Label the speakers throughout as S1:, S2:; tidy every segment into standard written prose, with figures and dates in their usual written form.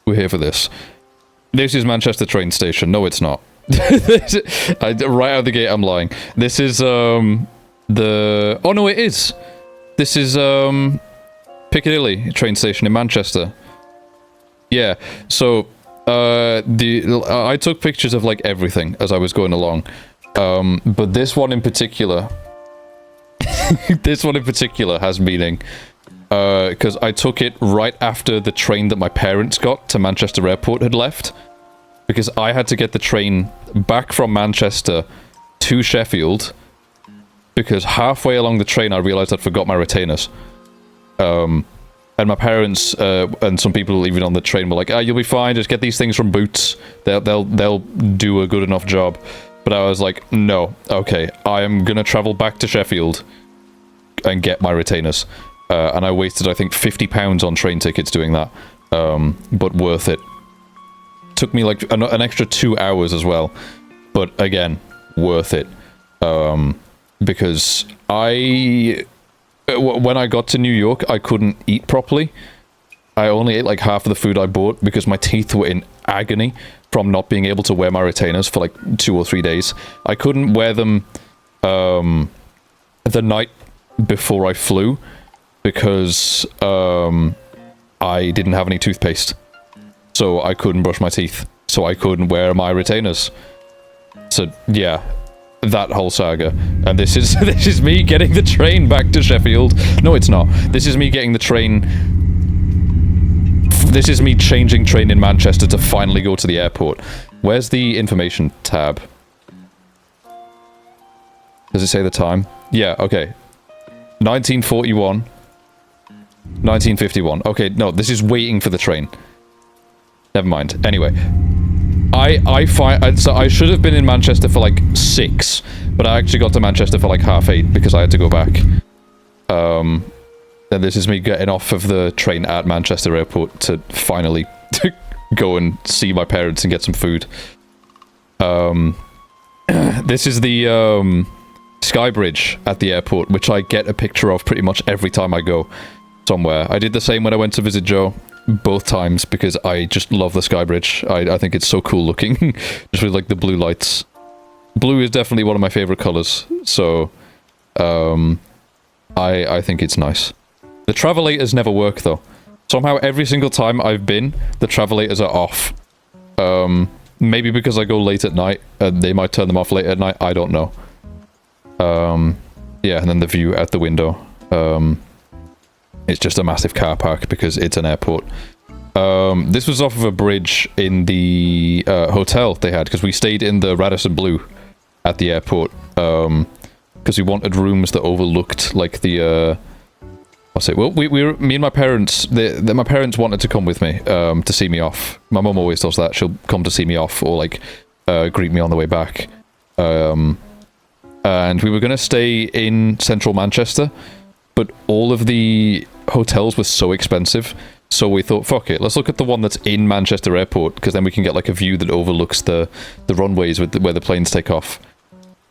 S1: We're here for this. This is Manchester train station. No, it's not. Right out of the gate, I'm lying. This is, oh no, it is. This is, Piccadilly train station in Manchester. Yeah, so, I took pictures of, like, everything as I was going along. But this one in particular... this one in particular has meaning. Because I took it right after the train that my parents got to Manchester Airport had left. Because I had to get the train back from Manchester to Sheffield. Because halfway along the train I realised I'd forgot my retainers. And my parents and some people even on the train were like, "Ah, you'll be fine, just get these things from Boots. They'll do a good enough job." But I was like, no, okay, I am gonna travel back to Sheffield and get my retainers. And I wasted, I think, £50 on train tickets doing that. But worth it. Took me like an extra 2 hours as well. But again, worth it. Because when I got to New York, I couldn't eat properly. I only ate like half of the food I bought because my teeth were in agony from not being able to wear my retainers for like 2 or 3 days. I couldn't wear them the night before I flew because I didn't have any toothpaste. So I couldn't brush my teeth. So I couldn't wear my retainers. So yeah, that whole saga. And this is me getting the train back to Sheffield. No, it's not. This is me getting the train... This is me changing train in Manchester to finally go to the airport. Where's the information tab? Does it say the time? Yeah, okay. 1941. 1951. Okay, no, this is waiting for the train. Never mind. Anyway. So I should have been in Manchester for like 6, but I actually got to Manchester for like 8:30 because I had to go back. And this is me getting off of the train at Manchester Airport to finally go and see my parents and get some food. This is the Sky Bridge at the airport, which I get a picture of pretty much every time I go somewhere. I did the same when I went to visit Joe, both times, because I just love the Sky Bridge. I think it's so cool looking, just with like the blue lights. Blue is definitely one of my favorite colors, so I think it's nice. The travelators never work though. Somehow every single time I've been, the travelators are off. Maybe because I go late at night, and they might turn them off late at night, I don't know. Yeah, and then the view out the window. It's just a massive car park because it's an airport. This was off of a bridge in the hotel they had, because we stayed in the Radisson Blu at the airport. Because we wanted rooms that overlooked, like, the... I'll say, well, me and my parents, my parents wanted to come with me, to see me off. My mum always does that. She'll come to see me off, or, like, greet me on the way back. And we were going to stay in central Manchester, but all of the hotels were so expensive, so we thought, fuck it, let's look at the one that's in Manchester Airport, because then we can get, like, a view that overlooks the runways with where the planes take off.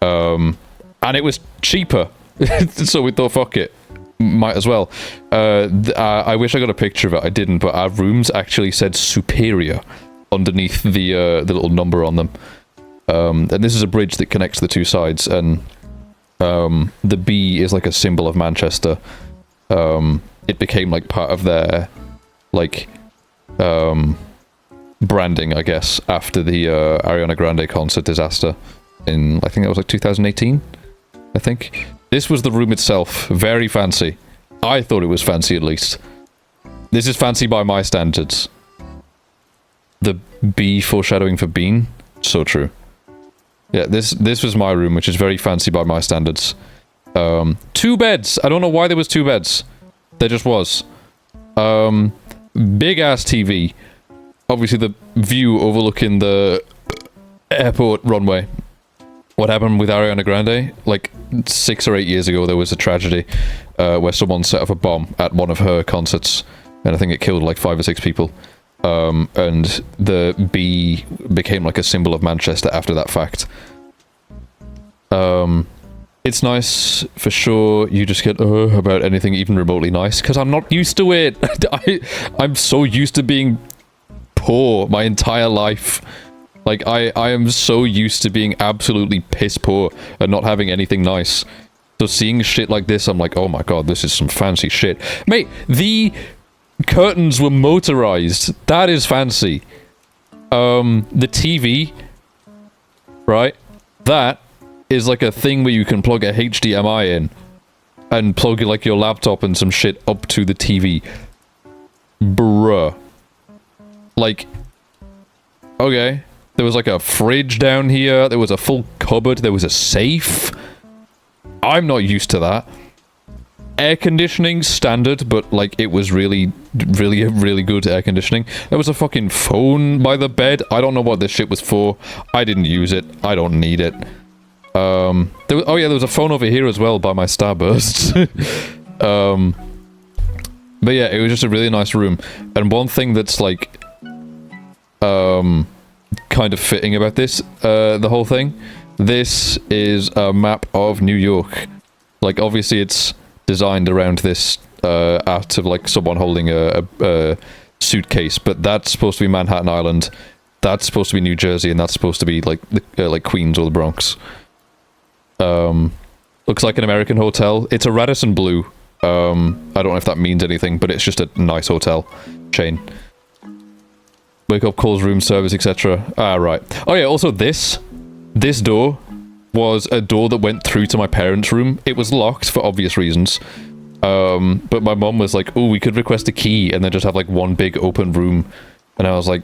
S1: And it was cheaper, so we thought, fuck it. Might as well. I wish I got a picture of it. I didn't, but our rooms actually said Superior underneath the little number on them. And this is a bridge that connects the two sides, and the B is like a symbol of Manchester. It became like part of their like branding, I guess, after the Ariana Grande concert disaster in, I think that was like 2018, I think. This was the room itself. Very fancy. I thought it was fancy, at least. This is fancy by my standards. The B foreshadowing for Bean? So true. Yeah, this was my room, which is very fancy by my standards. 2 beds! I don't know why there was 2 beds. There just was. Big-ass TV. Obviously, the view overlooking the airport runway. What happened with Ariana Grande? Like, 6 or 8 years ago, there was a tragedy where someone set off a bomb at one of her concerts, and I think it killed like 5 or 6 people. And the B became like a symbol of Manchester after that fact. It's nice, for sure. You just get about anything even remotely nice, because I'm not used to it. I'm so used to being poor my entire life. Like, I am so used to being absolutely piss poor and not having anything nice. So seeing shit like this, I'm like, oh my god, this is some fancy shit. Mate, the curtains were motorized. That is fancy. The TV, right? That is like a thing where you can plug a HDMI in and plug like your laptop and some shit up to the TV. Bruh. Like, okay. There was like a fridge down here. There was a full cupboard. There was a safe. I'm not used to that. Air conditioning, standard, but like it was really good air conditioning. There was a fucking phone by the bed. I don't know what this shit was for. I didn't use it. I don't need it. Oh yeah, there was a phone over here as well by my Starbursts. But yeah, it was just a really nice room. And one thing that's like, kind of fitting about this, the whole thing, this is a map of New York. Like, obviously it's designed around this art of like someone holding a suitcase, but that's supposed to be Manhattan Island, that's supposed to be New Jersey, and that's supposed to be like like Queens or the Bronx. Looks like an American hotel. It's a Radisson Blue. I don't know if that means anything, but it's just a nice hotel chain. Wake up calls, room service, etc. Ah, right. Oh yeah, also this door was a door that went through to my parents' room. It was locked for obvious reasons. But my mom was like, oh, we could request a key and then just have like one big open room. And I was like,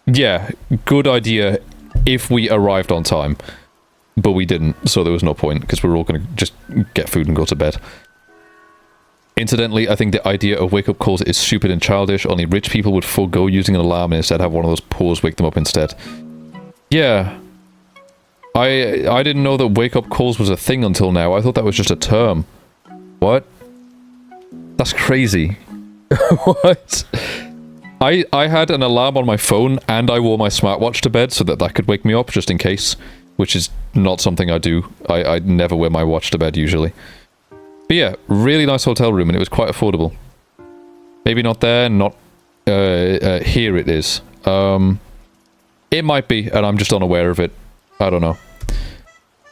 S1: yeah, good idea if we arrived on time. But we didn't, so there was no point, because we were all going to just get food and go to bed. Incidentally, I think the idea of wake-up calls is stupid and childish. Only rich people would forego using an alarm and instead have one of those paws wake them up instead. Yeah. I didn't know that wake-up calls was a thing until now. I thought that was just a term. What? That's crazy. What? I had an alarm on my phone and I wore my smartwatch to bed so that could wake me up just in case, which is not something I do. I never wear my watch to bed usually. But yeah, really nice hotel room, and it was quite affordable. Maybe not there, not here it is. It might be, and I'm just unaware of it. I don't know.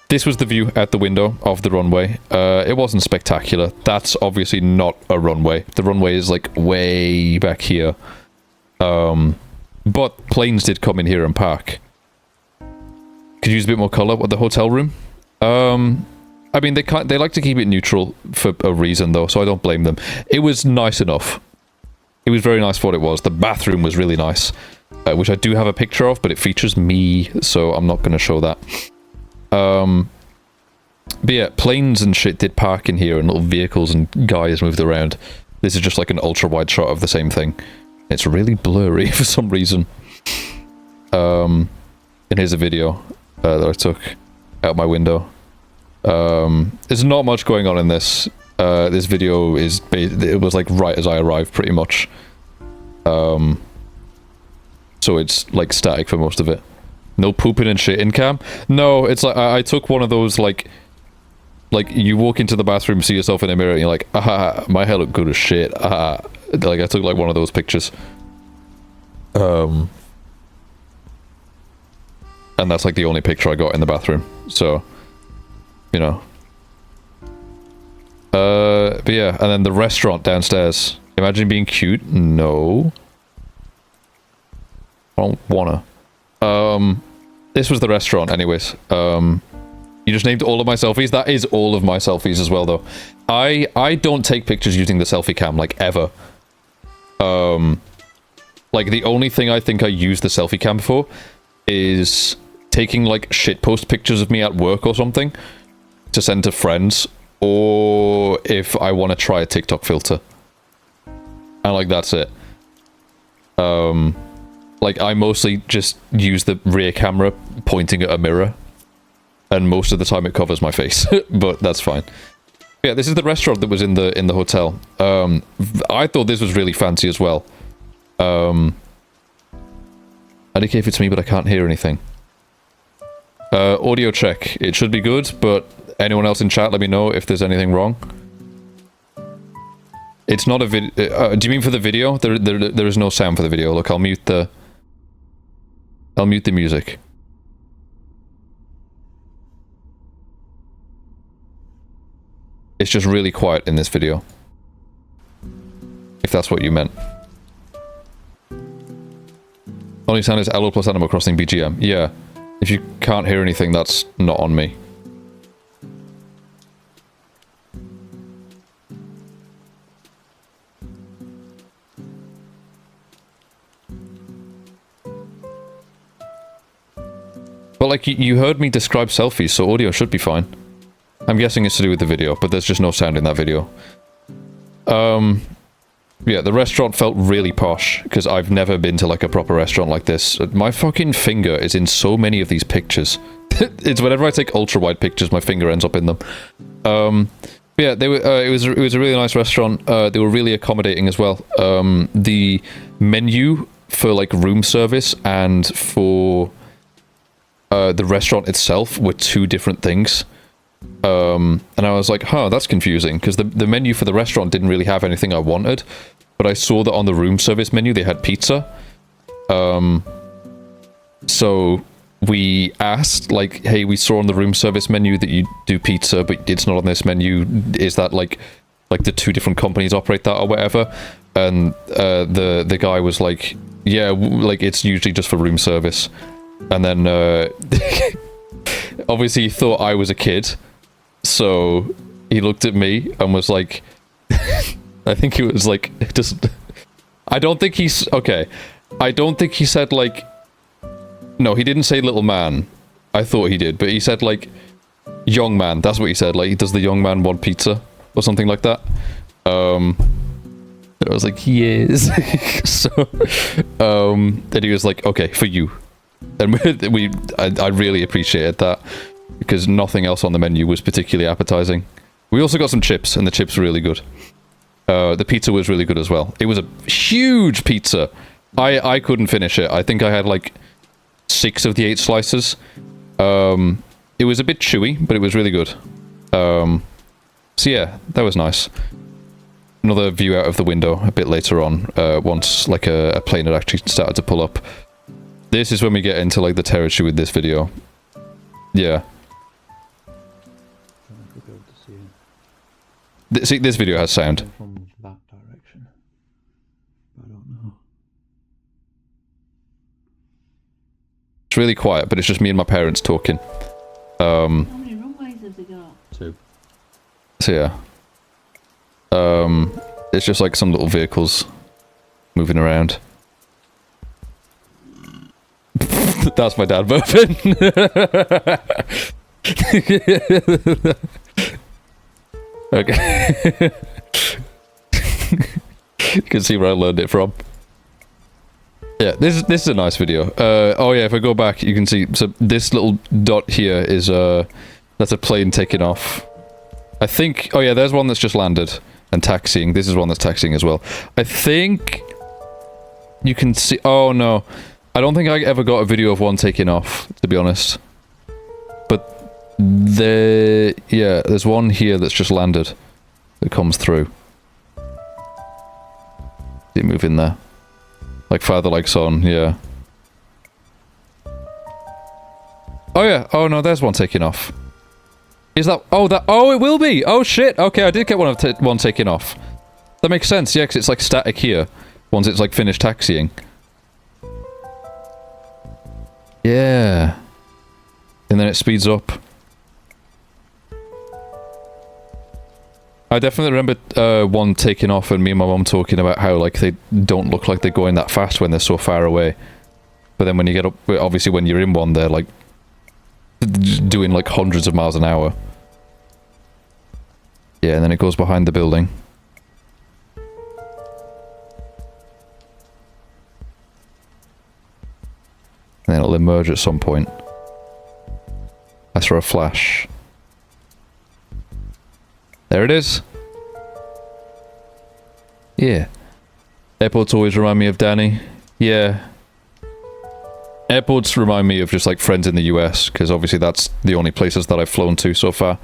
S1: This was the view out the window of the runway. It wasn't spectacular. That's obviously not a runway. The runway is like way back here. But planes did come in here and park. Could use a bit more color. What, the hotel room? I mean, they like to keep it neutral for a reason, though, so I don't blame them. It was nice enough. It was very nice for what it was. The bathroom was really nice, which I do have a picture of, but it features me, so I'm not going to show that. But yeah, planes and shit did park in here, and little vehicles and guys moved around. This is just like an ultra-wide shot of the same thing. It's really blurry for some reason. And here's a video that I took out my window. There's not much going on in this. This video is it was like right as I arrived, pretty much. So it's like static for most of it. No pooping and shit in cam. No, it's like I took one of those like you walk into the bathroom, see yourself in a mirror, and you're like, ah, my hair look good as shit. Ah, like I took like one of those pictures. And that's like the only picture I got in the bathroom. So. You know. But yeah, and then the restaurant downstairs. Imagine being cute. No. I don't wanna. This was the restaurant anyways. You just named all of my selfies. That is all of my selfies as well, though. I don't take pictures using the selfie cam, like, ever. Like, the only thing I think I use the selfie cam for is taking, like, shitpost pictures of me at work or something to send to friends, or if I want to try a TikTok filter. And, like, that's it. Like, I mostly just use the rear camera pointing at a mirror, and most of the time it covers my face, but that's fine. Yeah, this is the restaurant that was in the hotel. I thought this was really fancy as well. I indicate if it's me, but I can't hear anything. Audio check. It should be good, but anyone else in chat, let me know if there's anything wrong. It's not a video. Do you mean for the video? There is no sound for the video. Look, I'll mute the I'll mute the music. It's just really quiet in this video. If that's what you meant. Only sound is Aloe plus Animal Crossing BGM. Yeah. If you can't hear anything, that's not on me. But like, you heard me describe selfies, so audio should be fine. I'm guessing it's to do with the video, but there's just no sound in that video. Yeah, the restaurant felt really posh, because I've never been to like a proper restaurant like this. My fucking finger is in so many of these pictures. It's whenever I take ultra-wide pictures, my finger ends up in them. Yeah, they were, it was a really nice restaurant. They were really accommodating as well. The menu for like room service and for the restaurant itself were two different things. And I was like, huh, that's confusing, because the menu for the restaurant didn't really have anything I wanted, but I saw that on the room service menu they had pizza. So we asked, like, hey, we saw on the room service menu that you do pizza, but it's not on this menu. Is that like the two different companies operate that or whatever? And the guy was like, yeah, like it's usually just for room service. And then obviously he thought I was a kid, so he looked at me and was like, I think he was like, just, I don't think he's, okay, I don't think he said like, no, he didn't say little man. I thought he did, but he said like, young man, that's what he said, like, does the young man want pizza? Or something like that. I was like, yes. So, then he was like, okay, for you. And I really appreciated that, because nothing else on the menu was particularly appetizing. We also got some chips, and the chips were really good. The pizza was really good as well. It was a huge pizza. I couldn't finish it. I think I had like 6 of the 8 slices. It was a bit chewy, but it was really good. So yeah, that was nice. Another view out of the window a bit later on, once like a plane had actually started to pull up. This is when we get into like the territory with this video. Yeah. See, this video has sound.
S2: From that direction. I don't know.
S1: It's really quiet, but it's just me and my parents talking.
S3: How many runways have they got?
S2: 2.
S1: So yeah. It's just like some little vehicles moving around. That's my dad burping. Okay. You can see where I learned it from. Yeah, this is a nice video. Oh yeah, if I go back, you can see, so this little dot here is that's a plane taking off. I think, oh yeah, there's one that's just landed and taxiing. This is one that's taxiing as well. I think you can see, oh no. I don't think I ever got a video of one taking off, to be honest. But yeah, there's one here that's just landed that comes through. See it move in there. Like father, like son, yeah. Oh yeah, oh no, there's one taking off. Is that, oh it will be! Oh shit, okay, I did get one taking off. That makes sense, yeah, because it's like static here, once it's like finished taxiing. Yeah. And then it speeds up. I definitely remember one taking off and me and my mom talking about how like they don't look like they're going that fast when they're so far away. But then when you get up, obviously when you're in one, they're like doing like hundreds of miles an hour. Yeah, and then it goes behind the building. And then it'll emerge at some point. I throw a flash. There it is. Yeah. Airports always remind me of Danny. Yeah. Airports remind me of just like friends in the US, because obviously that's the only places that I've flown to so far.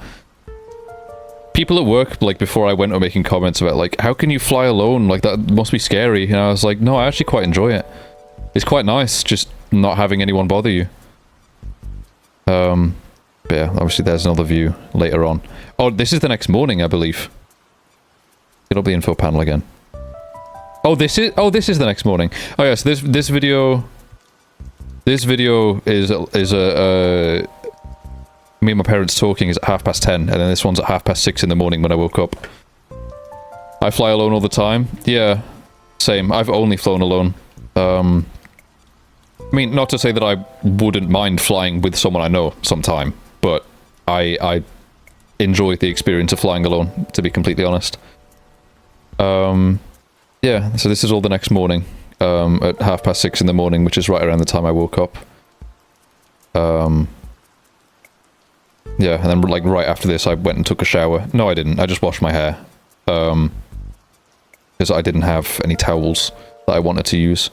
S1: People at work, like before I went, were making comments about like, how can you fly alone? Like that must be scary. And I was like, no, I actually quite enjoy it. It's quite nice, just not having anyone bother you. But yeah, obviously there's another view later on. Oh, this is the next morning, I believe. It'll be info panel again. Oh, this is the next morning. Oh yes, this video is me and my parents talking is at 10:30, and then this one's at 6:30 in the morning when I woke up. I fly alone all the time. Yeah, same. I've only flown alone. I mean, not to say that I wouldn't mind flying with someone I know sometime, but I enjoy the experience of flying alone, to be completely honest. Yeah, so this is all the next morning, at 6:30 in the morning, which is right around the time I woke up. Yeah, and then like right after this I went and took a shower. No, I didn't. I just washed my hair. Because I didn't have any towels that I wanted to use.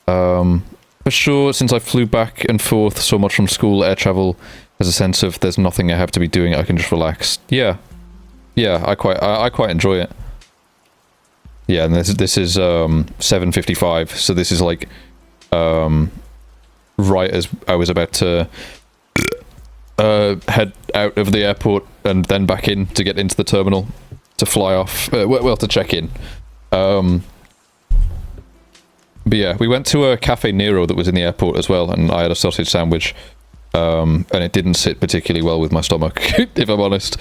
S1: For sure, since I flew back and forth so much from school, air travel has a sense of there's nothing I have to be doing, I can just relax. Yeah. Yeah, I quite enjoy it. Yeah, and this is 7:55, so this is like right as I was about to head out of the airport and then back in to get into the terminal to fly off, well, to check in. But yeah, we went to a Cafe Nero that was in the airport as well, and I had a sausage sandwich, and it didn't sit particularly well with my stomach, if I'm honest.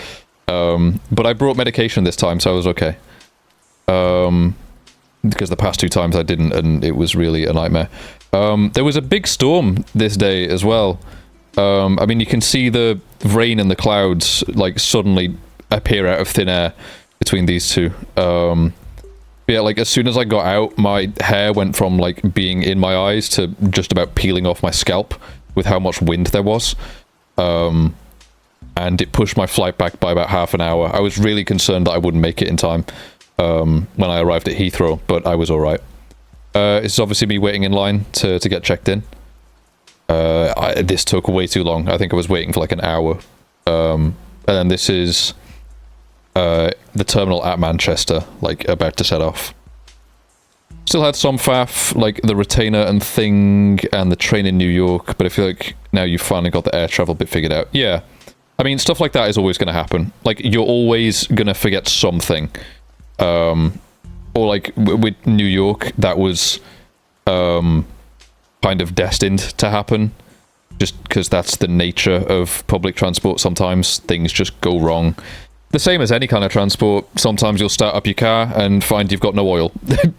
S1: But I brought medication this time, so I was okay. Because the past 2 times I didn't, and it was really a nightmare. There was a big storm this day as well. I mean, you can see the rain and the clouds, like, suddenly appear out of thin air between these two. Yeah, like, as soon as I got out, my hair went from, like, being in my eyes to just about peeling off my scalp with how much wind there was. And it pushed my flight back by about half an hour. I was really concerned that I wouldn't make it in time when I arrived at Heathrow, but I was alright. It's obviously me waiting in line to get checked in. This took way too long. I think I was waiting for like an hour. And then this is the terminal at Manchester, like about to set off. Still had some faff, like the retainer and thing and the train in New York, but I feel like now you've finally got the air travel bit figured out. Yeah. I mean, stuff like that is always going to happen. Like, you're always going to forget something. Or like with New York, that was kind of destined to happen. Just because that's the nature of public transport. Sometimes things just go wrong. The same as any kind of transport. Sometimes you'll start up your car and find you've got no oil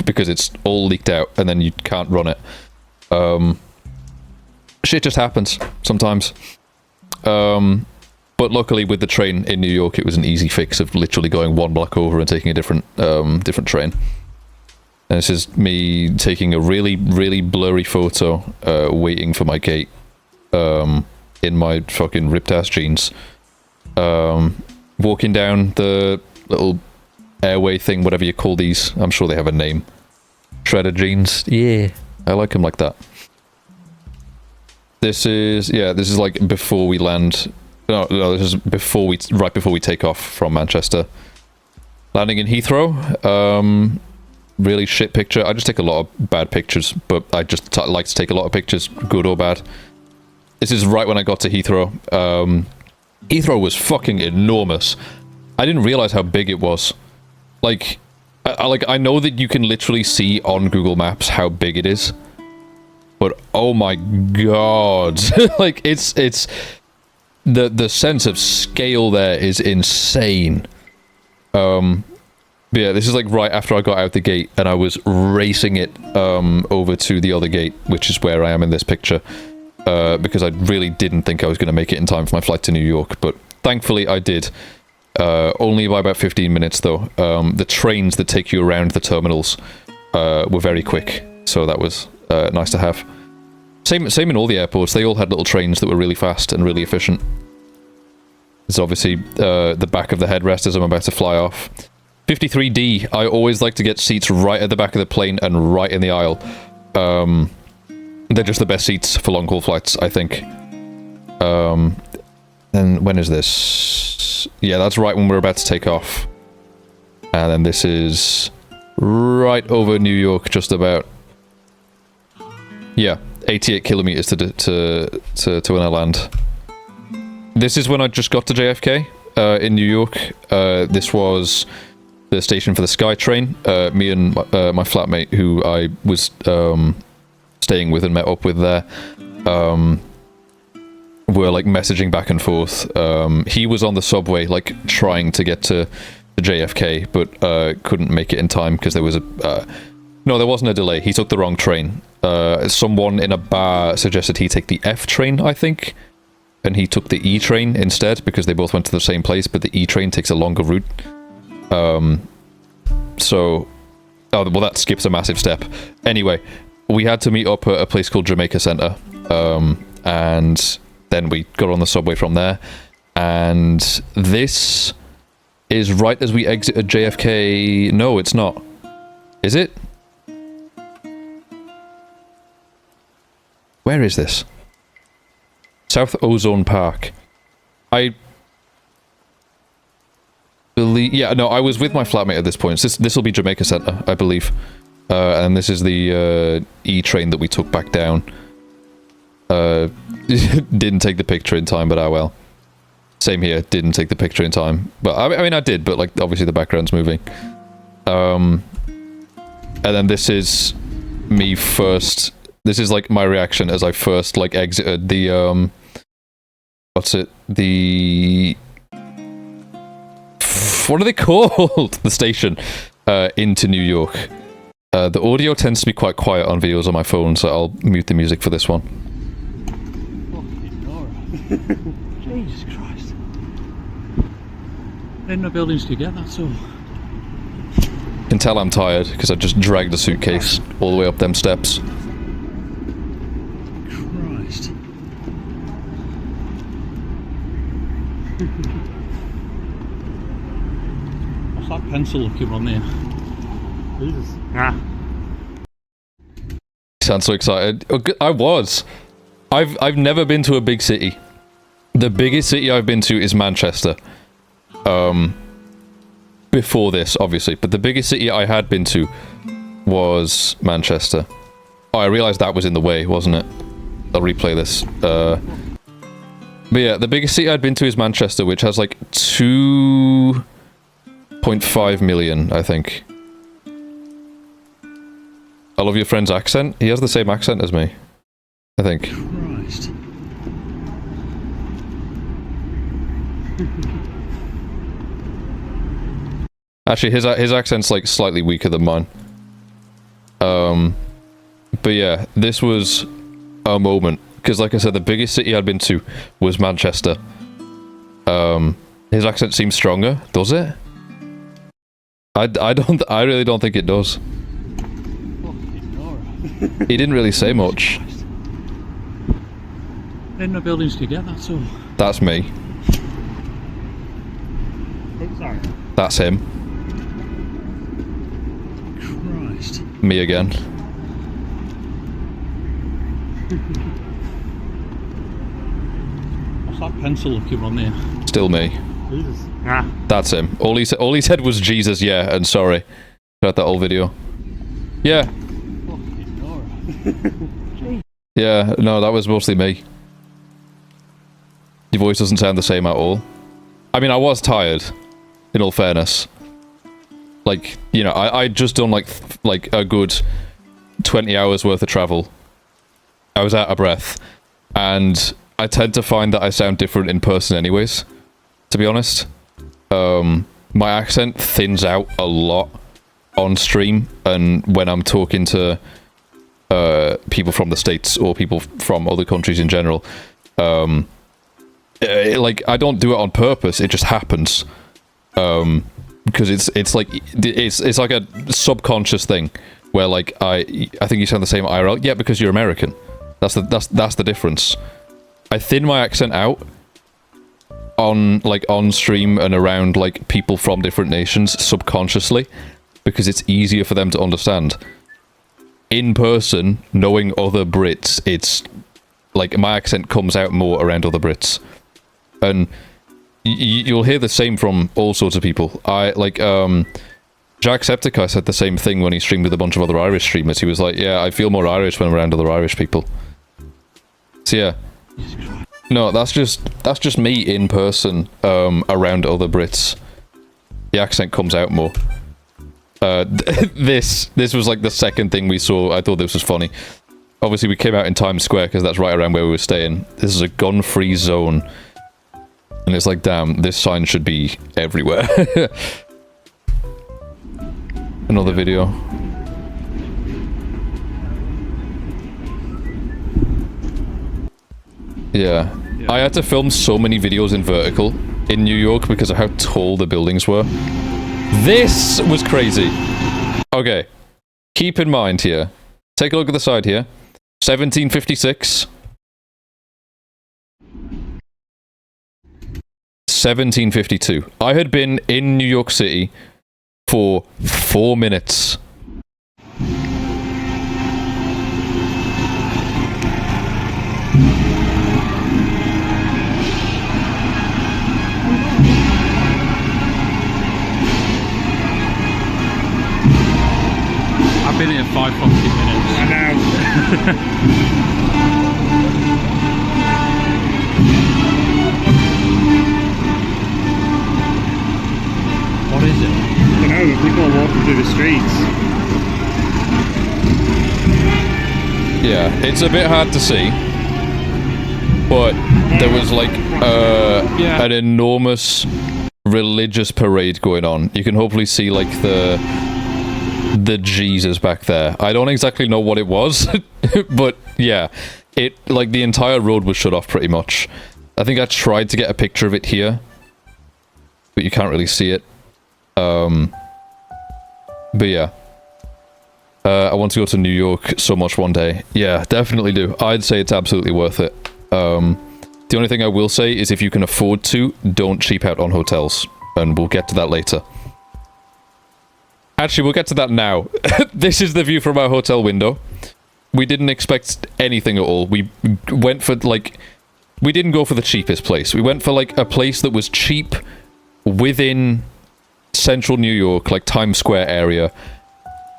S1: because it's all leaked out and then you can't run it. Shit just happens sometimes. But luckily with the train in New York, it was an easy fix of literally going 1 block over and taking a different train. And this is me taking a really, really blurry photo, waiting for my gate, in my fucking ripped-ass jeans. Walking down the little airway thing, whatever you call these. I'm sure they have a name. Shredded jeans. Yeah. I like them like that. This is like before we land. No, this is right before we take off from Manchester. Landing in Heathrow. Really shit picture. I just take a lot of bad pictures, but I just like to take a lot of pictures, good or bad. This is right when I got to Heathrow. Heathrow was fucking enormous. I didn't realize how big it was. Like, I know that you can literally see on Google Maps how big it is, but oh my god, like it's the sense of scale there is insane. Yeah, this is like right after I got out the gate and I was racing it over to the other gate, which is where I am in this picture, because I really didn't think I was going to make it in time for my flight to New York, but thankfully I did. Only by about 15 minutes though. The trains that take you around the terminals were very quick, so that was nice to have. Same in all the airports. They all had little trains that were really fast and really efficient. There's obviously the back of the headrest as I'm about to fly off. 53D, I always like to get seats right at the back of the plane and right in the aisle. They're just the best seats for long-haul flights, I think. And when is this? Yeah, that's right when we're about to take off. And then this is right over New York, just about. Yeah. 88 kilometers to when I land. This is when I just got to JFK in New York. This was the station for the SkyTrain. Me and my flatmate, who I was staying with and met up with there, were like messaging back and forth. He was on the subway, like trying to get to JFK, but couldn't make it in time because there was a no, there wasn't a delay. He took the wrong train. Someone in a bar suggested he take the F train, I think, and he took the E train instead because they both went to the same place, but the E train takes a longer route. So, oh well, that skips a massive step. Anyway, we had to meet up at a place called Jamaica Center, and then we got on the subway from there, and this is right as we exited JFK. No, it's not. Is it? Where is this? South Ozone Park. I believe... Yeah, no, I was with my flatmate at this point. This will be Jamaica Center, I believe. And this is the E train that we took back down. Didn't take the picture in time, but oh well. Same here, didn't take the picture in time. But I mean, I did, but like, obviously the background's moving. And then this is me first... This is like my reaction as I first like exited the what's it? The what are they called? The station into New York. The audio tends to be quite quiet on videos on my phone, so I'll mute the music for this one.
S2: Jesus Christ. In the buildings to get, that's all.
S1: You can tell I'm tired because I just dragged the suitcase all the way up them steps.
S2: Christ. What's that pencil looking on there? Jesus. Ah.
S1: You sound so excited. I was. I've never been to a big city. The biggest city I've been to is Manchester. Before this, obviously, but the biggest city I had been to was Manchester. Oh, I realized that was in the way, wasn't it? I'll replay this. But yeah, the biggest city I'd been to is Manchester, which has like 2.5 million, I think. I love your friend's accent. He has the same accent as me, I think.
S2: Christ.
S1: Actually, his accent's like slightly weaker than mine. But yeah, this was a moment because, like I said, the biggest city I'd been to was Manchester. His accent seems stronger, does it? I really don't think it does. He didn't really say much.
S2: In the buildings to get, that's all.
S1: That's me.
S2: Oh, sorry.
S1: That's him.
S2: Christ.
S1: Me again.
S2: What's that pencil looking on there?
S1: Still me.
S2: Jesus. Ah.
S1: That's him. All he said was Jesus, yeah, and sorry. Throughout that whole video. Yeah. Yeah, no, that was mostly me. Your voice doesn't sound the same at all. I mean, I was tired, in all fairness. Like, you know, I'd just done like a good 20 hours worth of travel. I was out of breath. And I tend to find that I sound different in person anyways, to be honest. My accent thins out a lot on stream, and when I'm talking to people from the States or people from other countries in general, like, I don't do it on purpose, it just happens. Because it's like a subconscious thing where, like, I think you sound the same IRL. Yeah, because you're American. That's the difference. I thin my accent out on stream and around like people from different nations subconsciously because it's easier for them to understand. In person, knowing other Brits, it's like my accent comes out more around other Brits, and you'll hear the same from all sorts of people. Jacksepticeye said the same thing when he streamed with a bunch of other Irish streamers. He was like, yeah, I feel more Irish when I'm around other Irish people. Brits, yeah. No, that's just me in person, around other Brits. The accent comes out more. This was like the second thing we saw. I thought this was funny. Obviously, we came out in Times Square because that's right around where we were staying. This is a gun-free zone. And it's like, damn, this sign should be everywhere. Another video. Yeah. I had to film so many videos in vertical in New York because of how tall the buildings were. This was crazy. Okay. Keep in mind here. Take a look at the side here. 1756. 1752. I had been in New York City for 4 minutes.
S2: I've been here 5 fucking minutes. I know. What is it?
S4: I don't know, people are walking through the streets.
S1: Yeah, it's a bit hard to see. But there was like an enormous religious parade going on. You can hopefully see like the Jesus back there. I don't exactly know what it was, but yeah, it like the entire road was shut off pretty much. I think I tried to get a picture of it here, but you can't really see it. But yeah, I want to go to New York so much one day. Yeah, definitely do. I'd say it's absolutely worth it. The only thing I will say is if you can afford to, don't cheap out on hotels, and we'll get to that later. Actually, we'll get to that now. This is the view from our hotel window. We didn't expect anything at all. We went for, like... We didn't go for the cheapest place. We went for, like, a place that was cheap within central New York, like Times Square area,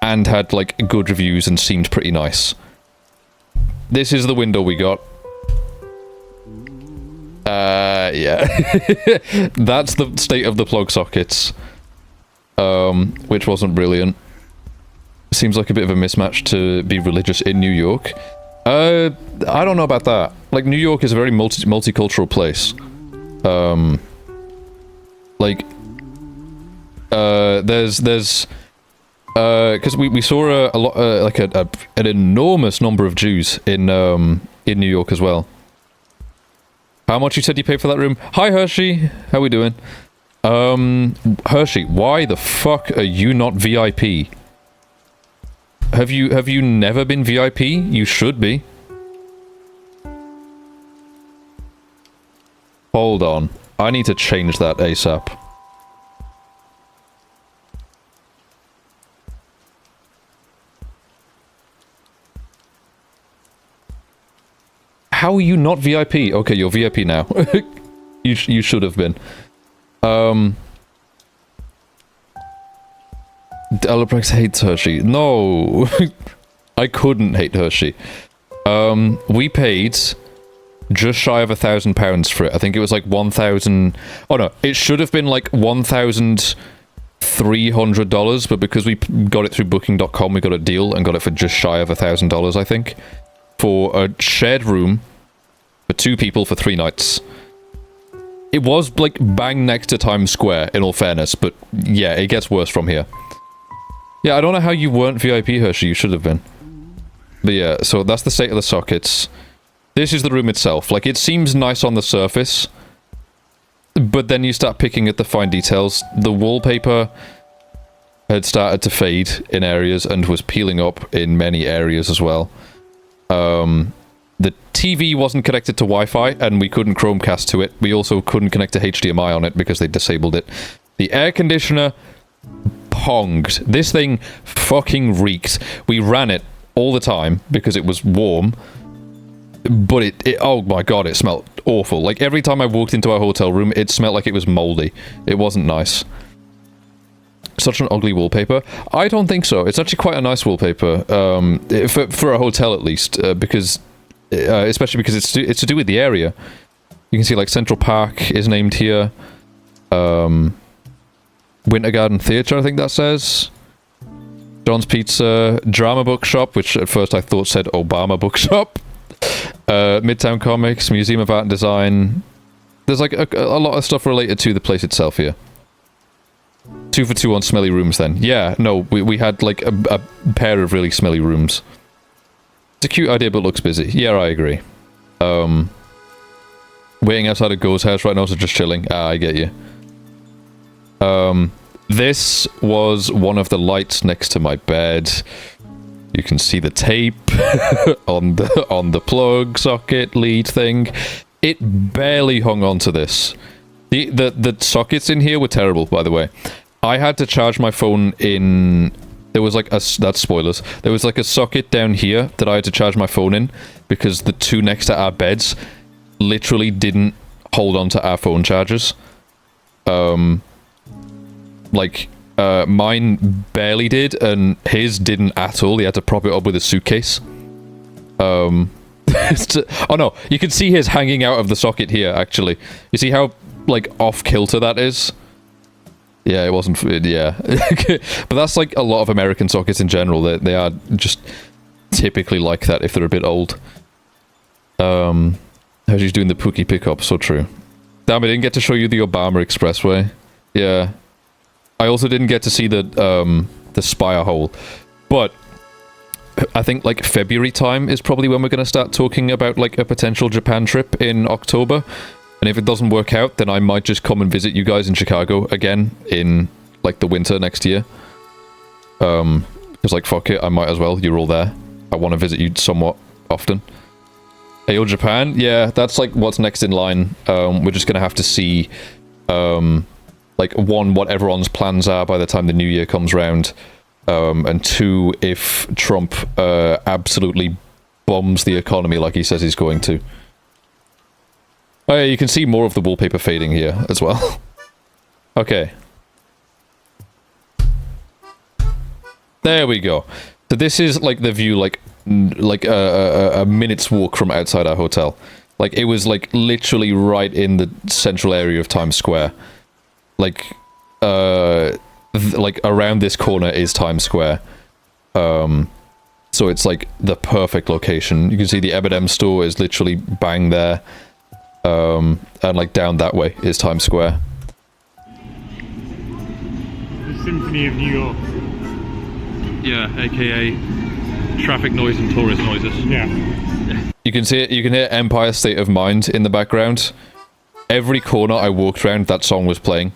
S1: and had, like, good reviews and seemed pretty nice. This is the window we got. Yeah. That's the state of the plug sockets. Which wasn't brilliant. Seems like a bit of a mismatch to be religious in New York. I don't know about that. Like, New York is a very multicultural place. Like, there's because we saw a lot, like an enormous number of Jews in New York as well. How much you said you paid for that room? Hi Hershey, how we doing? Hershey, why the fuck are you not VIP? Have you never been VIP? You should be. Hold on. I need to change that ASAP. How are you not VIP? Okay, you're VIP now. you should have been. aloprax hates Hershey. No! I couldn't hate Hershey. We paid just shy of £1,000 for it. I think it was like 1,000... Oh no, it should have been like $1,300, but because we got it through booking.com, we got a deal and got it for just shy of $1,000, I think. For a shared room for 2 people for 3 nights. It was, like, bang next to Times Square, in all fairness, but yeah, it gets worse from here. Yeah, I don't know how you weren't VIP, Hershey, you should have been. But yeah, so that's the state of the sockets. This is the room itself. Like, it seems nice on the surface, but then you start picking at the fine details. The wallpaper had started to fade in areas and was peeling up in many areas as well. The TV wasn't connected to Wi-Fi, and we couldn't Chromecast to it. We also couldn't connect to HDMI on it because they disabled it. The air conditioner ponged. This thing fucking reeked. We ran it all the time because it was warm, but it oh my god, it smelled awful. Like, every time I walked into our hotel room, it smelled like it was moldy. It wasn't nice. Such an ugly wallpaper. I don't think so. It's actually quite a nice wallpaper, for a hotel at least, because especially because it's to do with the area. You can see like Central Park is named here. Winter Garden Theatre, I think that says. John's Pizza, Drama Bookshop, which at first I thought said Obama Bookshop. Midtown Comics, Museum of Art and Design. There's like a lot of stuff related to the place itself here. 2 for 2 on smelly rooms then. Yeah, no, we had like a pair of really smelly rooms. It's a cute idea but looks busy. Yeah, I agree. Waiting outside of Go's house right now, so just chilling. Ah, I get you. This was one of the lights next to my bed. You can see the tape on the plug socket lead thing. It barely hung on to this. The sockets in here were terrible, by the way. I had to charge my phone in... There was like that's spoilers. There was like a socket down here that I had to charge my phone in because the two next to our beds literally didn't hold on to our phone chargers. Mine barely did, and his didn't at all. He had to prop it up with a suitcase. Oh no, you can see his hanging out of the socket here, actually. You see how, like, off-kilter that is? Yeah, it wasn't... Yeah. But that's, like, a lot of American sockets in general. They are just typically like that if they're a bit old. How she's doing the Pookie pickup, so true. Damn, I didn't get to show you the Obama Expressway. Yeah. I also didn't get to see the Spire hole. But I think, like, February time is probably when we're going to start talking about, like, a potential Japan trip in October. And if it doesn't work out, then I might just come and visit you guys in Chicago again in, like, the winter next year. Because, like, fuck it, I might as well. You're all there. I want to visit you somewhat often. Hey, yo, Japan? Yeah, that's, like, what's next in line. We're just going to have to see, like, one, what everyone's plans are by the time the new year comes round. And two, if Trump absolutely bombs the economy like he says he's going to. Oh yeah, you can see more of the wallpaper fading here as well. Okay. There we go. So this is like the view, like a minute's walk from outside our hotel. Like it was like literally right in the central area of Times Square. Like around this corner is Times Square. So it's like the perfect location. You can see the M&M store is literally bang there. And like down that way is Times Square.
S4: The Symphony of New York.
S2: Yeah, aka traffic noise and tourist noises.
S4: Yeah.
S1: You can see it, you can hear Empire State of Mind in the background. Every corner I walked around, that song was playing.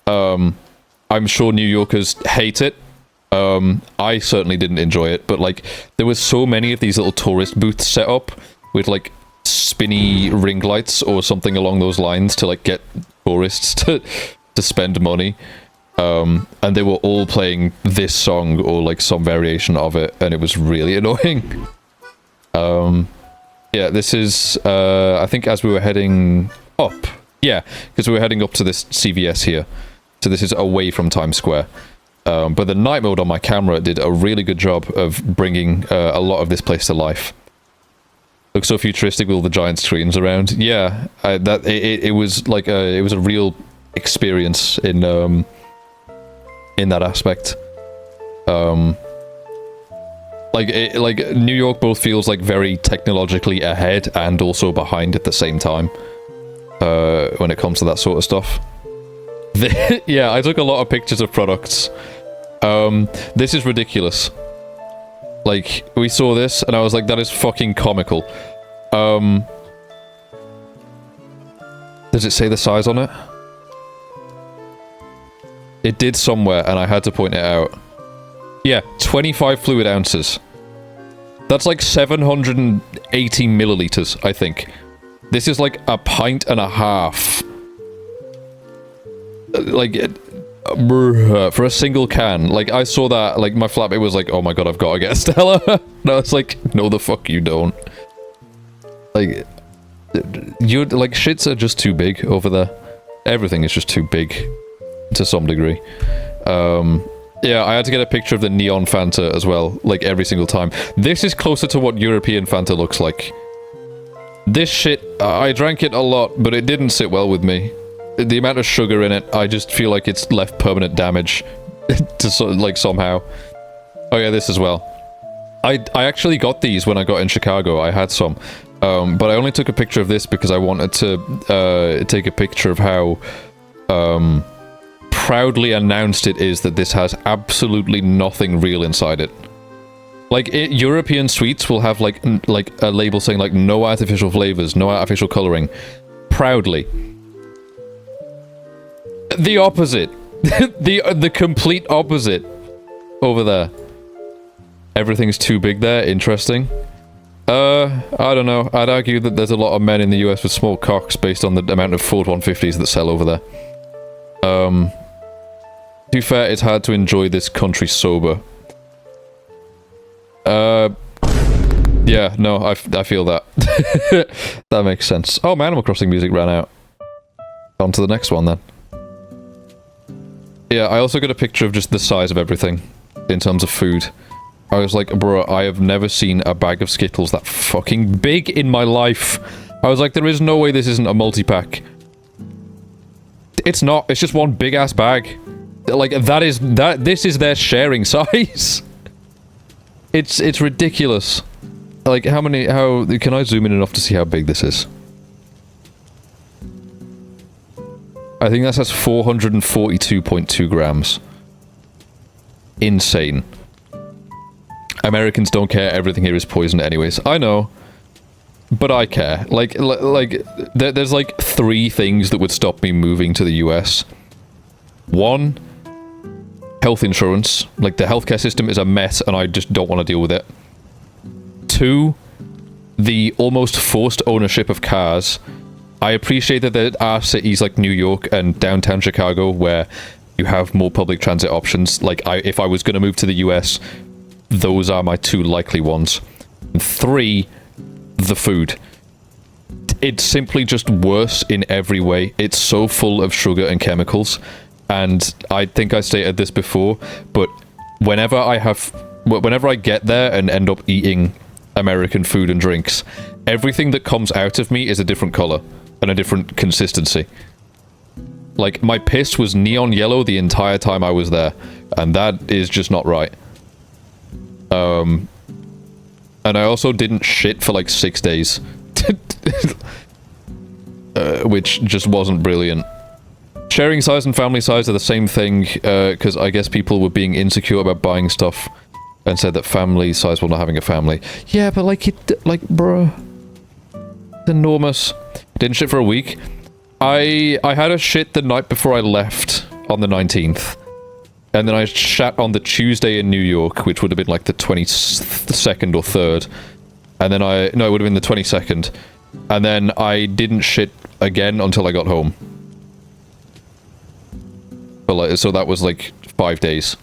S1: I'm sure New Yorkers hate it. I certainly didn't enjoy it, but like there was so many of these little tourist booths set up with like spinny ring lights or something along those lines to like get tourists to spend money. And they were all playing this song or like some variation of it, and it was really annoying. Yeah, this is I think as we were heading up. Yeah, because we were heading up to this CVS here. So this is away from Times Square. But the night mode on my camera did a really good job of bringing a lot of this place to life. Looks so futuristic with all the giant screens around. Yeah, it was like it was a real experience in that aspect. Like New York both feels like very technologically ahead and also behind at the same time. When it comes to that sort of stuff. Yeah, I took a lot of pictures of products. This is ridiculous. Like, we saw this, and I was like, that is fucking comical. Does it say the size on it? It did somewhere, and I had to point it out. Yeah, 25 fluid ounces. That's like 780 milliliters, I think. This is like a pint and a half. Like, for a single can. Like, I saw that, like, my flatmate was like, oh my god, I've got to get a Stella. And I was like, no the fuck you don't. Like, like, shits are just too big over there. Everything is just too big. To some degree. Yeah, I had to get a picture of the neon Fanta as well, like, every single time. This is closer to what European Fanta looks like. This shit, I drank it a lot, but it didn't sit well with me. The amount of sugar in it, I just feel like it's left permanent damage to like somehow. Oh yeah, this as well. I actually got these when I got in Chicago. I had some. But I only took a picture of this because I wanted to take a picture of how proudly announced it is that this has absolutely nothing real inside it. Like, European sweets will have like a label saying like no artificial flavors, no artificial coloring. Proudly. The opposite. the complete opposite over there. Everything's too big there. Interesting. I don't know. I'd argue that there's a lot of men in the US with small cocks based on the amount of Ford 150s that sell over there. To be fair, it's hard to enjoy this country sober. Yeah, no, I feel that. That makes sense. Oh, my Animal Crossing music ran out. On to the next one, then. Yeah, I also got a picture of just the size of everything in terms of food. I was like, bro, I have never seen a bag of Skittles that fucking big in my life. I was like, there is no way this isn't a multi-pack. It's not. It's just one big-ass bag. Like, this is their sharing size. It's ridiculous. Like, how can I zoom in enough to see how big this is? I think that says 442.2 grams. Insane. Americans don't care, everything here is poison anyways. I know. But I care. There's like 3 things that would stop me moving to the US. 1, health insurance. Like, the healthcare system is a mess and I just don't want to deal with it. 2, the almost forced ownership of cars. I appreciate that there are cities like New York and downtown Chicago where you have more public transit options. Like, if I was going to move to the US, those are my 2 likely ones. And 3, the food. It's simply just worse in every way. It's so full of sugar and chemicals. And I think I stated this before, but whenever I get there and end up eating American food and drinks, everything that comes out of me is a different color and a different consistency. Like, my piss was neon yellow the entire time I was there, and that is just not right. And I also didn't shit for like 6 days. Which just wasn't brilliant. Sharing size and family size are the same thing, because I guess people were being insecure about buying stuff and said that family size while not having a family. Yeah, but bruh. It's enormous. Didn't shit for a week. I had a shit the night before I left on the 19th. And then I shat on the Tuesday in New York, which would have been like the 22nd or 3rd. And then no, it would have been the 22nd. And then I didn't shit again until I got home. But so that was like 5 days.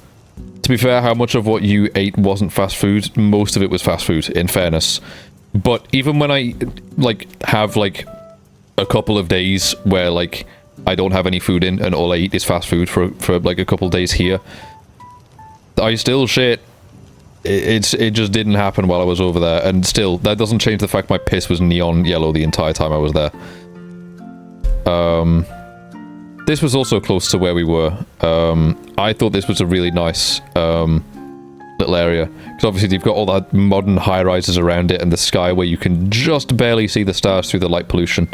S1: To be fair, how much of what you ate wasn't fast food? Most of it was fast food, in fairness. But even when I, have, a couple of days where, I don't have any food in and all I eat is fast food for a couple of days here, I still shit. It just didn't happen while I was over there. And still, that doesn't change the fact my piss was neon yellow the entire time I was there. This was also close to where we were. I thought this was a really nice, little area. Because obviously you've got all that modern high-rises around it and the sky where you can just barely see the stars through the light pollution.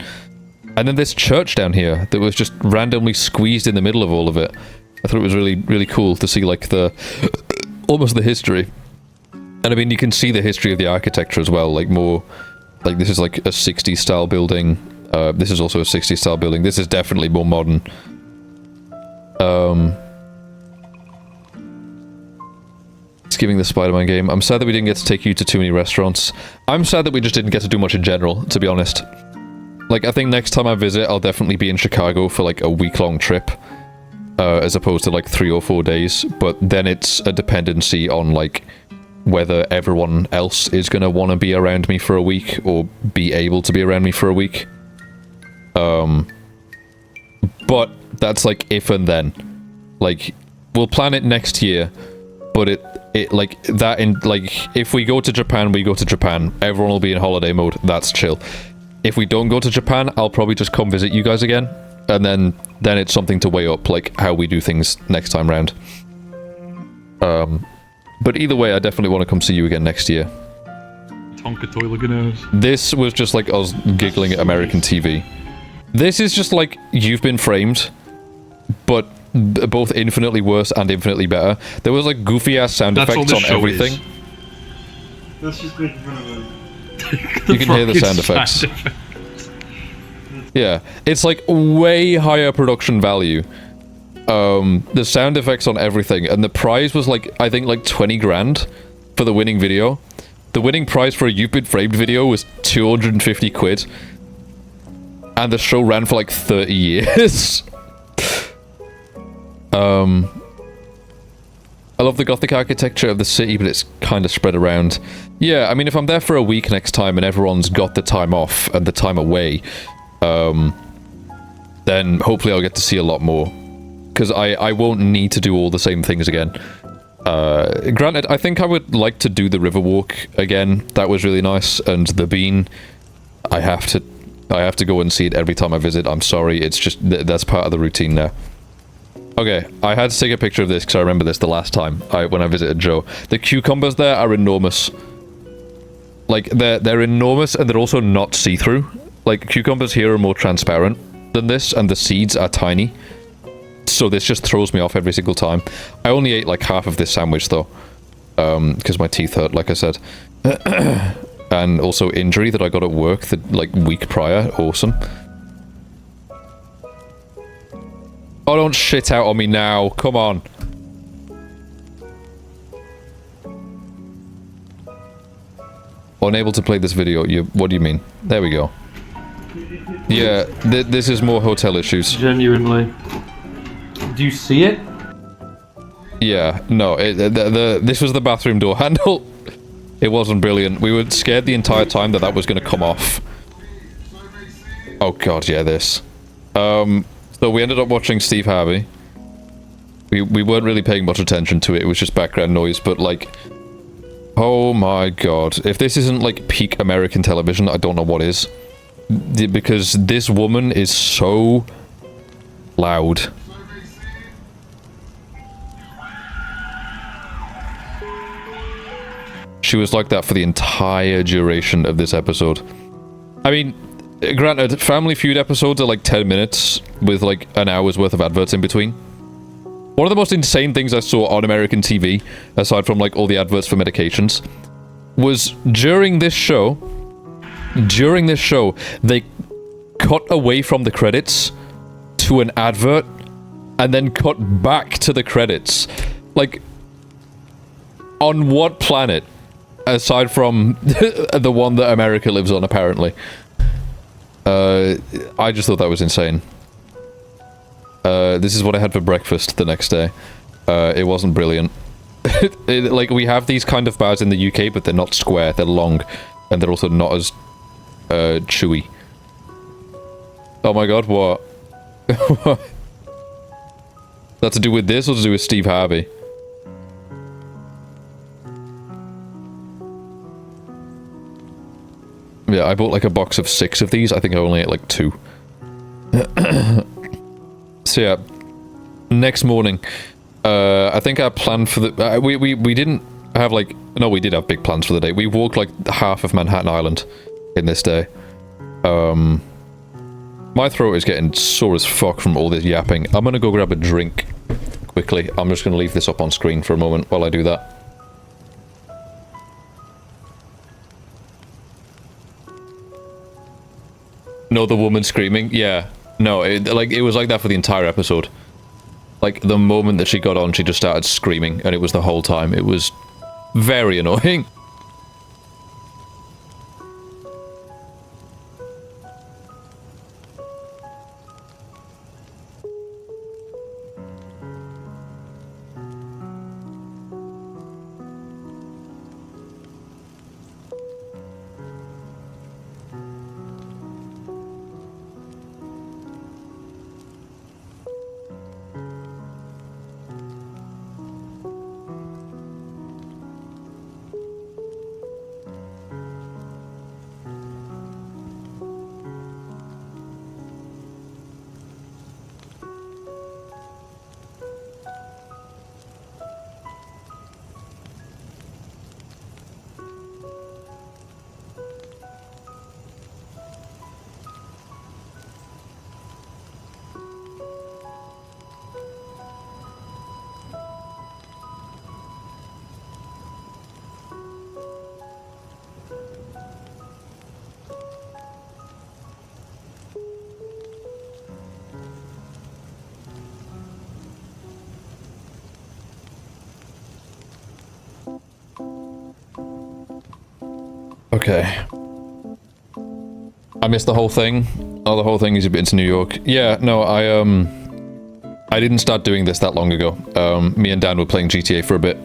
S1: And then this church down here that was just randomly squeezed in the middle of all of it. I thought it was really, really cool to see, almost the history. And I mean, you can see the history of the architecture as well, this is a 60s style building. This is also a 60s style building. This is definitely more modern. It's giving the Spider-Man game. I'm sad that we didn't get to take you to too many restaurants. I'm sad that we just didn't get to do much in general, to be honest. I think next time I visit, I'll definitely be in Chicago for, a week-long trip. As opposed to, 3 or 4 days. But then it's a dependency on, whether everyone else is going to want to be around me for a week, or be able to be around me for a week. But that's, if and then. We'll plan it next year, but if we go to Japan, we go to Japan. Everyone will be in holiday mode. That's chill. if we don't go to Japan, I'll probably just come visit you guys again. And then it's something to weigh up, like, how we do things next time round. But either way, I definitely want to come see you again next year.
S2: Tonka toilet nose.
S1: This was just like us giggling at American TV. This is just like You've Been Framed, but both infinitely worse and infinitely better. There was like goofy-ass sound effects on everything.
S2: Is.
S4: Let's just make fun of it.
S1: You can hear the sound effects. Yeah, it's like way higher production value. The sound effects on everything, and the prize was like, I think like 20 grand for the winning video. The winning prize for a You've Been Framed video was 250 quid. And the show ran for like 30 years. I love the gothic architecture of the city, but it's kind of spread around. Yeah, I mean, if I'm there for a week next time and everyone's got the time off and the time away, then hopefully I'll get to see a lot more. Because I won't need to do all the same things again. Granted, I think I would like to do the Riverwalk again. That was really nice. And the Bean, I have to go and see it every time I visit. I'm sorry, it's just, that's part of the routine now. Okay, I had to take a picture of this because I remember this the last time when I visited Joe. The cucumbers there are enormous. Like, they're enormous and they're also not see-through. Like, cucumbers here are more transparent than this, and the seeds are tiny. So this just throws me off every single time. I only ate like half of this sandwich though. Because my teeth hurt, like I said. And also injury that I got at work the like week prior. Awesome. Oh, don't shit out on me now. Come on. Unable to play this video. What do you mean? There we go. Yeah, this is more hotel issues.
S5: Genuinely. Do you see it?
S1: Yeah, no, this was the bathroom door handle. It wasn't brilliant. We were scared the entire time that was going to come off. Oh god, yeah, this. So we ended up watching Steve Harvey. We weren't really paying much attention to it. It was just background noise, but like, oh my god. If this isn't like peak American television, I don't know what is. Because this woman is so loud. She was like that for the entire duration of this episode. I mean, granted, Family Feud episodes are like 10 minutes with like an hour's worth of adverts in between. One of the most insane things I saw on American TV, aside from like all the adverts for medications, was during this show, they cut away from the credits to an advert and then cut back to the credits. Like, on what planet? Aside from the one that America lives on, apparently. I just thought that was insane. This is what I had for breakfast the next day. It wasn't brilliant. Like, we have these kind of bars in the UK, but they're not square, they're long. And they're also not as chewy. Oh my god, what? What? That to do with this or to do with Steve Harvey? Yeah, I bought like a box of 6 of these. I think I only ate like 2. So yeah, next morning, I think our plan for the we didn't have like, no, we did have big plans for the day. We walked like half of Manhattan Island in this day. My throat is getting sore as fuck from all this yapping. I'm gonna go grab a drink quickly. I'm just gonna leave this up on screen for a moment while I do that. No, the woman screaming? Yeah. No, it was like that for the entire episode. Like, the moment that she got on, she just started screaming, and it was the whole time. It was very annoying. Okay. I missed the whole thing. Oh, the whole thing is you've been to New York. Yeah, no, I didn't start doing this that long ago. Me and Dan were playing GTA for a bit.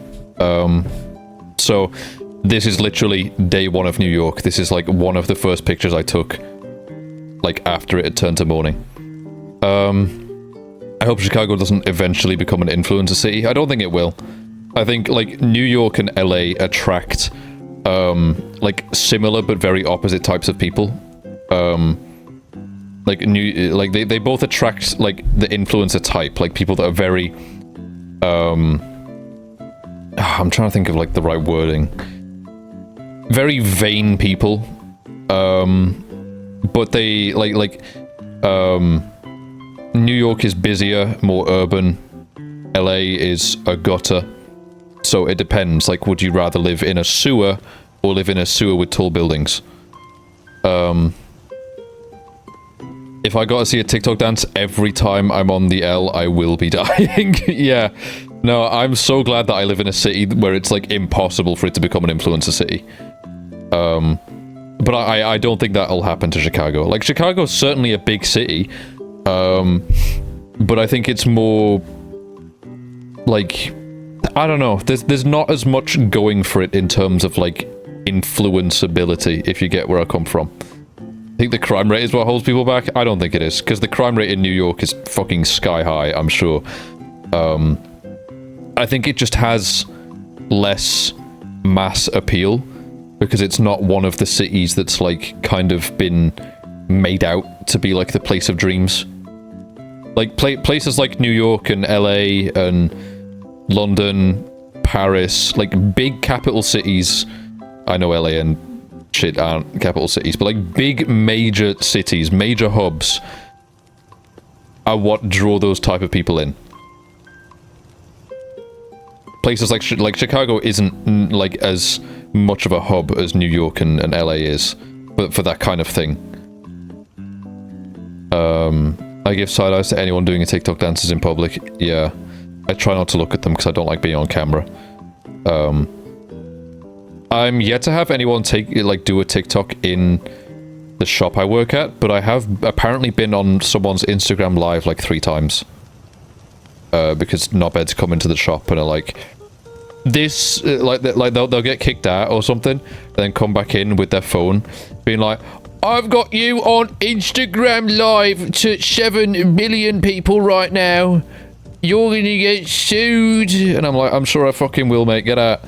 S1: So this is literally day one of New York. This is like one of the first pictures I took, like after it had turned to morning. I hope Chicago doesn't eventually become an influencer city. I don't think it will. I think like New York and LA attract like similar but very opposite types of people. Like they both attract like the influencer type, like people that are very I'm trying to think of like the right wording. Very vain people. But they New York is busier, more urban. LA is a gutter. So it depends, like would you rather live in a sewer or live in a sewer with tall buildings? If I got to see a TikTok dance every time I'm on the L, I will be dying. Yeah. No, I'm so glad that I live in a city where it's like impossible for it to become an influencer city. But I don't think that'll happen to Chicago. Like, Chicago's certainly a big city. But I think it's more like, I don't know. There's not as much going for it in terms of like influenceability, if you get where I come from. I think the crime rate is what holds people back. I don't think it is, because the crime rate in New York is fucking sky high, I'm sure. I think it just has less mass appeal, because it's not one of the cities that's like kind of been made out to be like the place of dreams. Like places like New York and LA and London, Paris, like big capital cities. I know LA and shit aren't capital cities, but like big major cities, major hubs are what draw those type of people in. Places like Chicago isn't like as much of a hub as New York and LA is, but for that kind of thing. I give side eyes to anyone doing a TikTok dances in public. Yeah, I try not to look at them because I don't like being on camera. I'm yet to have anyone do a TikTok in the shop I work at, but I have apparently been on someone's Instagram live like 3 times. Because knobheads come into the shop and are like, this, they'll get kicked out or something, and then come back in with their phone, being like, I've got you on Instagram live to 7 million people right now. You're gonna get sued. And I'm like, I'm sure I fucking will, mate. Get out.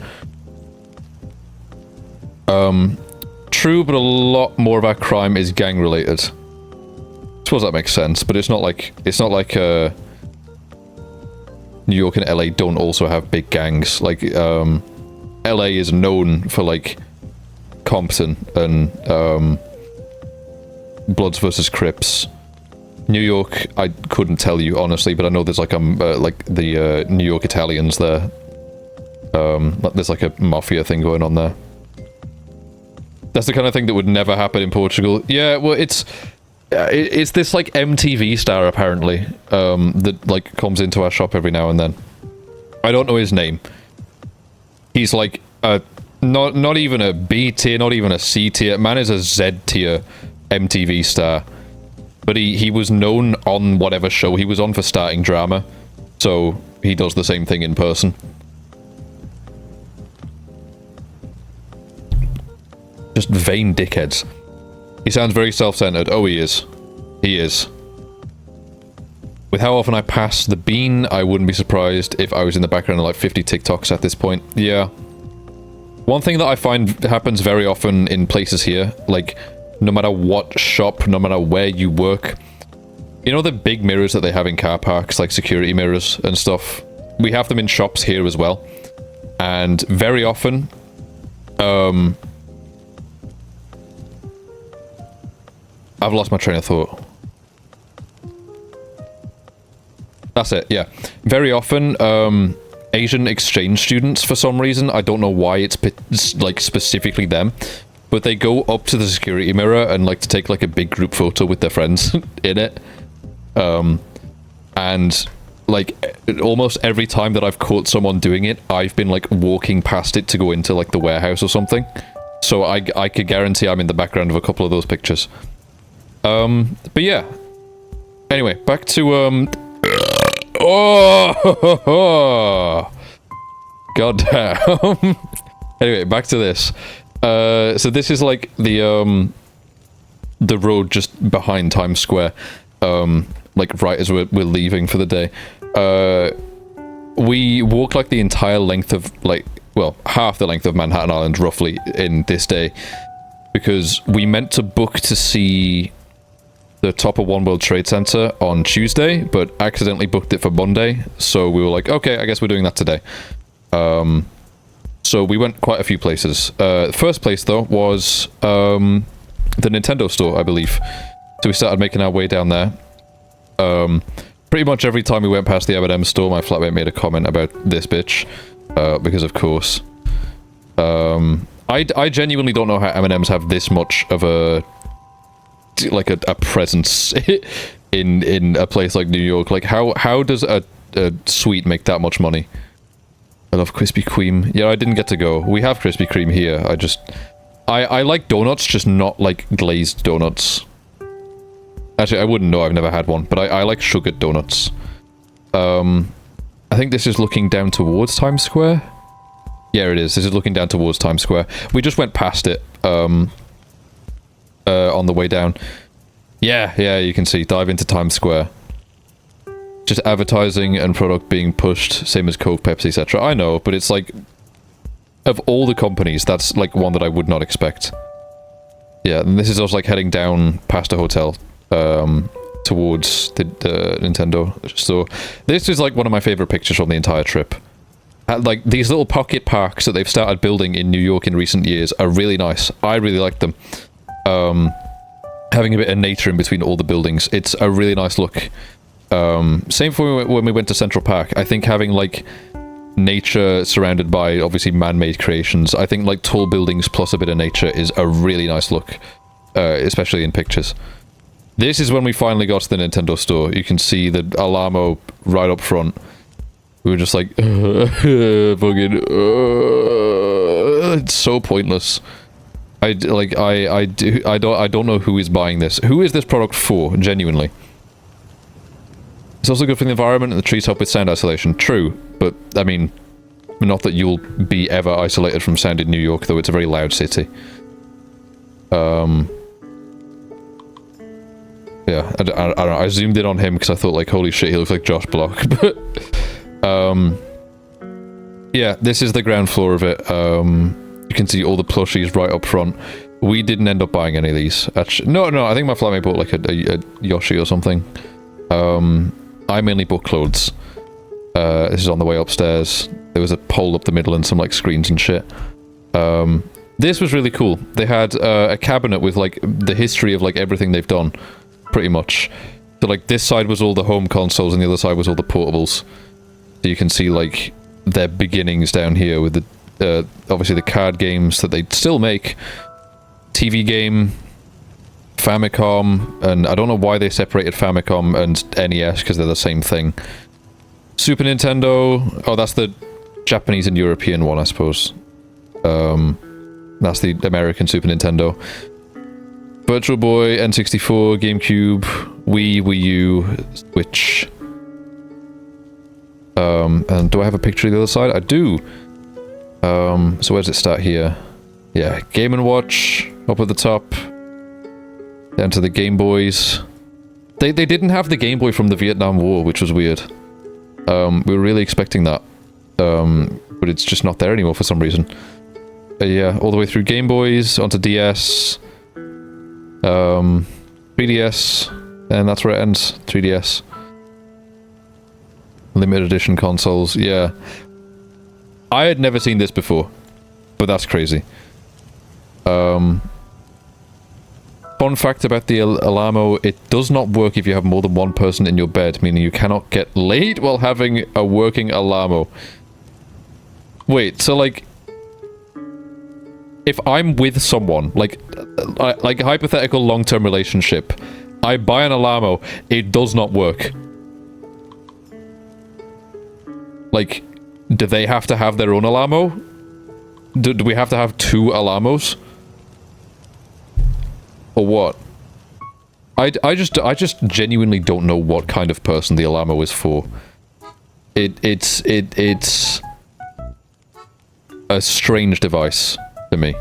S1: True, but a lot more of our crime is gang related. I suppose that makes sense, but it's not like New York and LA don't also have big gangs. Like, LA is known for like Compton and Bloods versus Crips. New York, I couldn't tell you honestly, but I know there's like the New York Italians there. There's like a mafia thing going on there. That's the kind of thing that would never happen in Portugal. Yeah, well, it's this like MTV star apparently that like comes into our shop every now and then. I don't know his name. He's like not even a B tier, not even a C tier. Man is a Z tier MTV star. But he was known on whatever show he was on for starting drama. So he does the same thing in person. Just vain dickheads. He sounds very self-centered. Oh, he is. He is. With how often I pass the bean, I wouldn't be surprised if I was in the background of like 50 TikToks at this point. Yeah. One thing that I find happens very often in places here, like, no matter what shop, no matter where you work, you know the big mirrors that they have in car parks, like security mirrors and stuff? We have them in shops here as well. And very often, I've lost my train of thought. That's it, yeah. Very often, Asian exchange students, for some reason, I don't know why it's like specifically them, but they go up to the security mirror and like to take like a big group photo with their friends in it. And like almost every time that I've caught someone doing it, I've been like walking past it to go into like the warehouse or something. so I could guarantee I'm in the background of a couple of those pictures. But yeah. Anyway, back to oh, god damn. Anyway, back to this. So this is like the road just behind Times Square. Like right as we're leaving for the day. We walk like the entire length of like, well, half the length of Manhattan Island roughly in this day, because we meant to book to see the top of One World Trade Center on Tuesday, but accidentally booked it for Monday, so we were like, okay, I guess we're doing that today. So we went quite a few places. First place though was the Nintendo store, I believe. So we started making our way down there. Pretty much every time we went past the M&M store, my flatmate made a comment about this bitch, because of course. I genuinely don't know how M&Ms have this much of a presence in a place like New York. Like how does a sweet make that much money? I love Krispy Kreme. Yeah, I didn't get to go. We have Krispy Kreme here. I like donuts, just not like glazed donuts. Actually, I wouldn't know. I've never had one, but I like sugared donuts. I think this is looking down towards Times Square. Yeah, it is. This is looking down towards Times Square. We just went past it on the way down. Yeah, you can see. Dive into Times Square. Just advertising and product being pushed, same as Coke, Pepsi, etc. I know, but it's like, of all the companies, that's like one that I would not expect. Yeah, and this is also like heading down past a hotel. Towards the Nintendo store. This is like one of my favorite pictures from the entire trip. Like these little pocket parks that they've started building in New York in recent years are really nice. I really like them. Having a bit of nature in between all the buildings, it's a really nice look. Same for when we went to Central Park. I think having like nature surrounded by obviously man-made creations, I think like tall buildings plus a bit of nature is a really nice look, especially in pictures. This is when we finally got to the Nintendo store. You can see the Alamo right up front. We were just like, fucking, it's so pointless. I don't know who is buying this. Who is this product for, genuinely? It's also good for the environment and the trees help with sound isolation. True, but, I mean, not that you'll be ever isolated from sound in New York, though it's a very loud city. Yeah, I don't know, I zoomed in on him because I thought, like, holy shit, he looks like Josh Block, but, yeah, this is the ground floor of it. You can see all the plushies right up front. We didn't end up buying any of these. Actually, no, I think my flatmate bought, like, a Yoshi or something. I mainly bought clothes. This is on the way upstairs. There was a pole up the middle and some, like, screens and shit. This was really cool. They had, a cabinet with, like, the history of, like, everything they've done. Pretty much. So, like, this side was all the home consoles and the other side was all the portables. So you can see, like, their beginnings down here with the, obviously the card games that they still make. TV game, Famicom, and I don't know why they separated Famicom and NES, because they're the same thing. Super Nintendo, oh, that's the Japanese and European one, I suppose. That's the American Super Nintendo. Virtual Boy, N64, GameCube, Wii, Wii U, Switch. And do I have a picture of the other side? I do! So where does it start here? Yeah, Game & Watch, up at the top. Down to the Game Boys. They didn't have the Game Boy from the Vietnam War, which was weird. We were really expecting that. But it's just not there anymore for some reason. Yeah, all the way through Game Boys, onto DS. 3DS, and that's where it ends. 3DS. Limited edition consoles, yeah. I had never seen this before, but that's crazy. Fun fact about the Alamo, it does not work if you have more than one person in your bed, meaning you cannot get laid while having a working Alamo. Wait, so like, if I'm with someone, like a hypothetical long-term relationship, I buy an Alamo, it does not work. Like, do they have to have their own Alamo? Do we have to have two Alamos? Or what? I just genuinely don't know what kind of person the Alamo is for. It's a strange device to me.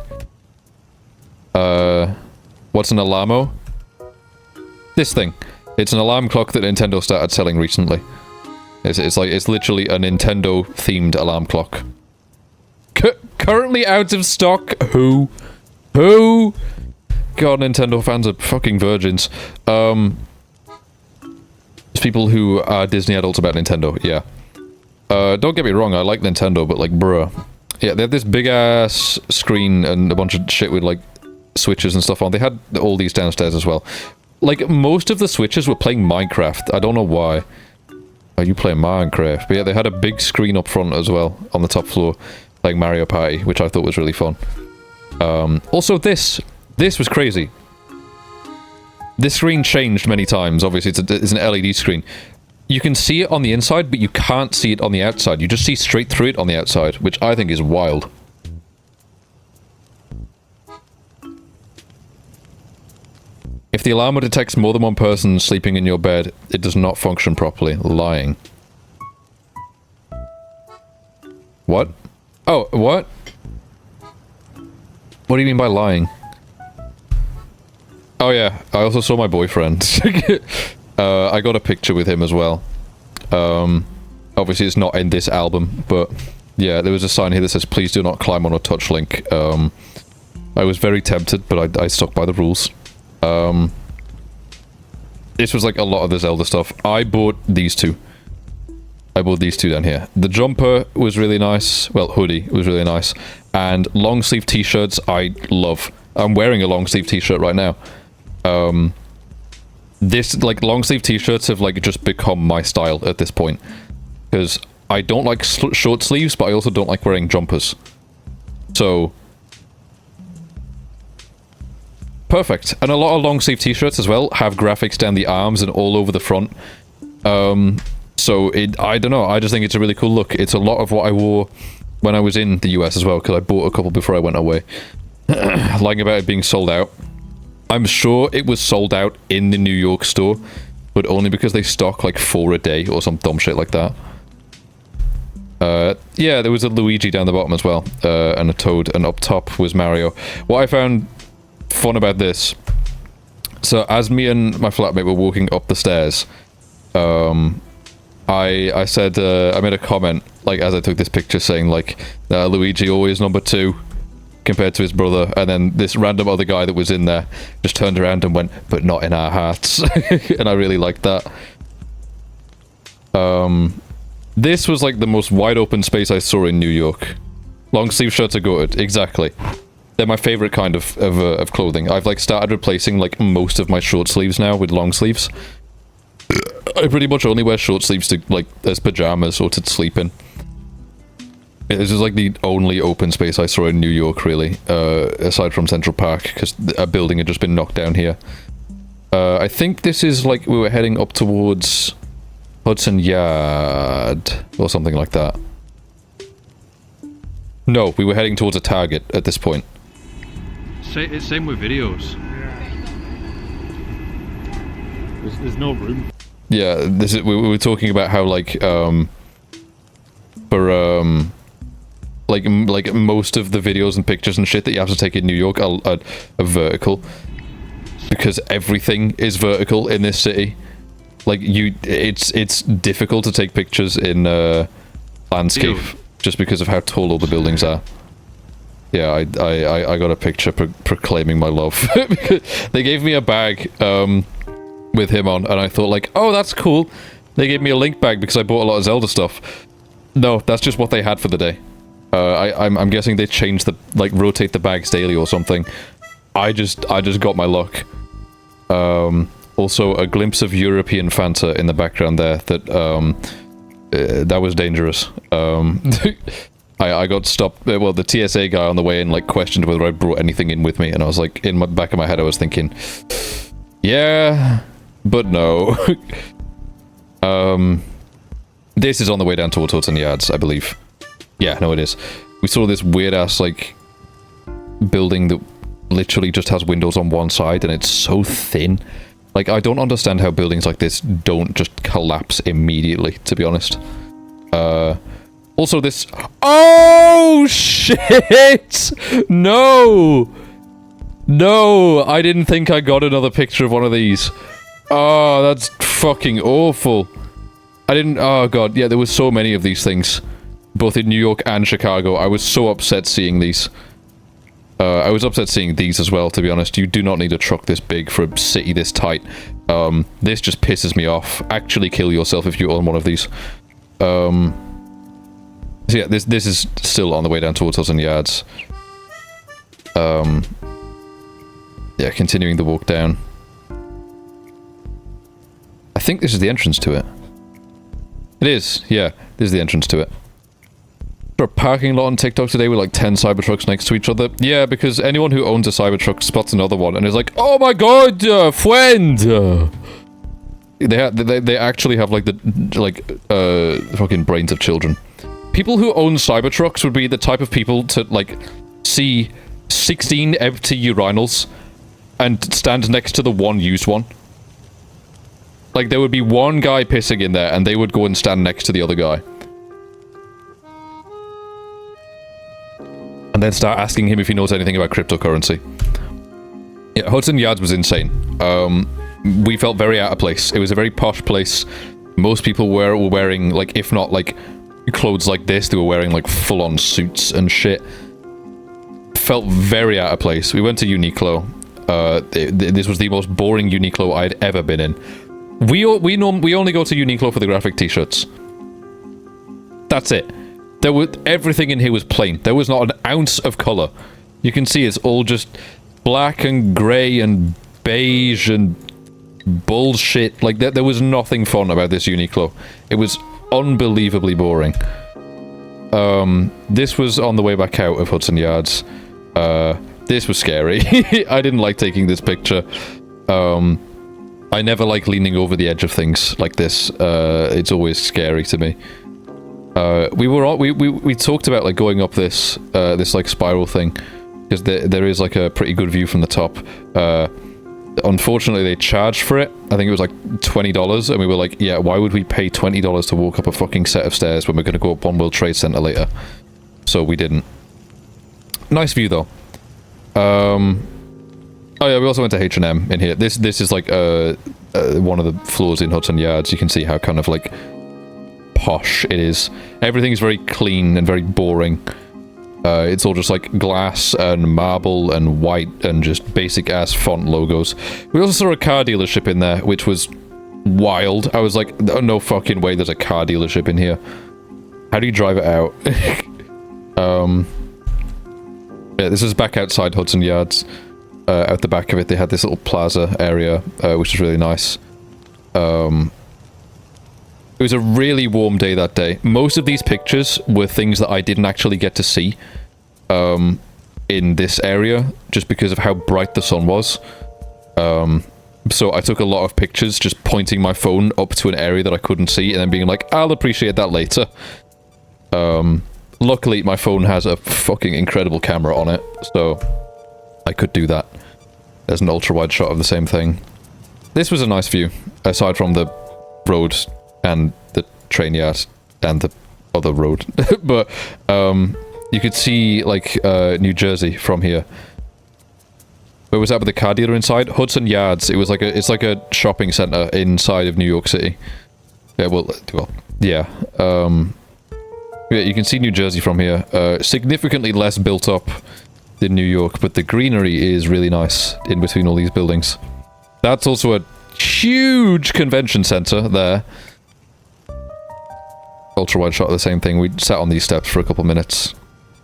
S1: What's an Alamo? This thing. It's an alarm clock that Nintendo started selling recently. It's literally a Nintendo themed alarm clock. Currently out of stock. Who? God, Nintendo fans are fucking virgins. There's people who are Disney adults about Nintendo, yeah. Don't get me wrong, I like Nintendo, but like, bruh. Yeah, they had this big-ass screen and a bunch of shit with, like, switches and stuff on. They had all these downstairs as well. Like, most of the switches were playing Minecraft. I don't know why. Oh, you play Minecraft. But yeah, they had a big screen up front as well, on the top floor, playing Mario Party, which I thought was really fun. Also, this was crazy. This screen changed many times. Obviously, it's an LED screen. You can see it on the inside, but you can't see it on the outside. You just see straight through it on the outside, which I think is wild. If the alarm detects more than one person sleeping in your bed, it does not function properly. Lying. What? Oh, what? What do you mean by lying? Oh yeah, I also saw my boyfriend. I got a picture with him as well. Obviously it's not in this album, but yeah, there was a sign here that says, please do not climb on or touch link. I was very tempted, but I stuck by the rules. This was like a lot of the Zelda stuff. I bought these two. I bought these two down here. The jumper was really nice. Well, hoodie was really nice. And long sleeve t-shirts I love. I'm wearing a long sleeve t-shirt right now. This, like, long sleeve t-shirts have, like, just become my style at this point. Because I don't like short sleeves, but I also don't like wearing jumpers. So... perfect. And a lot of long sleeve t-shirts as well have graphics down the arms and all over the front. So I don't know, I just think it's a really cool look. It's a lot of what I wore when I was in the US as well, because I bought a couple before I went away. Lying about it being sold out. I'm sure it was sold out in the New York store, but only because they stock like 4 a day or some dumb shit like that. Yeah, there was a Luigi down the bottom as well, and a Toad, and up top was Mario. What I found fun about this, so as me and my flatmate were walking up the stairs, I said, I made a comment, like, as I took this picture, saying, like, Luigi always number 2, compared to his brother, and then this random other guy that was in there just turned around and went, but not in our hearts. And I really liked that. This was like the most wide open space I saw in New York. Long sleeve shirts are good, exactly. They're my favorite kind of clothing. I've like started replacing like most of my short sleeves now with long sleeves. I pretty much only wear short sleeves to like as pajamas or to sleep in. This is like the only open space I saw in New York, really, aside from Central Park, because a building had just been knocked down here. I think this is like we were heading up towards Hudson Yard or something like that. No, we were heading towards a Target at this point.
S2: Same with videos. There's no room.
S1: Yeah, this is, we were talking about how like for like most of the videos and pictures and shit that you have to take in New York are vertical, because everything is vertical in this city. Like it's difficult to take pictures in landscape just because of how tall all the buildings are. Yeah, I got a picture proclaiming my love. They gave me a bag with him on, and I thought like, oh, that's cool. They gave me a Link bag because I bought a lot of Zelda stuff. No, that's just what they had for the day. I'm guessing they changed the, like, rotate the bags daily or something. I just got my luck. Also, a glimpse of European Fanta in the background there, that was dangerous. I got stopped, well, the TSA guy on the way in, like, questioned whether I brought anything in with me, and I was like, in the back of my head I was thinking, yeah, but no. This is on the way down towards Hudson Yards, I believe. Yeah, no, it is. We saw this weird-ass, like, building that literally just has windows on one side and it's so thin. Like, I don't understand how buildings like this don't just collapse immediately, to be honest. Also this... Oh, shit! No! No, I didn't think I got another picture of one of these. Oh, that's fucking awful. I didn't... Oh, God. Yeah, there was so many of these things. Both in New York and Chicago. I was so upset seeing these. I was upset seeing these as well, to be honest. You do not need a truck this big for a city this tight. This just pisses me off. Actually kill yourself if you own one of these. So yeah, this is still on the way down towards Hudson Yards. Yeah, continuing the walk down. I think this is the entrance to it. It is, yeah. This is the entrance to it. A parking lot on TikTok today with like 10 Cybertrucks next to each other. Yeah, because anyone who owns a Cybertruck spots another one and is like, oh my god, friend! They actually have like the fucking brains of children. People who own Cybertrucks would be the type of people to like see 16 empty urinals and stand next to the one used one. Like there would be one guy pissing in there and they would go and stand next to the other guy. And then start asking him if he knows anything about cryptocurrency. Yeah, Hudson Yards was insane. We felt very out of place. It was a very posh place. Most people were wearing, like, if not, like, clothes like this, they were wearing, like, full-on suits and shit. Felt very out of place. We went to Uniqlo. This was the most boring Uniqlo I'd ever been in. We only go to Uniqlo for the graphic t-shirts. That's it. Everything in here was plain. There was not an ounce of color. You can see it's all just black and grey and beige and bullshit. Like, there was nothing fun about this Uniqlo. It was unbelievably boring. This was on the way back out of Hudson Yards. This was scary. I didn't like taking this picture. I never like leaning over the edge of things like this. It's always scary to me. We talked about like going up this this like spiral thing because there is like a pretty good view from the top. Unfortunately, they charged for it. I think it was like $20, and we were like, yeah, why would we pay $20 to walk up a fucking set of stairs when we're going to go up One World Trade Center later? So we didn't. Nice view though. Oh yeah, we also went to H&M in here. This is like one of the floors in Hudson Yards. You can see how kind of like posh it is. Everything is very clean and very boring. It's all just like glass and marble and white and just basic ass font logos. We also saw a car dealership in there, which was wild. I was like, oh, no fucking way there's a car dealership in here. How do you drive it out? Yeah, this is back outside Hudson Yards. Out the back of it, they had this little plaza area, which is really nice. It was a really warm day that day. Most of these pictures were things that I didn't actually get to see in this area, just because of how bright the sun was. So I took a lot of pictures just pointing my phone up to an area that I couldn't see and then being like, I'll appreciate that later. Luckily, my phone has a fucking incredible camera on it, so I could do that. There's an ultra-wide shot of the same thing. This was a nice view, aside from the road and the train yard and the other road. But you could see like New Jersey from here. Where was that with the car dealer inside? Hudson Yards. It's like a shopping center inside of New York City. Yeah, well yeah. Yeah, you can see New Jersey from here. Significantly less built up than New York, but the greenery is really nice in between all these buildings. That's also a huge convention center there. Ultra-wide shot of the same thing. We sat on these steps for a couple minutes.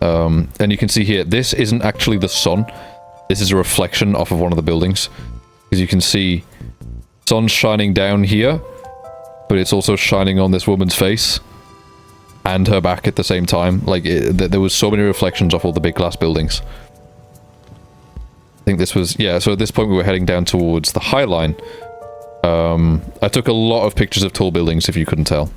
S1: And you can see here, this isn't actually the sun. This is a reflection off of one of the buildings. Because you can see sun's shining down here, but it's also shining on this woman's face and her back at the same time. Like, there was so many reflections off all the big glass buildings. I think this was... Yeah, so at this point we were heading down towards the High Line. I took a lot of pictures of tall buildings, if you couldn't tell.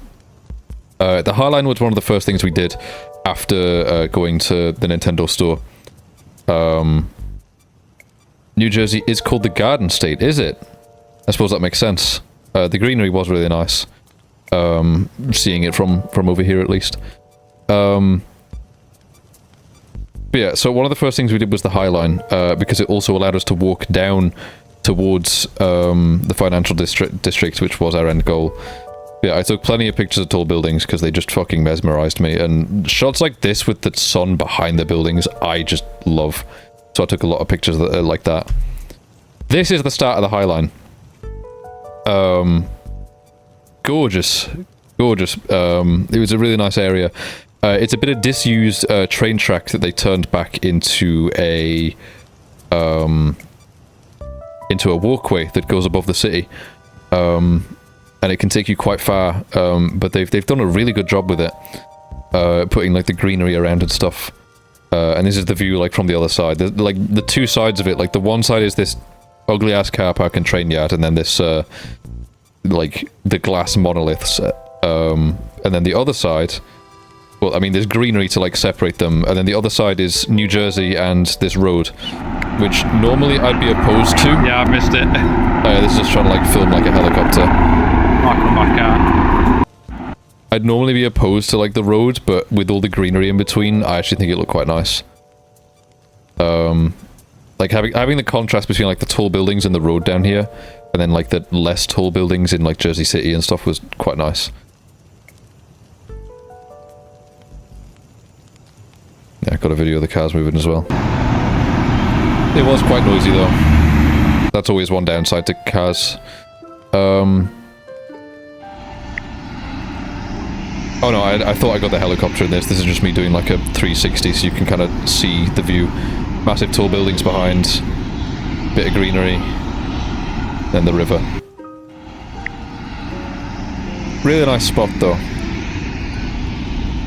S1: The High Line was one of the first things we did after going to the Nintendo store. New Jersey is called the Garden State, is it? I suppose that makes sense. The greenery was really nice. Seeing it from over here at least. But yeah, so one of the first things we did was the High Line, because it also allowed us to walk down towards the financial district, which was our end goal. Yeah, I took plenty of pictures of tall buildings because they just fucking mesmerized me, and shots like this with the sun behind the buildings, I just love. So I took a lot of pictures that, like that. This is the start of the High Line. Gorgeous. Gorgeous. It was a really nice area. It's a bit of disused train track that they turned back into a walkway that goes above the city. And it can take you quite far, but they've done a really good job with it, putting like the greenery around and stuff. And this is the view like from the other side. Like the two sides of it, like the one side is this ugly ass car park and train yard, and then this like the glass monoliths, and then the other side, well, I mean, there's greenery to like separate them, and then the other side is New Jersey and this road, which normally I'd be opposed to.
S2: Yeah, I missed it.
S1: This is just trying to like film like a helicopter.
S2: Back on my car.
S1: I'd normally be opposed to like the road, but with all the greenery in between, I actually think it looked quite nice. Like having the contrast between like the tall buildings and the road down here, and then like the less tall buildings in like Jersey City and stuff was quite nice. Yeah, I got a video of the cars moving as well. It was quite noisy though. That's always one downside to cars. Oh no, I thought I got the helicopter in this. This is just me doing like a 360 so you can kind of see the view. Massive tall buildings behind, bit of greenery, then the river. Really nice spot though.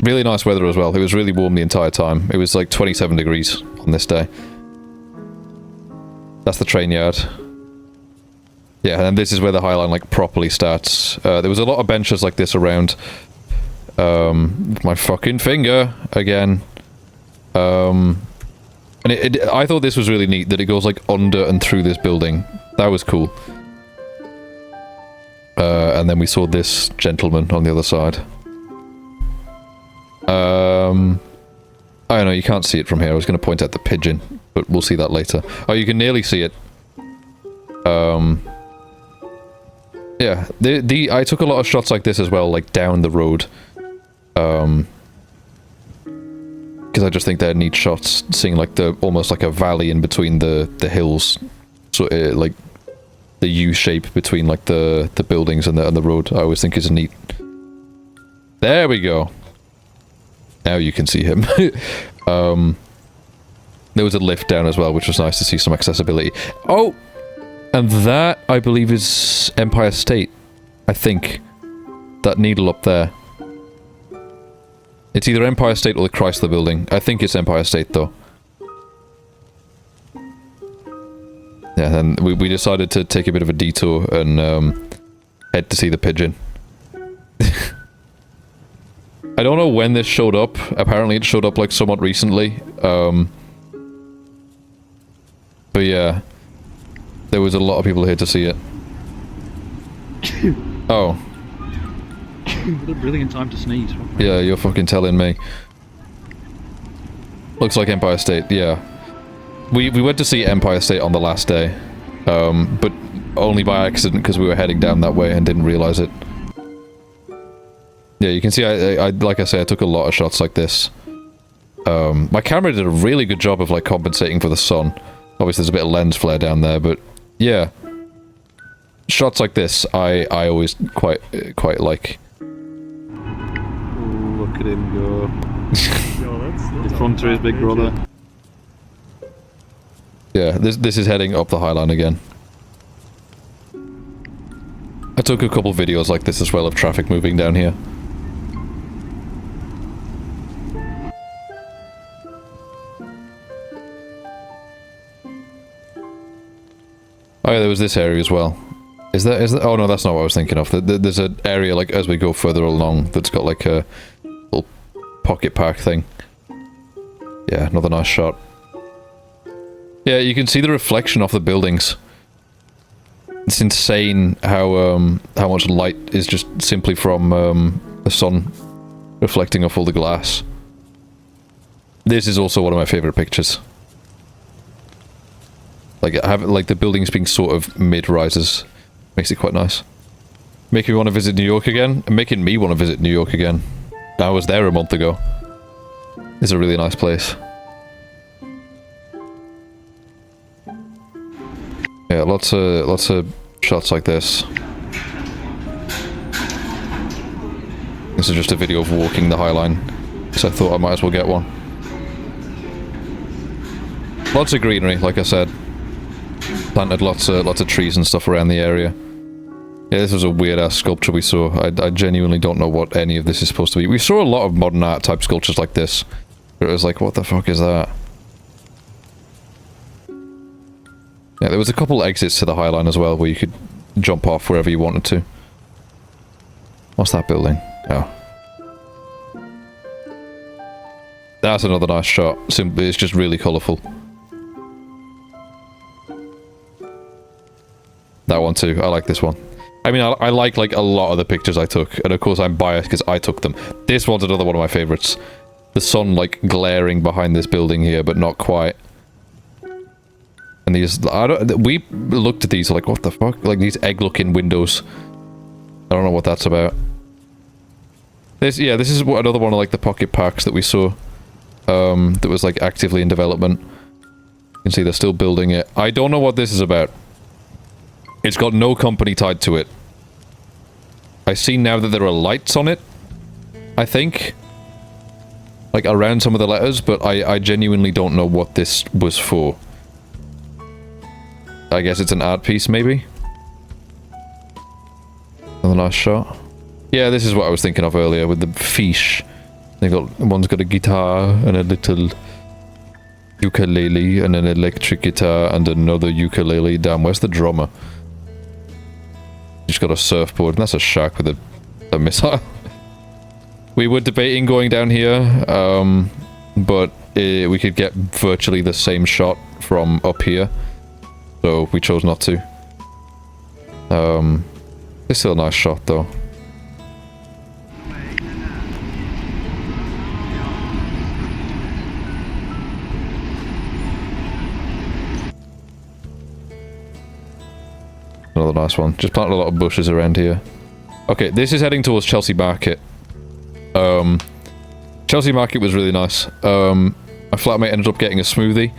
S1: Really nice weather as well. It was really warm the entire time. It was like 27 degrees on this day. That's the train yard. Yeah, and this is where the High Line like properly starts. There was a lot of benches like this around. With my fucking finger again. And I thought this was really neat that it goes like under and through this building. That was cool. And then we saw this gentleman on the other side. I don't know, you can't see it from here. I was going to point out the pigeon, but we'll see that later. Oh, you can nearly see it. Yeah, I took a lot of shots like this as well, like down the road. Because I just think they're neat shots, seeing like the almost like a valley in between the hills, so like the U shape between like the buildings and the road. I always think is neat. There we go. Now you can see him. There was a lift down as well, which was nice to see some accessibility. Oh, and that I believe is Empire State. I think that needle up there. It's either Empire State or the Chrysler Building. I think it's Empire State, though. Yeah, then we decided to take a bit of a detour and head to see the pigeon. I don't know when this showed up. Apparently it showed up like somewhat recently. But yeah. There was a lot of people here to see it. Oh.
S2: What a brilliant time to sneeze.
S1: Yeah, you're fucking telling me. Looks like Empire State, yeah. We went to see Empire State on the last day. But only by accident because we were heading down that way and didn't realize it. Yeah, you can see I like I say, I took a lot of shots like this. My camera did a really good job of like compensating for the sun. Obviously there's a bit of lens flare down there, but yeah. Shots like this I always quite like.
S2: Look at him go. In front of his big brother.
S1: Yeah, this is heading up the High Line again. I took a couple videos like this as well of traffic moving down here. Oh yeah, there was this area as well. Is that oh no, that's not what I was thinking of. There's an area like as we go further along that's got like a little pocket park thing. Yeah, another nice shot. Yeah, you can see the reflection off the buildings. It's insane how much light is just simply from the sun reflecting off all the glass. This is also one of my favorite pictures. Like the buildings being sort of mid-rises makes it quite nice. Making me want to visit New York again, and making me want to visit New York again. I was there a month ago. It's a really nice place. Yeah, lots of shots like this. This is just a video of walking the High Line, so I thought I might as well get one. Lots of greenery, like I said. Planted lots of trees and stuff around the area. Yeah, this was a weird-ass sculpture we saw. I genuinely don't know what any of this is supposed to be. We saw a lot of modern art type sculptures like this. But it was like, what the fuck is that? Yeah, there was a couple exits to the High Line as well, where you could jump off wherever you wanted to. What's that building? Oh. That's another nice shot. Simply, it's just really colourful. That one too. I like this one. I mean, I like a lot of the pictures I took, and of course I'm biased because I took them. This one's another one of my favourites. The sun, like, glaring behind this building here, but not quite. And these... we looked at these like, what the fuck? Like, these egg-looking windows. I don't know what that's about. This is another one of, like, the pocket parks that we saw. That was, like, actively in development. You can see they're still building it. I don't know what this is about. It's got no company tied to it. I see now that there are lights on it, I think. Like, around some of the letters, but I genuinely don't know what this was for. I guess it's an art piece, maybe? Another nice shot. Yeah, this is what I was thinking of earlier, with the fish. One's got a guitar, and a little ukulele, and an electric guitar, and another ukulele. Damn, where's the drummer? He's got a surfboard, and that's a shark with a missile. We were debating going down here, but we could get virtually the same shot from up here, so we chose not to. It's still a nice shot, though. Another nice one. Just planted a lot of bushes around here. Okay, this is heading towards Chelsea Market. Chelsea Market was really nice. My flatmate ended up getting a smoothie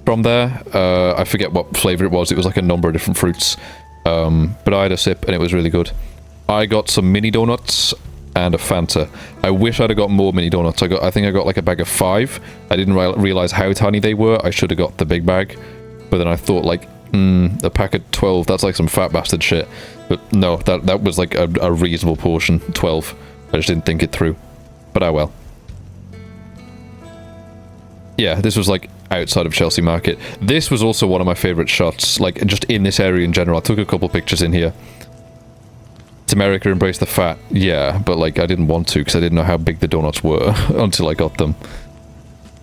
S1: from there. I forget what flavour it was. It was like a number of different fruits. But I had a sip and it was really good. I got some mini donuts and a Fanta. I wish I'd have got more mini donuts. I think I got like a bag of 5. I didn't realise how tiny they were. I should have got the big bag. But then I thought, like, a pack of 12, that's like some fat bastard shit. But no, that was like a reasonable portion, 12. I just didn't think it through. But oh well. Yeah, this was like outside of Chelsea Market. This was also one of my favourite shots, like just in this area in general. I took a couple pictures in here. It's America, embrace the fat. Yeah, but like I didn't want to because I didn't know how big the donuts were until I got them.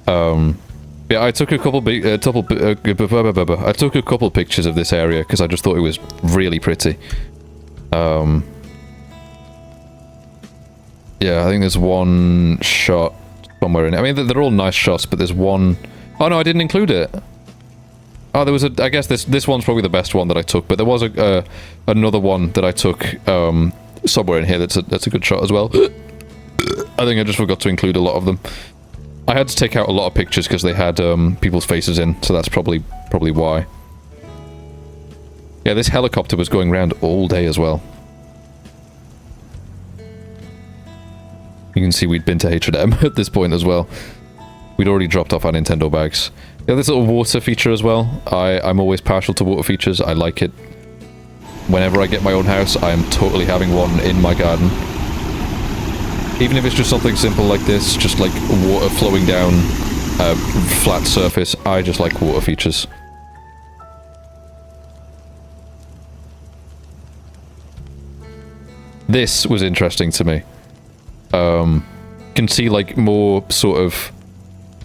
S1: Yeah, I took a couple I took a couple pictures of this area because I just thought it was really pretty. Yeah, I think there's one shot somewhere in it. I mean, they're all nice shots, but there's one... Oh no, I didn't include it. Oh, there was a... I guess this one's probably the best one that I took, but there was another one that I took somewhere in here that's a good shot as well. I think I just forgot to include a lot of them. I had to take out a lot of pictures because they had people's faces in, so that's probably why. Yeah, this helicopter was going around all day as well. You can see we'd been to H&M at this point as well. We'd already dropped off our Nintendo bags. Yeah, this little water feature as well. I'm always partial to water features. I like it. Whenever I get my own house, I am totally having one in my garden. Even if it's just something simple like this, just like water flowing down a flat surface, I just like water features. This was interesting to me. Can see like more sort of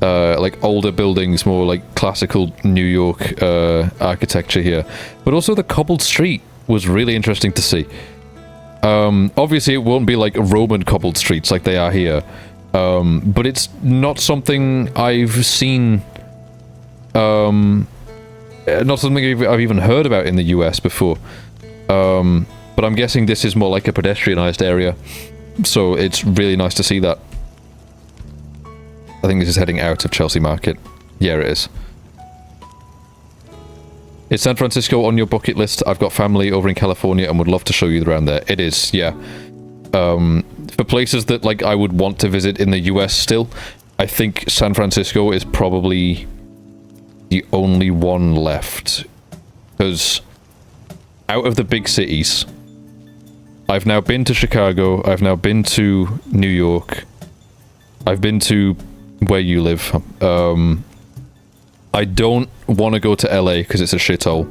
S1: like older buildings, more like classical New York architecture here. But also the cobbled street was really interesting to see. Obviously it won't be like Roman cobbled streets like they are here. But it's not something I've seen, not something I've even heard about in the US before. But I'm guessing this is more like a pedestrianised area. So it's really nice to see that. I think this is heading out of Chelsea Market. Yeah, it is. Is San Francisco on your bucket list? I've got family over in California and would love to show you around there. It is, yeah. For places that like I would want to visit in the US still, I think San Francisco is probably the only one left. Because out of the big cities, I've now been to Chicago, I've now been to New York, I've been to where you live. I don't want to go to LA because it's a shithole.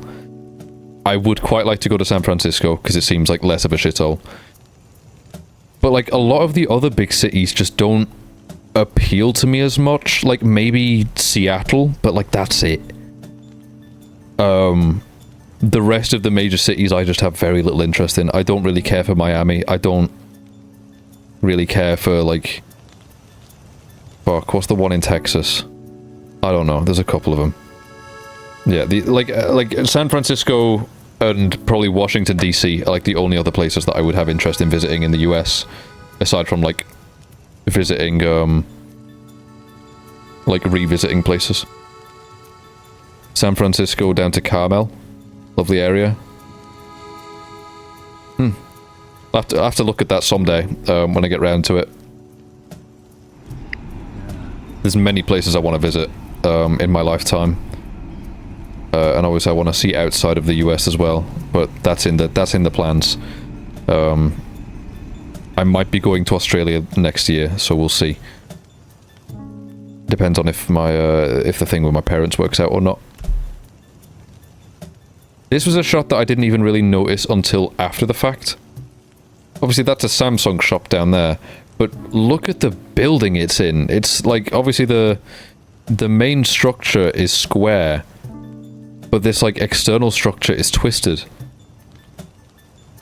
S1: I would quite like to go to San Francisco because it seems like less of a shithole. But like a lot of the other big cities just don't appeal to me as much. Like maybe Seattle, but like that's it. The rest of the major cities I just have very little interest in. I don't really care for Miami. I don't really care for like... Fuck, what's the one in Texas? I don't know. There's a couple of them. Yeah, the like San Francisco and probably Washington DC are like the only other places that I would have interest in visiting in the US, aside from like visiting like revisiting places. San Francisco down to Carmel, lovely area. I'll have to look at that someday when I get round to it. There's many places I want to visit in my lifetime, and obviously I want to see outside of the US as well. But that's in the plans. I might be going to Australia next year, so we'll see. Depends on if my if the thing with my parents works out or not. This was a shot that I didn't even really notice until after the fact. Obviously that's a Samsung shop down there, but look at the building it's in. It's like, obviously the main structure is square, but this like external structure is twisted,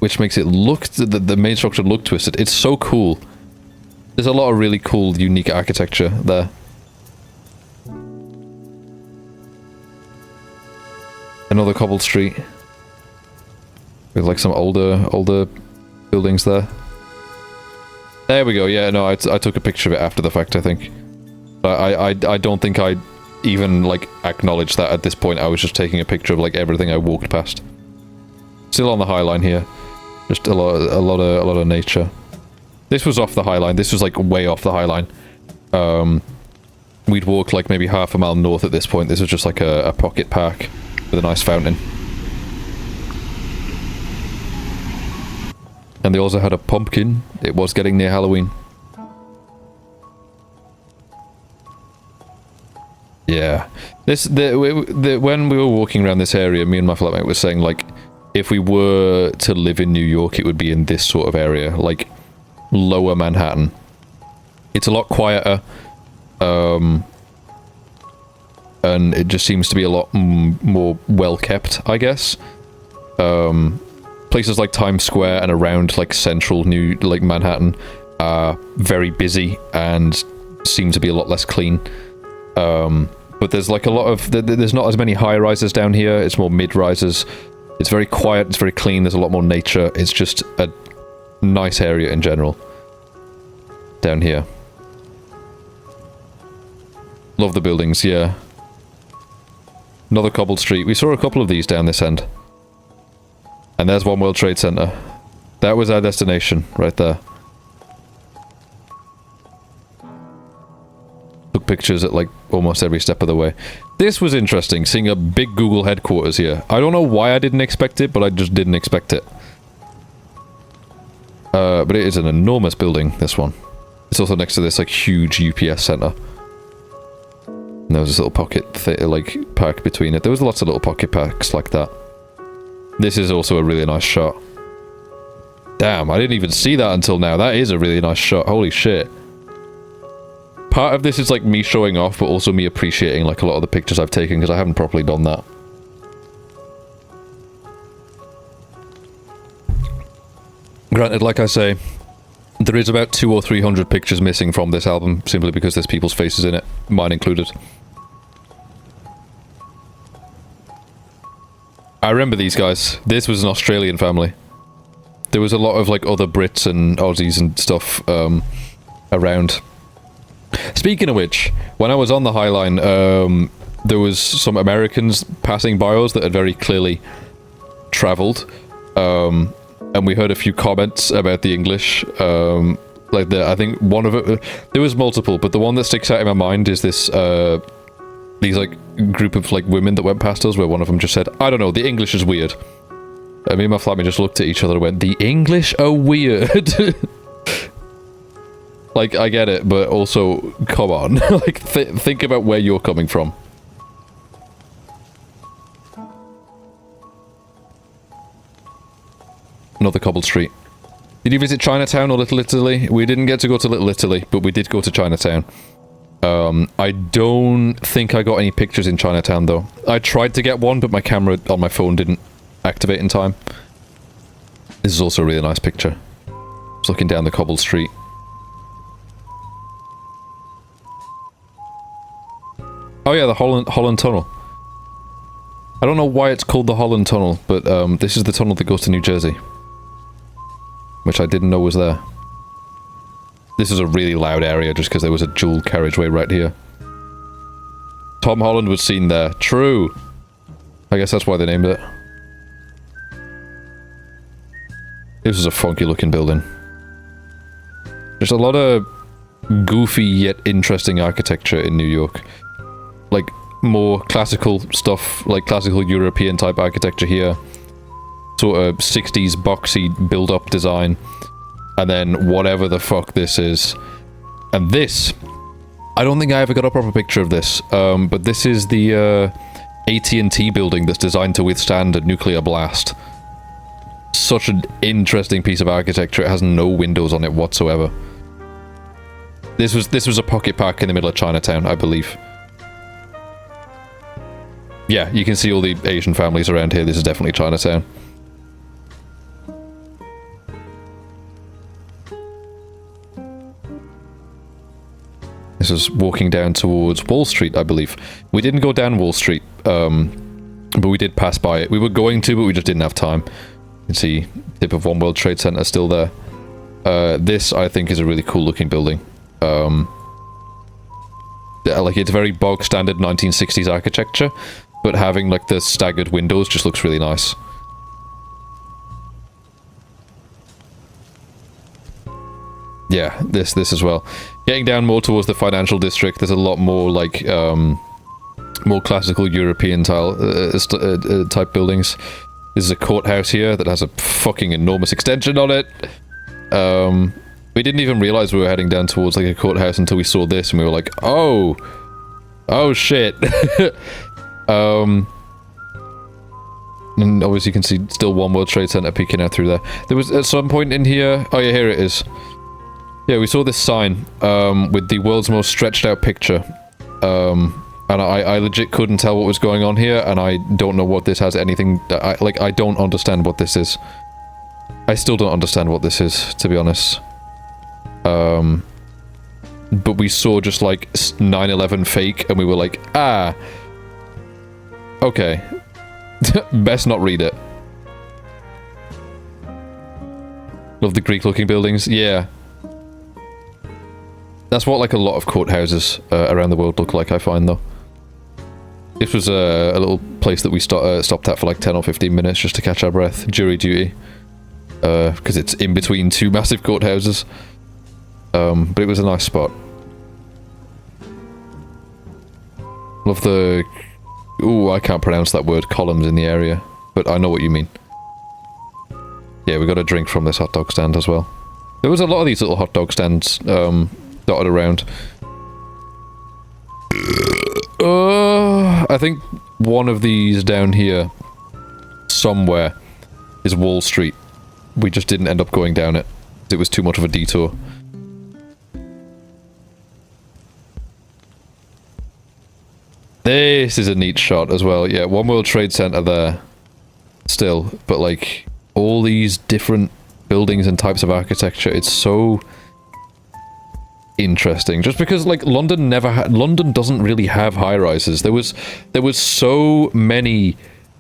S1: which makes it look, the main structure look twisted. It's so cool. There's a lot of really cool, unique architecture there. Another cobbled street with like some older buildings there. There we go. Yeah, no, I took a picture of it after the fact, I think. I don't think I even like acknowledged that at this point. I was just taking a picture of like everything I walked past. Still on the High Line here. Just a lot of nature. This was off the High Line. This was like way off the High Line. We'd walked like maybe half a mile north at this point. This was just like a pocket park with a nice fountain. And they also had a pumpkin. It was getting near Halloween. Yeah. When we were walking around this area, me and my flatmate were saying, like, if we were to live in New York, it would be in this sort of area. Like, lower Manhattan. It's a lot quieter. And it just seems to be a lot more well-kept, I guess. Places like Times Square and around like central Manhattan are very busy and seem to be a lot less clean. But there's like a lot of there's not as many high-rises down here. It's more mid-rises. It's very quiet. It's very clean. There's a lot more nature. It's just a nice area in general down here. Love the buildings. Yeah. Another cobbled street. We saw a couple of these down this end. And there's One World Trade Center. That was our destination, right there. Took pictures at like almost every step of the way. This was interesting, seeing a big Google headquarters here. I don't know why I didn't expect it, but I just didn't expect it. But it is an enormous building, this one. It's also next to this like huge UPS center. And there was this little pocket like park between it. There was lots of little pocket parks like that. This is also a really nice shot. Damn, I didn't even see that until now. That is a really nice shot. Holy shit. part of this is like me showing off, but also me appreciating like a lot of the pictures I've taken because I haven't properly done that. Granted, like I say, there is about 200 or 300 pictures missing from this album simply because there's people's faces in it, mine included. I remember these guys. This was an Australian family. There was a lot of like other Brits and Aussies and stuff around. Speaking of which, when I was on the High Line, there was some Americans passing by us that had very clearly travelled, and we heard a few comments about the English. Like I think one of it, there was multiple, but the one that sticks out in my mind is this these like group of like women that went past us, where one of them just said, "I don't know, the English is weird." And me and my flatmate just looked at each other and went, "The English are weird." Like, I get it, but also, come on. Like, think about where you're coming from. Another cobbled street. Did you visit Chinatown or Little Italy? We didn't get to go to Little Italy, but we did go to Chinatown. I don't think I got any pictures in Chinatown, though. I tried to get one, but my camera on my phone didn't activate in time. This is also a really nice picture. Just looking down the cobbled street. Oh yeah, the Holland Tunnel. I don't know why it's called the Holland Tunnel, but this is the tunnel that goes to New Jersey. Which I didn't know was there. This is a really loud area just because there was a dual carriageway right here. Tom Holland was seen there. True! I guess that's why they named it. This is a funky looking building. There's a lot of goofy yet interesting architecture in New York. Like, more classical stuff, like classical European type architecture here. Sort of 60s boxy build-up design. And then whatever the fuck this is. And this, I don't think I ever got a proper picture of this, but this is the AT&T building that's designed to withstand a nuclear blast. Such an interesting piece of architecture. It has no windows on it whatsoever. This was a pocket park in the middle of Chinatown, I believe. Yeah, you can see all the Asian families around here. This is definitely Chinatown. This is walking down towards Wall Street, I believe. We didn't go down Wall Street, but we did pass by it. We were going to, but we just didn't have time. You can see tip of One World Trade Center still there. This, I think, is a really cool looking building. Yeah, like, it's very bog standard 1960s architecture, but having, like, the staggered windows just looks really nice. Yeah, this as well. Getting down more towards the financial district, there's a lot more, like, more classical European type buildings. This is a courthouse here that has a fucking enormous extension on it. We didn't even realize we were heading down towards, like, a courthouse until we saw this, and we were like, oh! Oh, shit! And obviously you can see still One World Trade Center peeking out through there. There was, at some point in here... Oh yeah, here it is. Yeah, we saw this sign, with the world's most stretched out picture. And I legit couldn't tell what was going on here, and I don't know what this has anything... I don't understand what this is. I still don't understand what this is, to be honest. But we saw just, like, 9/11 fake, and we were like, ah... Okay. Best not read it. Love the Greek-looking buildings. Yeah. That's what, like, a lot of courthouses around the world look like, I find, though. This was a little place that we stopped at for, like, 10 or 15 minutes just to catch our breath. Jury duty. Because it's in between two massive courthouses. But it was a nice spot. Love the... Ooh, I can't pronounce that word, columns in the area. But I know what you mean. Yeah, we got a drink from this hot dog stand as well. There was a lot of these little hot dog stands, dotted around. I think one of these down here, somewhere, is Wall Street. We just didn't end up going down it. It was too much of a detour. This is a neat shot as well. Yeah, One World Trade Center there. Still, but like all these different buildings and types of architecture, it's so interesting. Just because like London doesn't really have high-rises. There was so many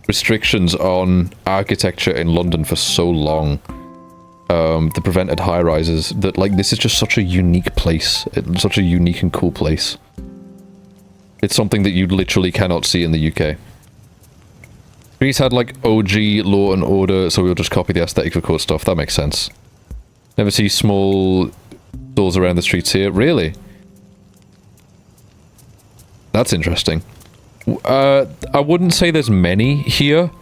S1: restrictions on architecture in London for so long that prevented high-rises that like this is just such a unique place. It's such a unique and cool place. It's something that you literally cannot see in the UK. Greece had like OG law and order, so we'll just copy the aesthetic for court stuff. That makes sense. Never see small stores around the streets here. Really? That's interesting. I wouldn't say there's many here,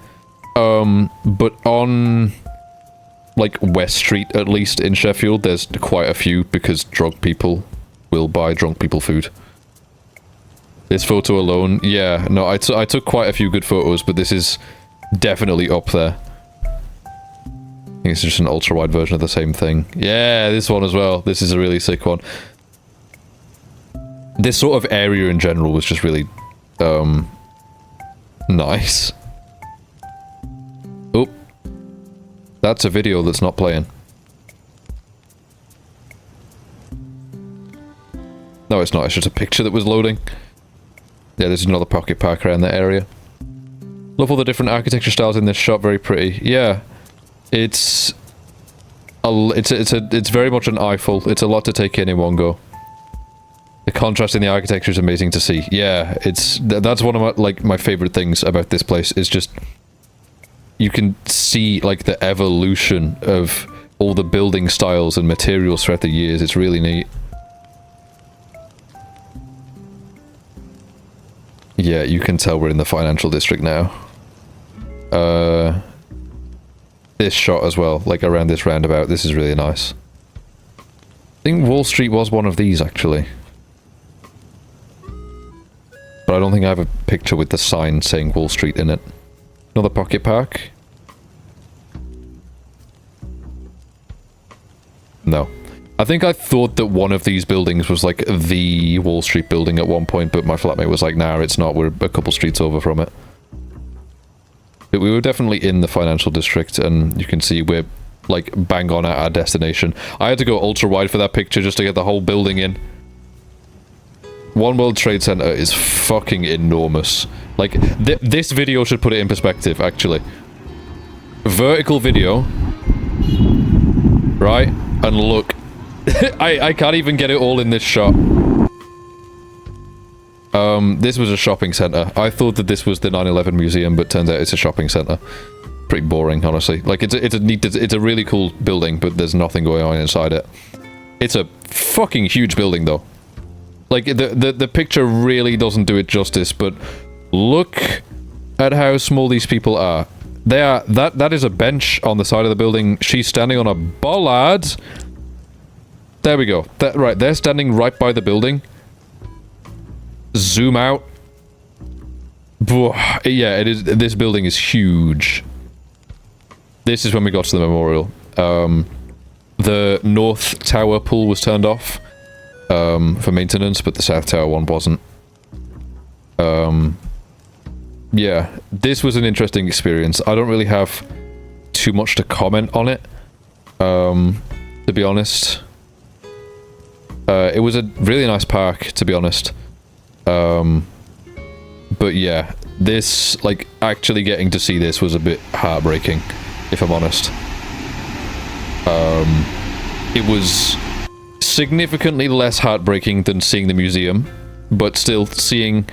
S1: but on like West Street, at least in Sheffield, there's quite a few because drunk people will buy drunk people food. This photo alone, yeah, no, I took quite a few good photos, but this is definitely up there. I think it's just an ultra-wide version of the same thing. Yeah, this one as well. This is a really sick one. This sort of area in general was just really, nice. Oh. That's a video that's not playing. No, it's not. It's just a picture that was loading. Yeah, there's another pocket park around that area. Love all the different architecture styles in this shot. Very pretty. Yeah, it's very much an eyeful. It's a lot to take in one go. The contrast in the architecture is amazing to see. Yeah, that's one of my favorite things about this place is just you can see like the evolution of all the building styles and materials throughout the years. It's really neat. Yeah, you can tell we're in the financial district now. This shot as well, like around this roundabout, this is really nice. I think Wall Street was one of these, actually. But I don't think I have a picture with the sign saying Wall Street in it. Another pocket park? No. I think I thought that one of these buildings was like the Wall Street building at one point, but my flatmate was like, nah, it's not. We're a couple streets over from it. But we were definitely in the financial district, and you can see we're like bang on at our destination. I had to go ultra wide for that picture just to get the whole building in. One World Trade Center is fucking enormous. Like, this video should put it in perspective, actually. Vertical video. Right? And look. I can't even get it all in this shot. This was a shopping center. I thought that this was the 9/11 museum, but turns out it's a shopping center. Pretty boring, honestly. Like, it's a really cool building, but there's nothing going on inside it. It's a fucking huge building, though. Like, the picture really doesn't do it justice, but look at how small these people are. They are, that is a bench on the side of the building. She's standing on a bollard. There we go. Right, they're standing right by the building. Zoom out. Yeah, it is. This building is huge. This is when we got to the memorial. The North Tower pool was turned off for maintenance, but the South Tower one wasn't. Yeah, this was an interesting experience. I don't really have too much to comment on it, to be honest. It was a really nice park, to be honest. But yeah, this, like, actually getting to see this was a bit heartbreaking, if I'm honest. It was significantly less heartbreaking than seeing the museum, but still seeing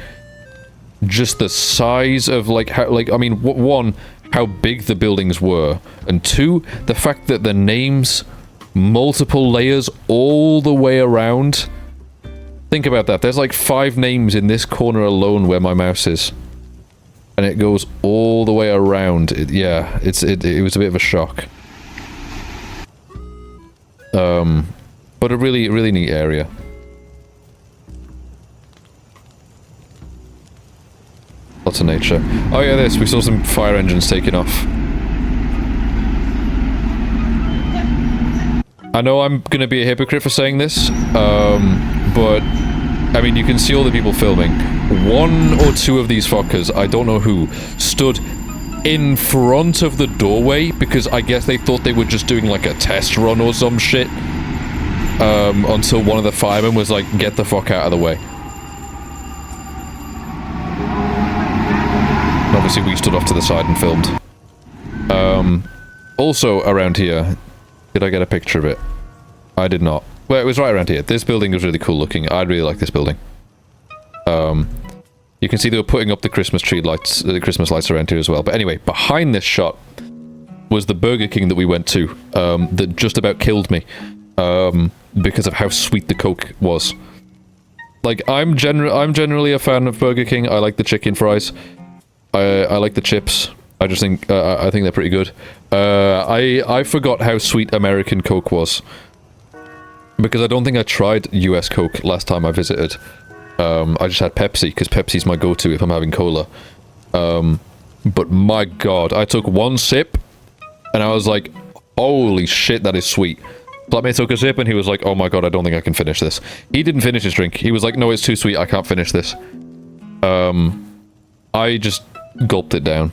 S1: just the size of, like, how, like, I mean, one, how big the buildings were, and two, the fact that the names, multiple layers all the way around. Think about that. There's like 5 names in this corner alone where my mouse is. And it goes all the way around. Yeah, it was a bit of a shock. But a really, really neat area. Lots of nature. Oh yeah, we saw some fire engines taking off. I know I'm gonna be a hypocrite for saying this, but I mean, you can see all the people filming. one or two of these fuckers, I don't know who, stood in front of the doorway because I guess they thought they were just doing like a test run or some shit. Until one of the firemen was like, get the fuck out of the way. And obviously we stood off to the side and filmed. Also around here, did I get a picture of it? I did not. Well, it was right around here. This building was really cool looking. I really like this building. You can see they were putting up the Christmas tree lights, the Christmas lights around here as well. But anyway, behind this shot was the Burger King that we went to, that just about killed me, because of how sweet the Coke was. Like, I'm generally a fan of Burger King. I like the chicken fries. I like the chips. I just think, I think they're pretty good. I forgot how sweet American Coke was. Because I don't think I tried US Coke last time I visited. I just had Pepsi, because Pepsi's my go-to if I'm having cola. But my god, I took one sip, and I was like, holy shit, that is sweet. Flatmate took a sip, and he was like, oh my god, I don't think I can finish this. He didn't finish his drink. He was like, no, it's too sweet, I can't finish this. I just gulped it down.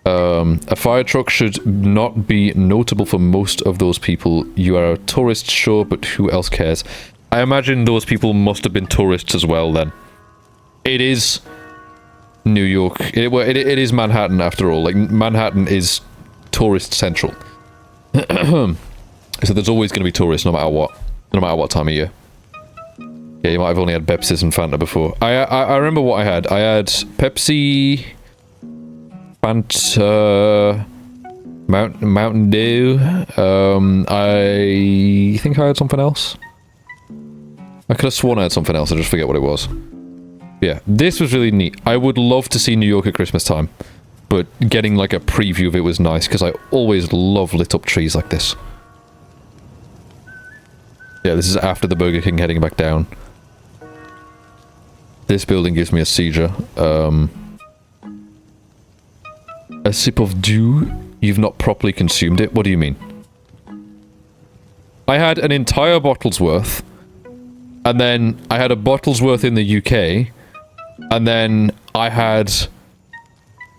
S1: A fire truck should not be notable for most of those people. You are a tourist, sure, but who else cares? I imagine those people must have been tourists as well, then. It is New York. It is Manhattan, after all. Like, Manhattan is tourist central. So there's always going to be tourists, no matter what. No matter what time of year. Yeah, you might have only had Pepsis and Fanta before. I remember what I had. I had Pepsi... Fanta... Mountain Dew. I think I had something else. I could have sworn I had something else, I just forget what it was. Yeah, this was really neat. I would love to see New York at Christmas time. But getting like a preview of it was nice, because I always love lit up trees like this. Yeah, this is after the Burger King heading back down. This building gives me a seizure. A sip of dew? You've not properly consumed it? What do you mean? I had an entire bottle's worth. And then I had a bottle's worth in the UK. And then I had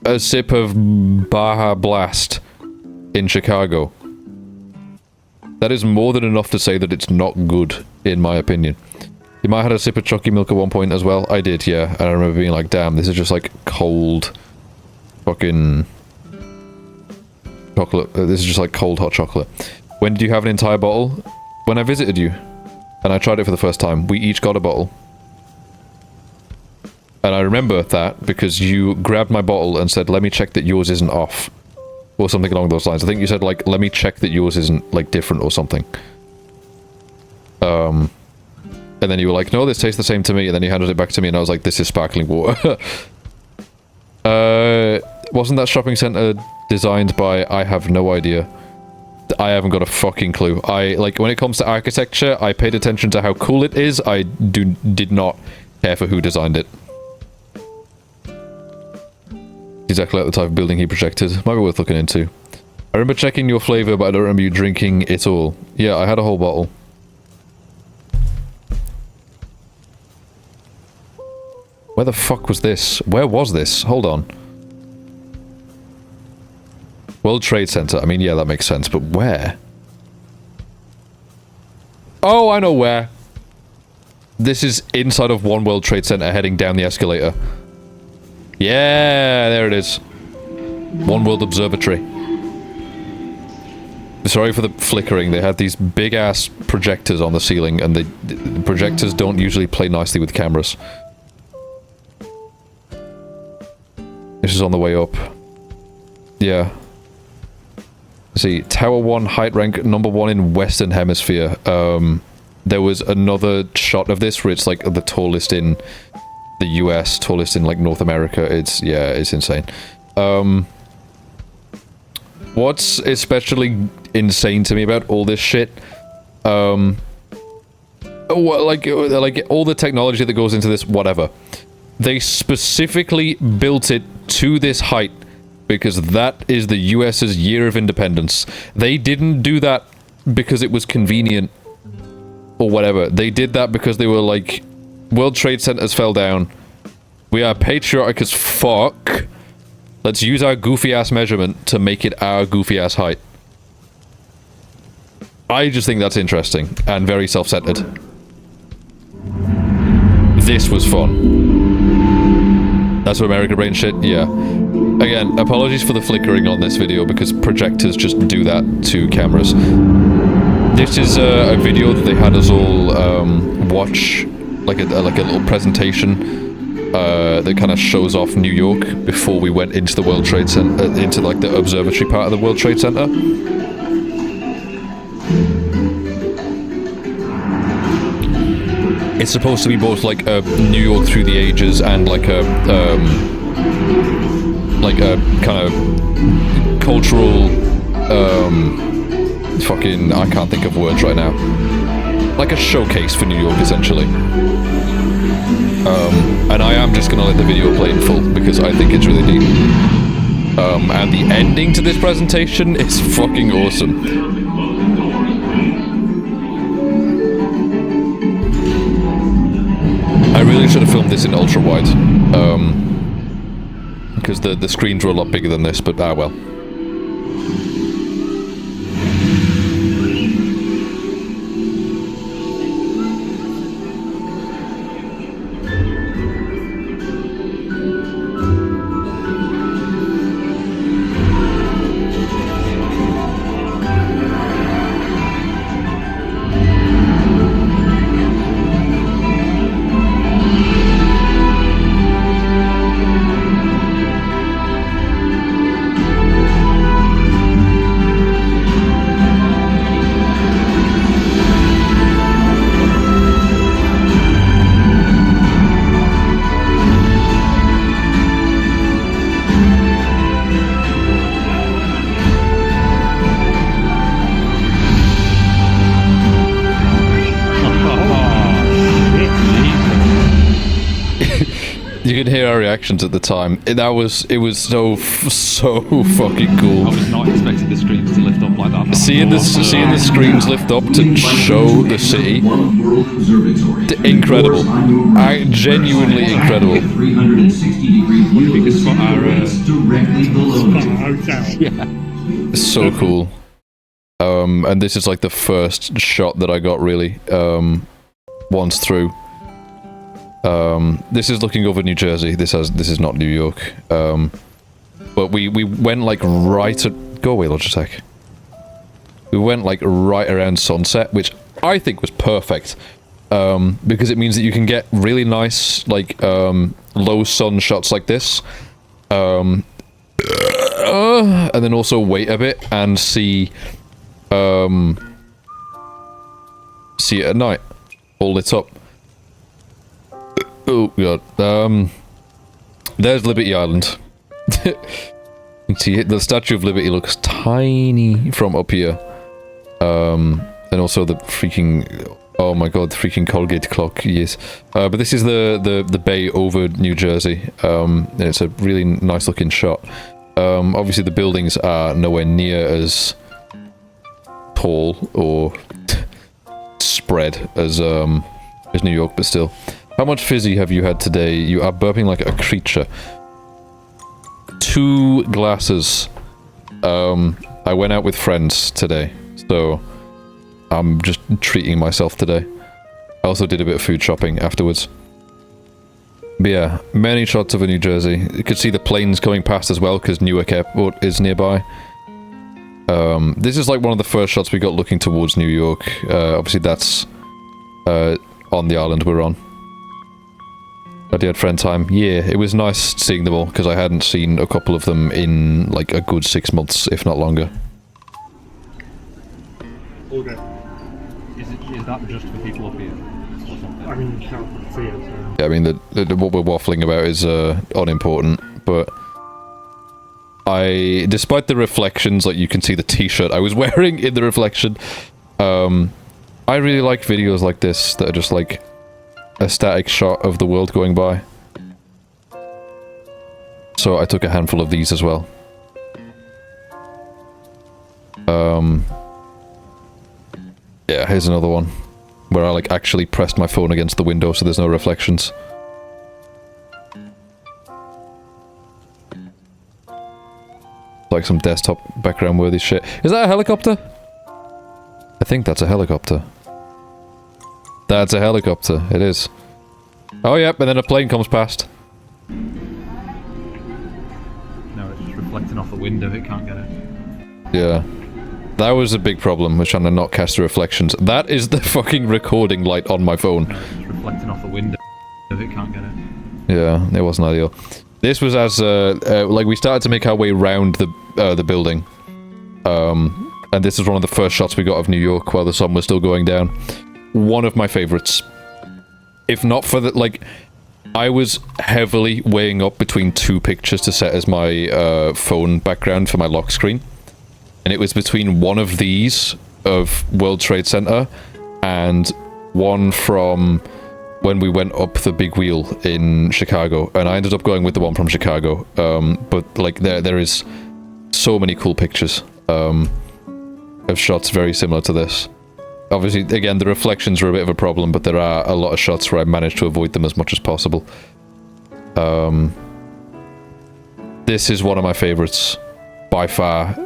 S1: a sip of Baja Blast in Chicago. That is more than enough to say that it's not good, in my opinion. You might have had a sip of Chucky Milk at one point as well. I did, yeah. And I remember being like, damn, this is just like cold fucking chocolate. This is just like cold hot chocolate. When did you have an entire bottle? When I visited you. And I tried it for the first time. We each got a bottle. And I remember that because you grabbed my bottle and said, let me check that yours isn't off. Or something along those lines. I think you said, like, let me check that yours isn't, like, different or something. And then you were like, no, this tastes the same to me. And then you handed it back to me and I was like, this is sparkling water. Wasn't that shopping center designed by... I have no idea. I haven't got a fucking clue. Like, when it comes to architecture, I paid attention to how cool it is. I did not care for who designed it. Exactly like the type of building he projected. Might be worth looking into. I remember checking your flavor, but I don't remember you drinking it all. Yeah, I had a whole bottle. Where the fuck was this? Where was this? Hold on. World Trade Center. I mean, yeah, that makes sense, but where? Oh, I know where. This is inside of One World Trade Center heading down the escalator. Yeah, there it is. One World Observatory. Sorry for the flickering. They had these big-ass projectors on the ceiling, and the projectors don't usually play nicely with cameras. This is on the way up. Yeah. See, Tower 1, height rank #1 in Western Hemisphere. There was another shot of this where it's like the tallest in the US, tallest in like North America. It's, yeah, it's insane. What's especially insane to me about all this shit, like all the technology that goes into this, whatever. They specifically built it to this height because that is the US's year of independence. They didn't do that because it was convenient or whatever. They did that because they were like, World Trade Centers fell down. We are patriotic as fuck. Let's use our goofy-ass measurement to make it our goofy-ass height. I just think that's interesting and very self-centered. This was fun. That's what America Brain shit? Yeah. Again, apologies for the flickering on this video because projectors just do that to cameras. This is a video that they had us all watch, like a little presentation that kind of shows off New York before we went into the World Trade Center, into like the observatory part of the World Trade Center. It's supposed to be both like a New York through the ages and like a kind of cultural fucking, I can't think of words right now. Like a showcase for New York, essentially. And I am just gonna let the video play in full because I think it's really neat. And the ending to this presentation is fucking awesome. I really should have filmed this in ultra wide. Because the screens were a lot bigger than this, but ah well. You could hear our reactions at the time. It was so fucking cool.
S5: I was not expecting the screens to lift up like that.
S1: Seeing the screens lift up to show the city, incredible. Genuinely incredible.
S4: 360 degree view
S5: We could spot our
S4: directly below
S2: From
S4: you.
S2: a hotel.
S5: yeah.
S1: So cool. And this is like the first shot that I got really once through. This is looking over New Jersey. This is not New York. But we went like right at, go away, Logitech. We went like right around sunset, which I think was perfect. Because it means that you can get really nice like low sun shots like this. And then also wait a bit and see it at night, all lit up. Oh god. There's Liberty Island. You can see it. The Statue of Liberty looks tiny from up here. And also the freaking, oh my god, the freaking Colgate clock. Yes. But this is the bay over New Jersey. And it's a really nice looking shot. Obviously the buildings are nowhere near as tall or spread as New York, but still. How much fizzy have you had today? You are burping like a creature. 2 glasses. I went out with friends today, so I'm just treating myself today. I also did a bit of food shopping afterwards. But yeah, many shots over New Jersey. You could see the planes going past as well, because Newark Airport is nearby. This is like one of the first shots we got looking towards New York. Obviously that's on the island we're on. But you had friend time. Yeah, it was nice seeing them all, because I hadn't seen a couple of them in like a good 6 months, if not longer.
S2: Okay.
S5: Is that just for people up here? Or something?
S2: I mean, you can't see it, so.
S1: Yeah, I mean, what we're waffling about is unimportant, but despite the reflections, like you can see the t-shirt I was wearing in the reflection, I really like videos like this that are just like a static shot of the world going by. So I took a handful of these as well. Yeah, here's another one where I like actually pressed my phone against the window so there's no reflections. Like some desktop background worthy shit. Is that a helicopter? I think that's a helicopter. That's a helicopter. It is. Oh yep, and then a plane comes past.
S5: No, it's just reflecting off the window, it can't get it.
S1: Yeah. That was a big problem, was trying to not cast the reflections. That is the fucking recording light on my phone.
S5: No, it's just reflecting off the window, it can't get it.
S1: Yeah, it wasn't ideal. This was as, like, we started to make our way round the building. And this is one of the first shots we got of New York while the sun was still going down. One of my favorites. If not for the, like, I was heavily weighing up between two pictures to set as my, phone background for my lock screen. And it was between one of these, of World Trade Center, and one from when we went up the big wheel in Chicago. And I ended up going with the one from Chicago. But, like, there is so many cool pictures, of shots very similar to this. Obviously, again, the reflections were a bit of a problem, but there are a lot of shots where I managed to avoid them as much as possible. This is one of my favorites, by far.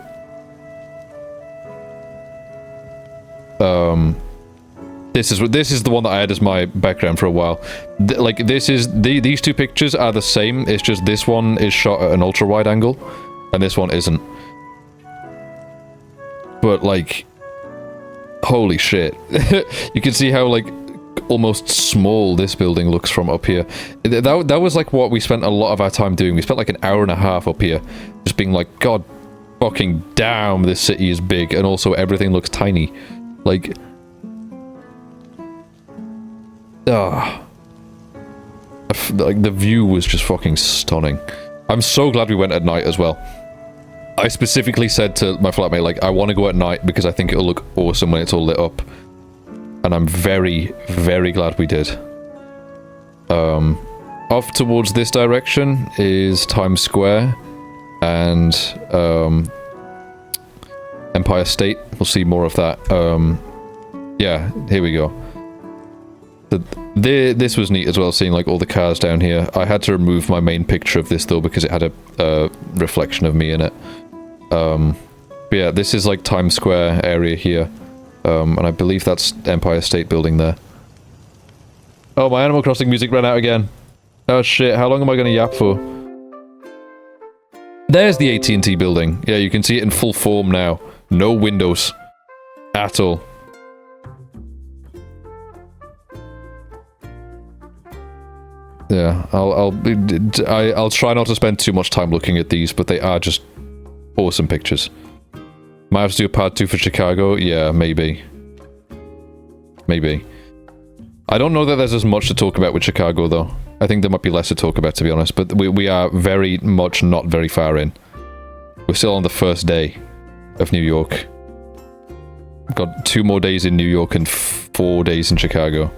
S1: This is the one that I had as my background for a while. Like, these two pictures are the same, it's just this one is shot at an ultra-wide angle, and this one isn't. But, like, holy shit. You can see how, like, almost small this building looks from up here. That was, like, what we spent a lot of our time doing. We spent, like, an hour and a half up here, just being like, God fucking damn, this city is big, and also everything looks tiny. Like... like, the view was just fucking stunning. I'm so glad we went at night as well. I specifically said to my flatmate, like, I want to go at night because I think it'll look awesome when it's all lit up. And I'm very, very glad we did. Off towards this direction is Times Square and Empire State. We'll see more of that. Yeah, here we go. This was neat as well, seeing like all the cars down here. I had to remove my main picture of this though because it had a reflection of me in it. But yeah, this is like Times Square area here. And I believe that's Empire State Building there. Oh, my Animal Crossing music ran out again. Oh shit, how long am I gonna yap for? There's the AT&T building. Yeah, you can see it in full form now. No windows. At all. Yeah, I'll try not to spend too much time looking at these, but they are just awesome pictures. Might have to do a part 2 for Chicago? Yeah, maybe. Maybe. I don't know that there's as much to talk about with Chicago, though. I think there might be less to talk about, to be honest, but we are very much not very far in. We're still on the first day of New York. We've got 2 more days in New York and 4 days in Chicago.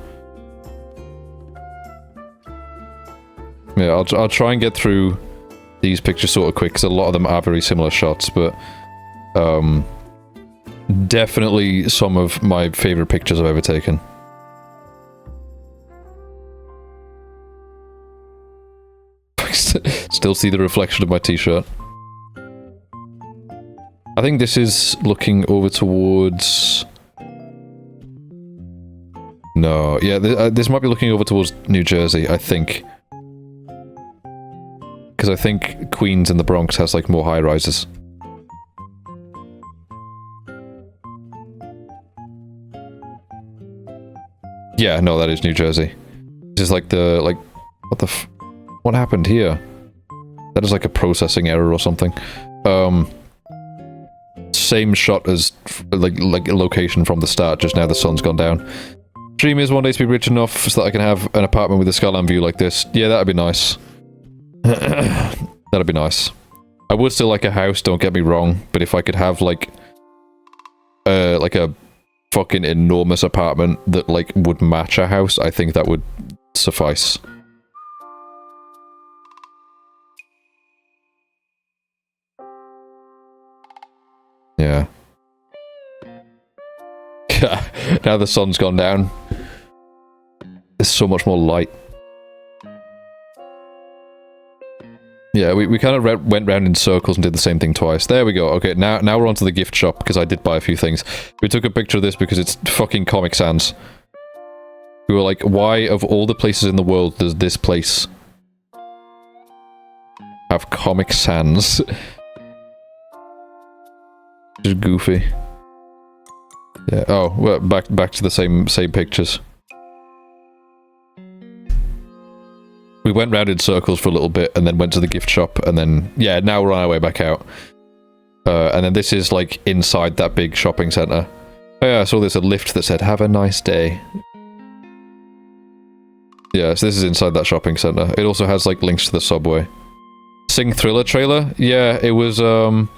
S1: Yeah, I'll try and get through these pictures sort of quick, because a lot of them are very similar shots, but... definitely some of my favorite pictures I've ever taken. Still see the reflection of my t-shirt. I think this is looking over towards... No, yeah, this might be looking over towards New Jersey, I think. Because I think Queens and the Bronx has, like, more high-rises. Yeah, no, that is New Jersey. This is like the, like... What the f... What happened here? That is like a processing error or something. Same shot as, like a location from the start, just now the sun's gone down. Dream is one day to be rich enough so that I can have an apartment with a skyline view like this. Yeah, that'd be nice. That'd be nice. I would still like a house, don't get me wrong, but if I could have, like a fucking enormous apartment that, like, would match a house, I think that would suffice. Yeah. Now the sun's gone down. so much more light. Yeah, we kind of went round in circles and did the same thing twice. There we go. Okay, now we're onto the gift shop, because I did buy a few things. We took a picture of this because it's fucking Comic Sans. We were like, why of all the places in the world does this place have Comic Sans? Just goofy. Yeah, oh, well, back to the same pictures. We went round in circles for a little bit, and then went to the gift shop, and then, yeah, now we're on our way back out. And then this is, like, inside that big shopping centre. Oh yeah, I saw there's a lift that said, have a nice day. Yeah, so this is inside that shopping centre. It also has, like, links to the subway. Sing Thriller trailer? Yeah, it was, an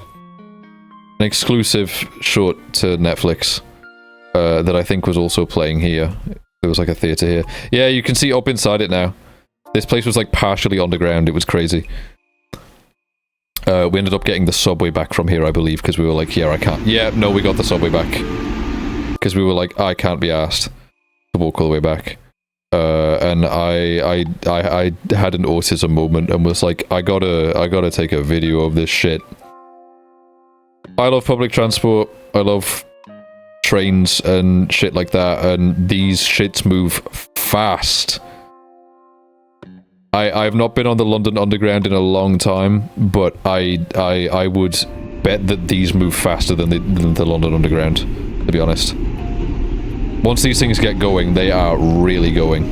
S1: exclusive short to Netflix. That I think was also playing here. There was, like, a theatre here. Yeah, you can see up inside it now. This place was, like, partially underground. It was crazy. We ended up getting the subway back from here, I believe, because we were like, yeah, I can't. Yeah, no, we got the subway back. Because we were like, I can't be asked to walk all the way back. And I had an autism moment and was like, I gotta take a video of this shit. I love public transport. I love trains and shit like that, and these shits move fast. I've not been on the London Underground in a long time, but I would bet that these move faster than the London Underground, to be honest. Once these things get going, they are really going.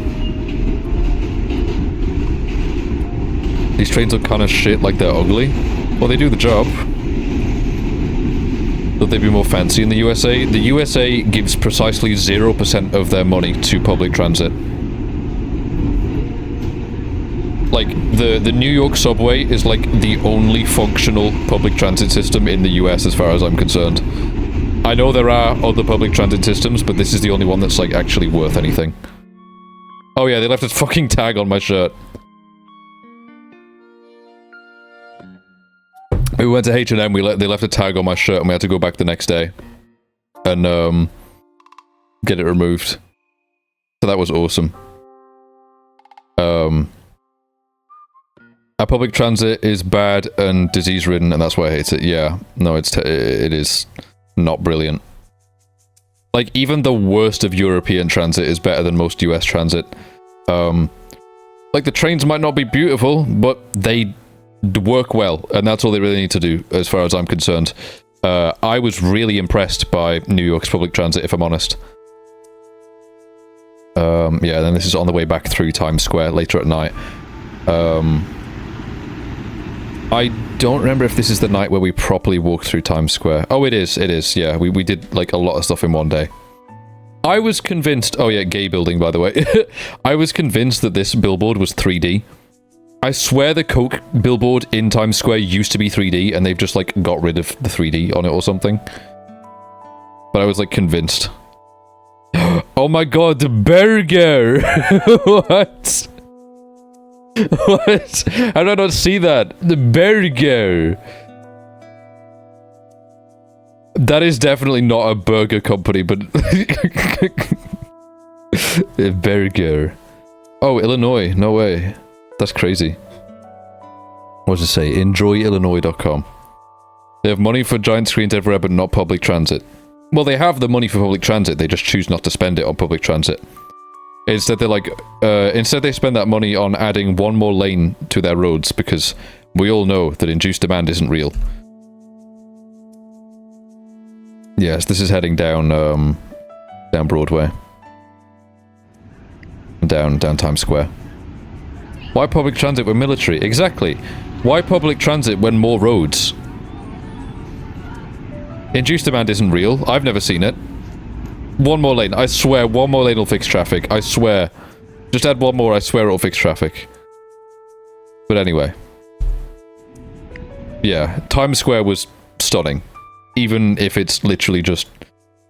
S1: These trains look kind of shit, like they're ugly. Well, they do the job. Would they be more fancy in the USA? The USA gives precisely 0% of their money to public transit. Like, the New York subway is like the only functional public transit system in the US as far as I'm concerned. I know there are other public transit systems, but this is the only one that's like actually worth anything. Oh yeah, they left a fucking tag on my shirt. We went to H&M, they left a tag on my shirt and we had to go back the next day. And, get it removed. So that was awesome. Our public transit is bad and disease-ridden, and that's why I hate it. Yeah, no, it is not brilliant. Like, even the worst of European transit is better than most US transit. Like, the trains might not be beautiful, but they work well, and that's all they really need to do, as far as I'm concerned. I was really impressed by New York's public transit, if I'm honest. Yeah, then this is on the way back through Times Square later at night. I don't remember if this is the night where we properly walked through Times Square. Oh, it is, yeah. We did, like, a lot of stuff in one day. I was convinced... Oh, yeah, gay building, by the way. I was convinced that this billboard was 3D. I swear the Coke billboard in Times Square used to be 3D, and they've just, like, got rid of the 3D on it or something. But I was, like, convinced. Oh my god, the burger! What? What? How did I not see that? The burger! That is definitely not a burger company, but... A burger. Oh, Illinois. No way. That's crazy. What does it say? EnjoyIllinois.com. They have money for giant screens everywhere, but not public transit. Well, they have the money for public transit, they just choose not to spend it on public transit. Instead, they're like, instead they spend that money on adding one more lane to their roads, because we all know that induced demand isn't real. Yes, this is heading down, down Broadway. Down Times Square. Why public transit when military? Exactly. Why public transit when more roads? Induced demand isn't real. I've never seen it. One more lane. I swear, one more lane will fix traffic. I swear. Just add one more, I swear it'll fix traffic. But anyway. Yeah, Times Square was stunning. Even if it's literally just...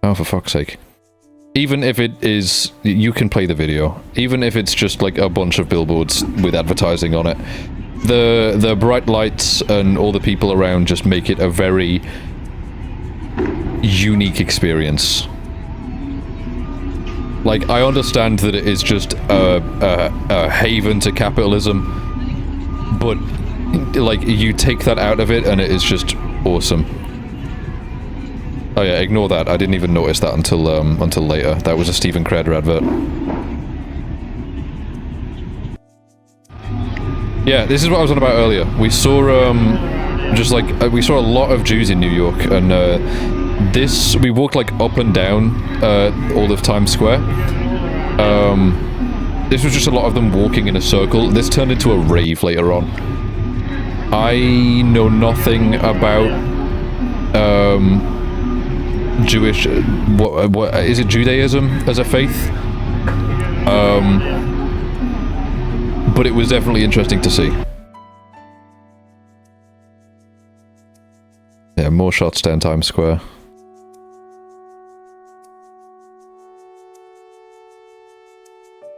S1: Oh, for fuck's sake. Even if it is... You can play the video. Even if it's just like a bunch of billboards with advertising on it. The bright lights and all the people around just make it a very... unique experience. Like, I understand that it is just a haven to capitalism, but, like, you take that out of it and it is just awesome. Oh yeah, ignore that. I didn't even notice that until later. That was a Steven Crowder advert. Yeah, this is what I was on about earlier. We saw, we saw a lot of Jews in New York, and, we walked, like, up and down, all of Times Square. This was just a lot of them walking in a circle. This turned into a rave later on. I know nothing about, Jewish, what is it, Judaism as a faith? But it was definitely interesting to see. Yeah, more shots down Times Square.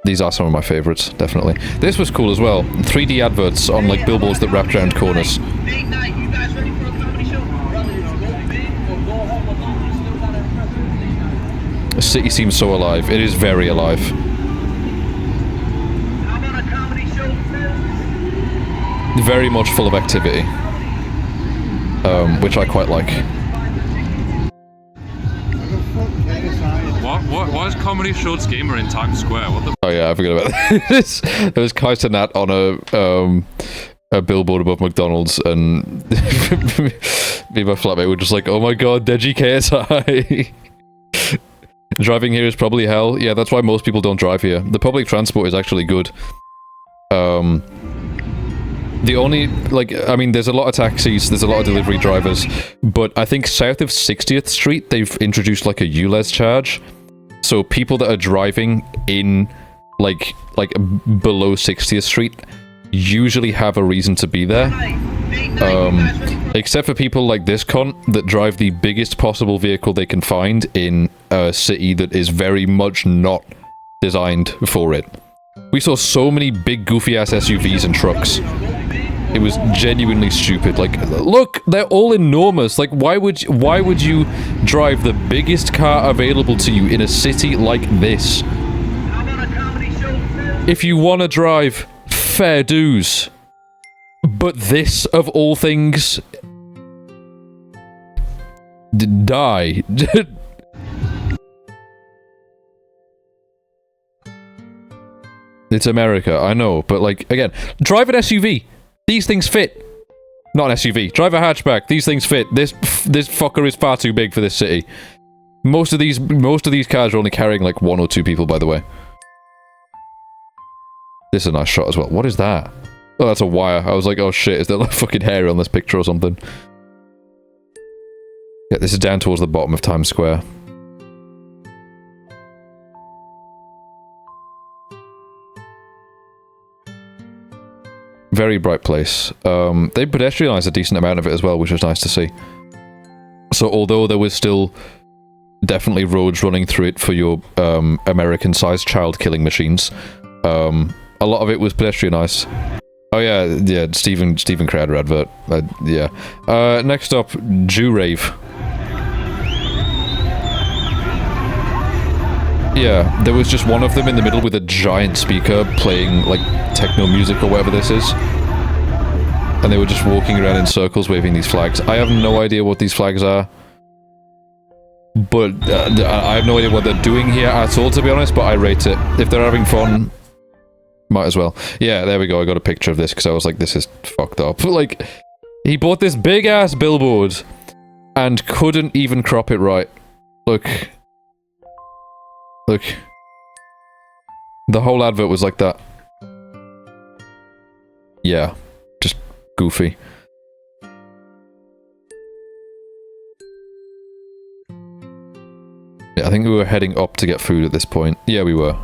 S1: These are some of my favorites, definitely. This was cool as well. 3D adverts on, like, billboards that wrapped around corners. The city seems so alive. It is very alive. Very much full of activity. Which I quite like.
S5: Why is Comedy Shorts Gamer in Times Square? What the?
S1: Oh yeah, I forgot about this. There was Kai Cenat on a billboard above McDonald's, and me and my flatmate were just like, "Oh my god, Deji KSI." Driving here is probably hell. Yeah, that's why most people don't drive here. The public transport is actually good. The only, like, I mean, there's a lot of taxis, there's a lot of delivery drivers, but I think south of 60th Street, they've introduced, like, a ULEZ charge. So people that are driving in, like below 60th Street usually have a reason to be there. Except for people like this cunt that drive the biggest possible vehicle they can find in a city that is very much not designed for it. We saw so many big goofy-ass SUVs and trucks. It was genuinely stupid. Like, look, they're all enormous. Like, why would you drive the biggest car available to you in a city like this? If you want to drive, fair dues. But this, of all things... die. It's America, I know, but, like, again, drive an SUV. These things fit. Not an SUV. Drive a hatchback. These things fit. This fucker is far too big for this city. Most of these cars are only carrying, like, 1 or 2 people, by the way. This is a nice shot as well. What is that? Oh, that's a wire. I was like, oh shit, is there, like, fucking hair on this picture or something? Yeah, this is down towards the bottom of Times Square. Very bright place. They pedestrianised a decent amount of it as well, which was nice to see. So although there was still definitely roads running through it for your American-sized child-killing machines, a lot of it was pedestrianised. Oh yeah, Steven Crowder advert. Yeah. Next up, Jew Rave. Yeah, there was just one of them in the middle with a giant speaker playing, like, techno music or whatever this is. And they were just walking around in circles waving these flags. I have no idea what these flags are. But I have no idea what they're doing here at all, to be honest, but I rate it. If they're having fun, might as well. Yeah, there we go, I got a picture of this, because I was like, this is fucked up. Like, he bought this big-ass billboard and couldn't even crop it right. Look. Look. The whole advert was like that. Yeah. Just goofy. Yeah, I think we were heading up to get food at this point. Yeah, we were.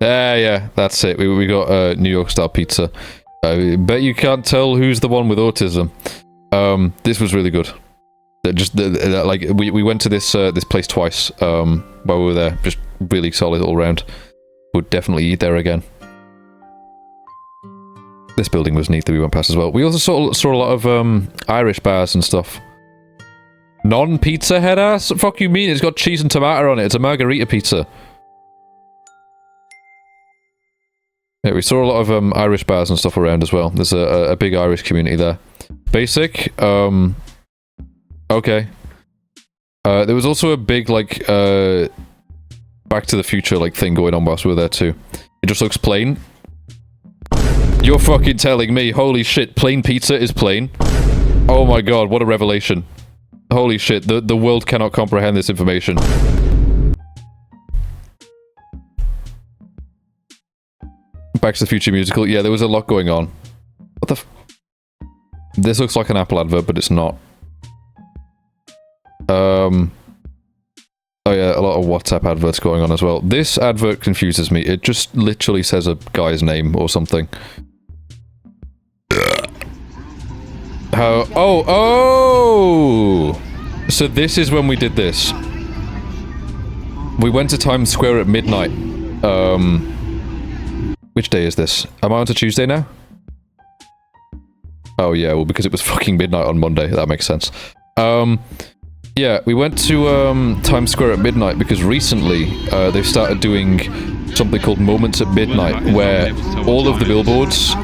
S1: Yeah, that's it. We got New York style pizza. I bet you can't tell who's the one with autism. This was really good. Like, we went to this place twice while we were there. Just really solid all round. Would definitely eat there again. This building was neat that we went past as well. We also saw a lot of Irish bars and stuff. Non-pizza head ass? Fuck you mean? It's got cheese and tomato on it. It's a margarita pizza. Yeah, we saw a lot of Irish bars and stuff around as well. There's a big Irish community there. Basic. Okay. There was also a big, like, Back to the Future, like, thing going on whilst we were there, too. It just looks plain. You're fucking telling me, holy shit, plain pizza is plain? Oh my god, what a revelation. Holy shit, the world cannot comprehend this information. Back to the Future musical, yeah, there was a lot going on. What the f- This looks like an Apple advert, but it's not. Oh yeah, a lot of WhatsApp adverts going on as well. This advert confuses me. It just literally says a guy's name or something. How? Oh! So this is when we did this. We went to Times Square at midnight. Which day is this? Am I on to Tuesday now? Oh yeah, well because it was fucking midnight on Monday. That makes sense. Yeah, we went to Times Square at midnight because recently they've started doing something called Moments at Midnight, where all of the billboards,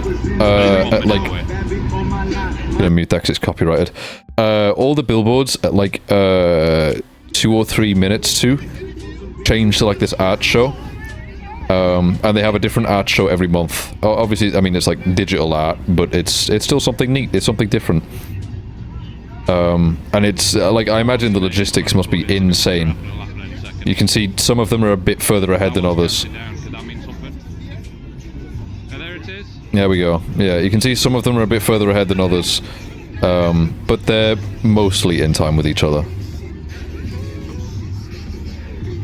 S1: at like, I'm gonna mute that 'cause it's copyrighted. All the billboards at like 2 or 3 minutes to change to like this art show, and they have a different art show every month. Obviously, I mean it's like digital art, but it's still something neat. It's something different. And it's, like, I imagine the logistics must be insane. You can see some of them are a bit further ahead than others. There we go. Yeah, you can see some of them are a bit further ahead than others. But they're mostly in time with each other.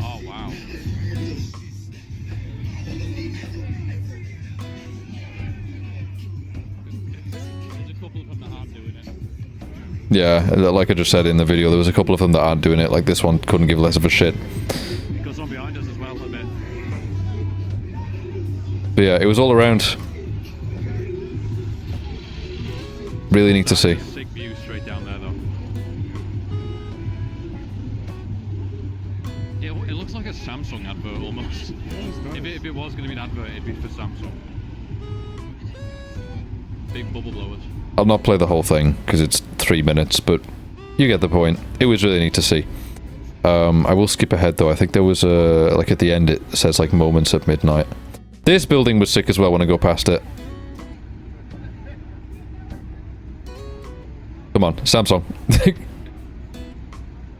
S5: Oh, wow. There's a couple of them that aren't doing it.
S1: Yeah, like I just said in the video, there was a couple of them that aren't doing it. Like this one couldn't give less of a shit.
S5: Got some behind us as well, a bit.
S1: But yeah, it was all around. Really neat to see.
S5: Sick view straight down there, though. Yeah, it looks like a Samsung advert almost. If it was going to be an advert, it'd be for Samsung. Big bubble blowers.
S1: I'll not play the whole thing because it's 3 minutes, but you get the point. It was really neat to see. I will skip ahead though. I think there was a, like at the end it says like Moments at Midnight. This building was sick as well when I go past it. Come on, Samsung.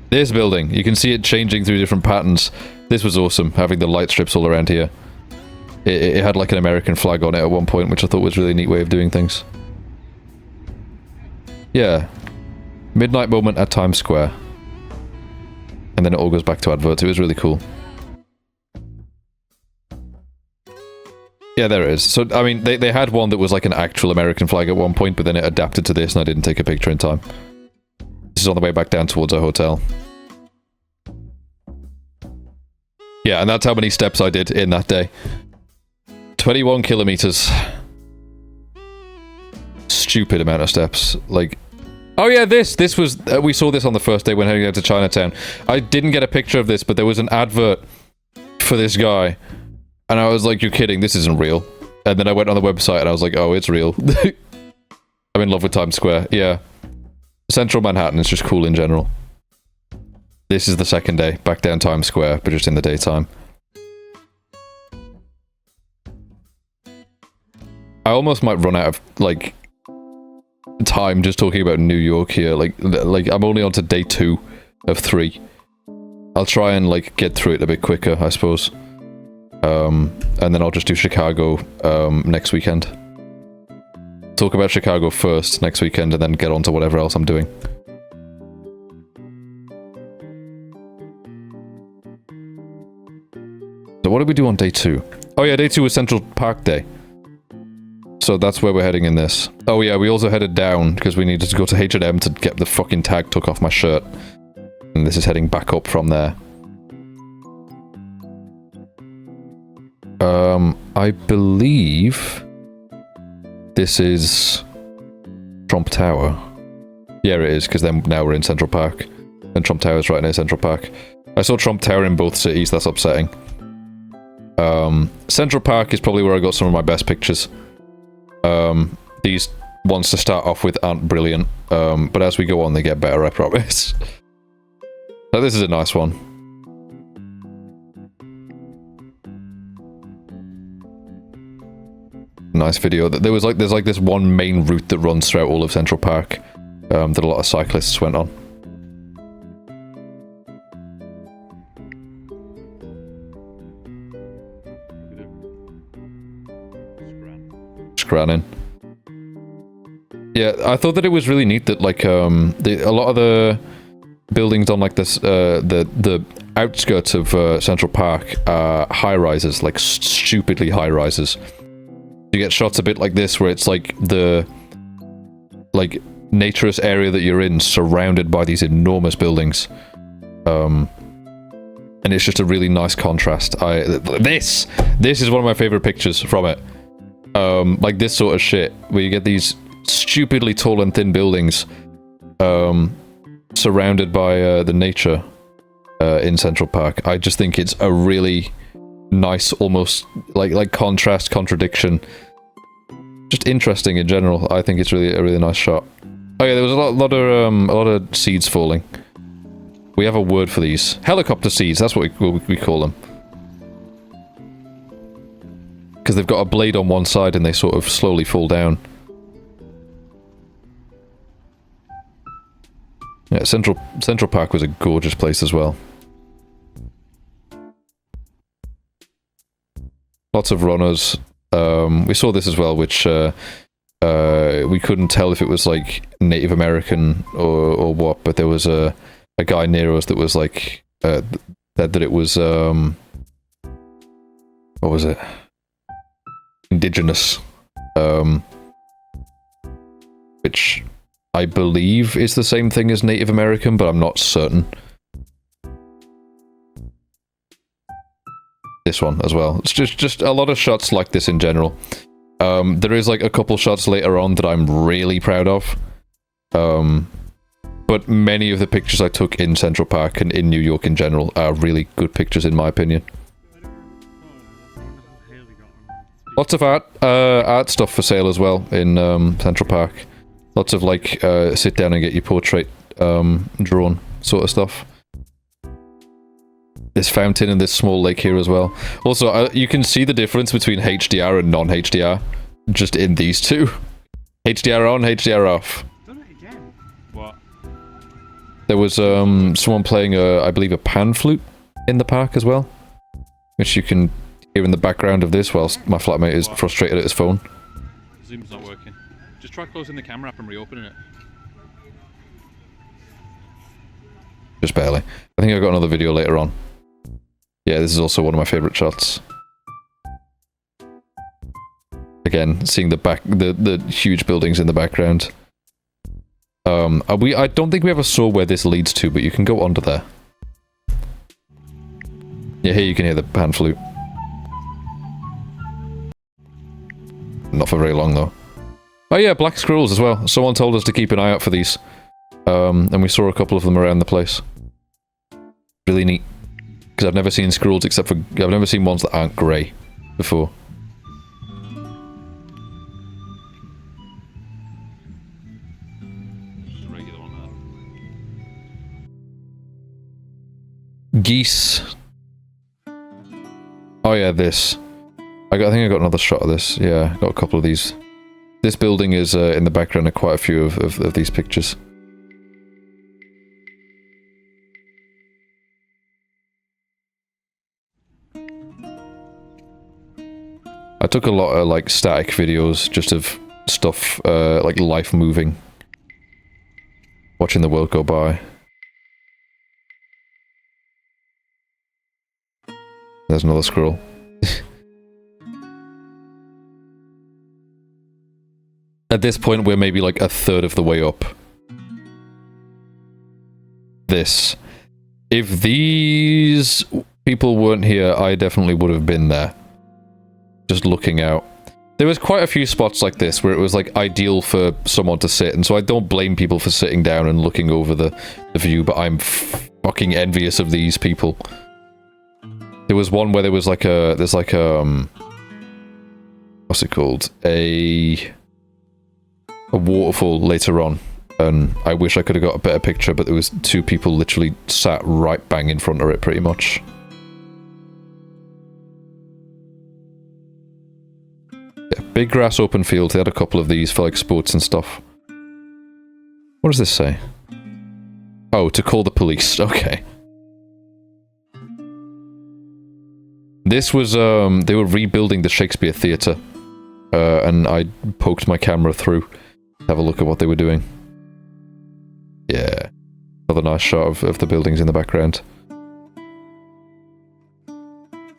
S1: This building, you can see it changing through different patterns. This was awesome, having the light strips all around here. It had like an American flag on it at one point, which I thought was a really neat way of doing things. Yeah. Midnight moment at Times Square. And then it all goes back to adverts. It was really cool. Yeah, there it is. So, I mean, they had one that was like an actual American flag at one point, but then it adapted to this and I didn't take a picture in time. This is on the way back down towards our hotel. Yeah, and that's how many steps I did in that day. 21 kilometers. Stupid amount of steps. Like, oh yeah, this was, we saw this on the first day when heading out to Chinatown. I didn't get a picture of this, but there was an advert for this guy. And I was like, you're kidding, this isn't real. And then I went on the website and I was like, oh, it's real. I'm in love with Times Square, yeah. Central Manhattan is just cool in general. This is the second day, back down Times Square, but just in the daytime. I almost might run out of, like, time just talking about New York here. Like I'm only on to day 2 of 3. I'll try and, like, get through it a bit quicker, I suppose. And then I'll just do Chicago, next weekend. Talk about Chicago first next weekend, and then get on to whatever else I'm doing. So what did we do on day 2? Oh yeah, day 2 was Central Park Day. So that's where we're heading in this. Oh yeah, we also headed down because we needed to go to H&M to get the fucking tag took off my shirt. And this is heading back up from there. I believe this is Trump Tower. Yeah, it is, because then now we're in Central Park. And Trump Tower is right near Central Park. I saw Trump Tower in both cities, that's upsetting. Central Park is probably where I got some of my best pictures. These ones to start off with aren't brilliant, but as we go on they get better, I promise. So this is a nice one. Nice video. There's like this one main route that runs throughout all of Central Park that a lot of cyclists went on. Scranning. Yeah, I thought that it was really neat that like a lot of the buildings on like this the outskirts of Central Park are high rises, like stupidly high rises. You get shots a bit like this where it's like the naturist area that you're in surrounded by these enormous buildings. And it's just a really nice contrast. This is one of my favorite pictures from it. Like this sort of shit where you get these stupidly tall and thin buildings surrounded by the nature in Central Park. I just think it's a really nice, almost like contrast, contradiction. Just interesting in general. I think it's really a really nice shot. Oh yeah, there was a lot of seeds falling. We have a word for these. Helicopter seeds, that's what we call them. Because they've got a blade on one side and they sort of slowly fall down. Yeah, Central Park was a gorgeous place as well. Lots of runners. We saw this as well, which we couldn't tell if it was like Native American or what, but there was a guy near us that was like said that it was what was it? Indigenous, which I believe is the same thing as Native American, but I'm not certain. This one as well. It's just a lot of shots like this in general. There is like a couple shots later on that I'm really proud of. But many of the pictures I took in Central Park and in New York in general are really good pictures in my opinion. Lots of art stuff for sale as well in Central Park. Lots of like sit down and get your portrait drawn sort of stuff. This fountain and this small lake here as well. Also, you can see the difference between HDR and non-HDR just in these two. HDR on, HDR off.
S2: Done it again. What?
S1: There was someone playing I believe a pan flute in the park as well, which you can hear in the background of this whilst my flatmate is frustrated at his phone.
S5: Zoom's not working. Just try closing the camera up and reopening it.
S1: Just barely. I think I've got another video later on. Yeah, this is also one of my favourite shots. Again, seeing the huge buildings in the background. I don't think we ever saw where this leads to, but you can go under there. Yeah, here you can hear the pan flute. Not for very long though. Oh yeah, black squirrels as well. Someone told us to keep an eye out for these. And we saw a couple of them around the place. Really neat. Because I've never seen squirrels except for... I've never seen ones that aren't grey before.
S5: Just a regular one there.
S1: Geese. Oh yeah, this. I think I got another shot of this. Yeah, got a couple of these. This building is in the background of quite a few of these pictures. I took a lot of like static videos just of stuff like life moving. Watching the world go by. There's another squirrel. At this point, we're maybe like a third of the way up. This. If these people weren't here, I definitely would have been there. Just looking out. There was quite a few spots like this where it was like ideal for someone to sit, and so I don't blame people for sitting down and looking over the view, but I'm fucking envious of these people. There was one where there was like a, what's it called? A waterfall later on, and I wish I could have got a better picture, but there was two people literally sat right bang in front of it pretty much. Yeah, big grass open field. They had a couple of these for like sports and stuff. What does this say? Oh, to call the police. Okay. This was, they were rebuilding the Shakespeare Theatre. And I poked my camera through to have a look at what they were doing. Yeah. Another nice shot of the buildings in the background.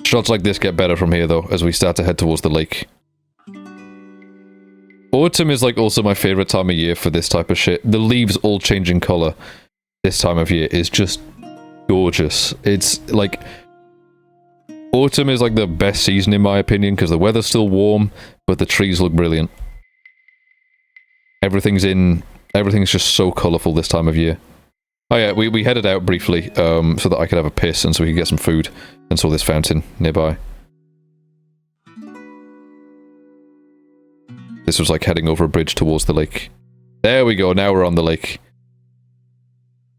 S1: Shots like this get better from here, though, as we start to head towards the lake. Autumn is, like, also my favourite time of year for this type of shit. The leaves all changing colour this time of year is just gorgeous. It's, like... Autumn is, like, the best season, in my opinion, because the weather's still warm, but the trees look brilliant. Everything's just so colourful this time of year. Oh yeah, we headed out briefly, so that I could have a piss and so we could get some food, and saw this fountain nearby. This was like heading over a bridge towards the lake. There we go, now we're on the lake.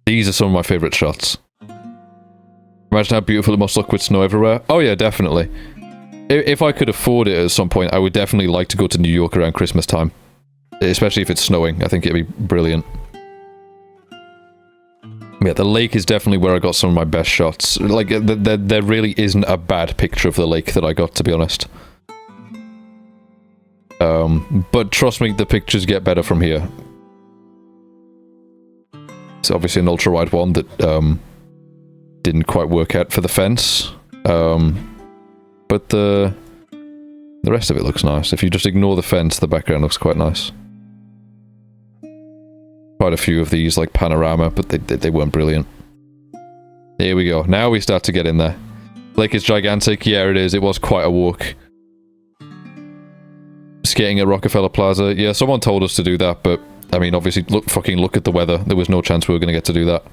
S1: These are some of my favourite shots. Imagine how beautiful it must look with snow everywhere. Oh yeah, definitely. If I could afford it at some point, I would definitely like to go to New York around Christmas time. Especially if it's snowing, I think it'd be brilliant. Yeah, the lake is definitely where I got some of my best shots. Like, there really isn't a bad picture of the lake that I got, to be honest. But trust me, the pictures get better from here. It's obviously an ultra-wide one that, didn't quite work out for the fence. But the rest of it looks nice. If you just ignore the fence, the background looks quite nice. Quite a few of these, like, panorama, but they weren't brilliant. Here we go. Now we start to get in there. Lake is gigantic. Yeah, it is. It was quite a walk. Skating at Rockefeller Plaza. Yeah, someone told us to do that, but, I mean, obviously, fucking look at the weather. There was no chance we were going to get to do that.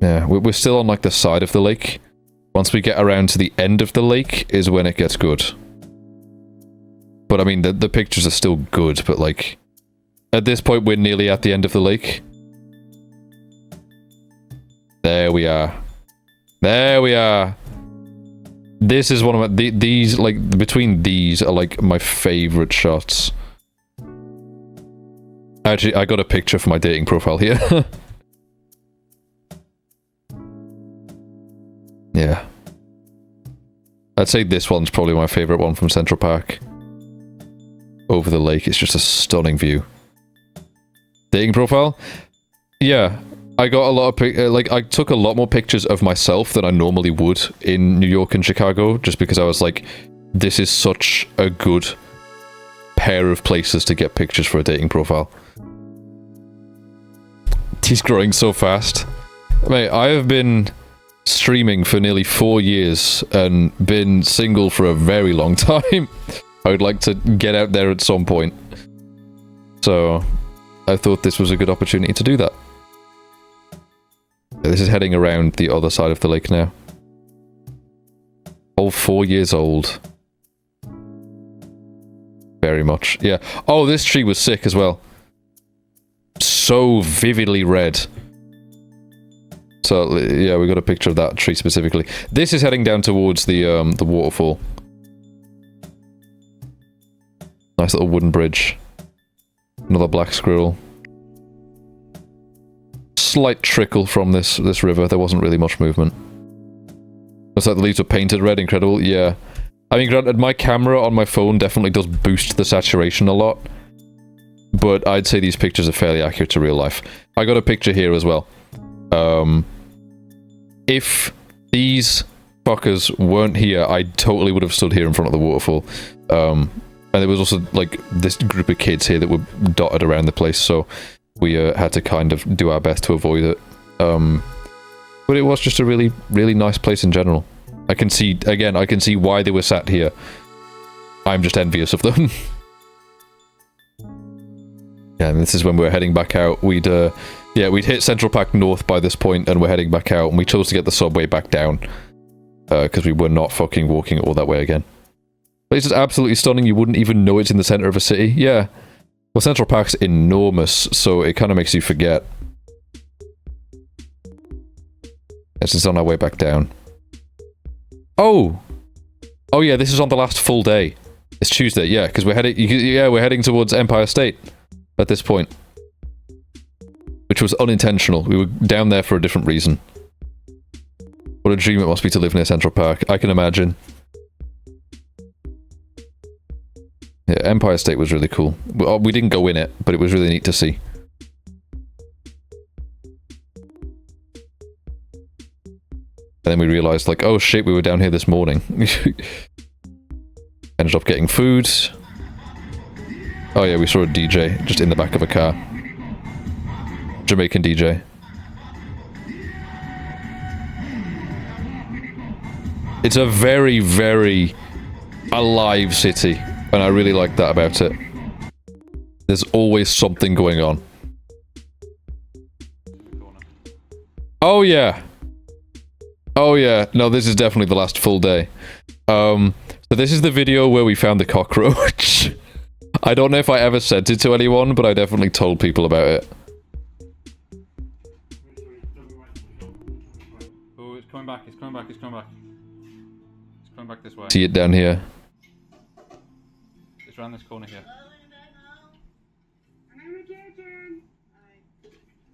S1: Yeah, we're still on, like, the side of the lake. Once we get around to the end of the lake is when it gets good. But, I mean, the pictures are still good, but, like... At this point, we're nearly at the end of the lake. There we are. There we are! This is one of my... These, like, between these are, like, my favourite shots. Actually, I got a picture for my dating profile here. Yeah. I'd say this one's probably my favourite one from Central Park. Over the lake, it's just a stunning view. Dating profile? Yeah. I got a lot of like, I took a lot more pictures of myself than I normally would in New York and Chicago, just because I was like, this is such a good pair of places to get pictures for a dating profile. He's growing so fast. Mate, I have been... streaming for nearly 4 years and been single for a very long time. I would like to get out there at some point. So, I thought this was a good opportunity to do that. This is heading around the other side of the lake now. Oh, 4 years old. Very much, yeah. Oh, this tree was sick as well. So vividly red. So, yeah, we got a picture of that tree specifically. This is heading down towards the waterfall. Nice little wooden bridge. Another black squirrel. Slight trickle from this river. There wasn't really much movement. Looks like the leaves were painted red. Incredible. Yeah. I mean, granted, my camera on my phone definitely does boost the saturation a lot. But I'd say these pictures are fairly accurate to real life. I got a picture here as well. If these fuckers weren't here, I totally would have stood here in front of the waterfall. And there was also, like, this group of kids here that were dotted around the place, so we had to kind of do our best to avoid it. But But it was just a really, really nice place in general. I can see, again, I can see why they were sat here. I'm just envious of them. Yeah, and this is when we're heading back out. We'd hit Central Park North by this point, and we're heading back out, and we chose to get the subway back down. Because we were not fucking walking all that way again. Place is absolutely stunning, you wouldn't even know it's in the center of a city. Yeah. Well, Central Park's enormous, so it kind of makes you forget. This is on our way back down. Oh! Oh yeah, this is on the last full day. It's Tuesday, yeah, because we're heading towards Empire State at this point. Which was unintentional. We were down there for a different reason. What a dream it must be to live near Central Park. I can imagine. Yeah, Empire State was really cool. We didn't go in it, but it was really neat to see. And then we realized, like, oh shit, we were down here this morning. Ended up getting food. Oh yeah, we saw a DJ just in the back of a car. Jamaican DJ. It's a very, very alive city, and I really like that about it. There's always something going on. Oh yeah. Oh yeah. No, this is definitely the last full day. So this is the video where we found the cockroach. I don't know if I ever sent it to anyone, but I definitely told people about it.
S5: Oh, it's coming back, it's coming back, it's coming back. It's coming back this way.
S1: See it down here.
S5: It's around this corner here.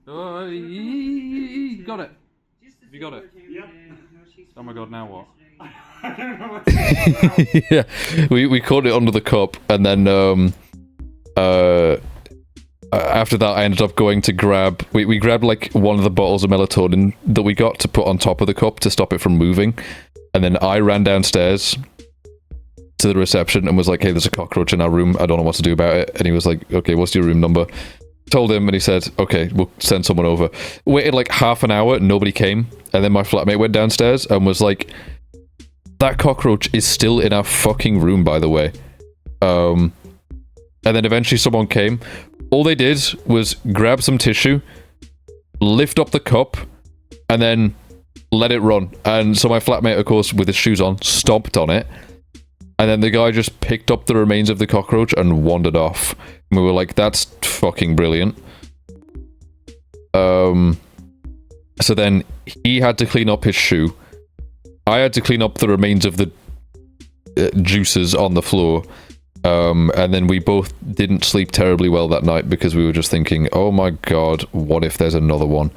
S5: Oh, you got it. Have you got it?
S4: Yep.
S5: Oh my god, now what?
S4: I don't know what to do.
S1: Yeah, we caught it under the cup, and then after that I ended up going to grab, we grabbed like one of the bottles of melatonin that we got to put on top of the cup to stop it from moving, and then I ran downstairs to the reception and was like, hey, there's a cockroach in our room, I don't know what to do about it. And he was like, okay, what's your room number? Told him, and he said, okay, we'll send someone over. Waited like half an hour, nobody came, and then my flatmate went downstairs and was like, that cockroach is still in our fucking room, by the way. And then eventually someone came. All they did was grab some tissue, lift up the cup, and then let it run. And so my flatmate, of course, with his shoes on, stomped on it. And then the guy just picked up the remains of the cockroach and wandered off. And we were like, that's fucking brilliant. So then he had to clean up his shoe. I had to clean up the remains of the juices on the floor. And then we both didn't sleep terribly well that night because we were just thinking, oh my god, what if there's another one?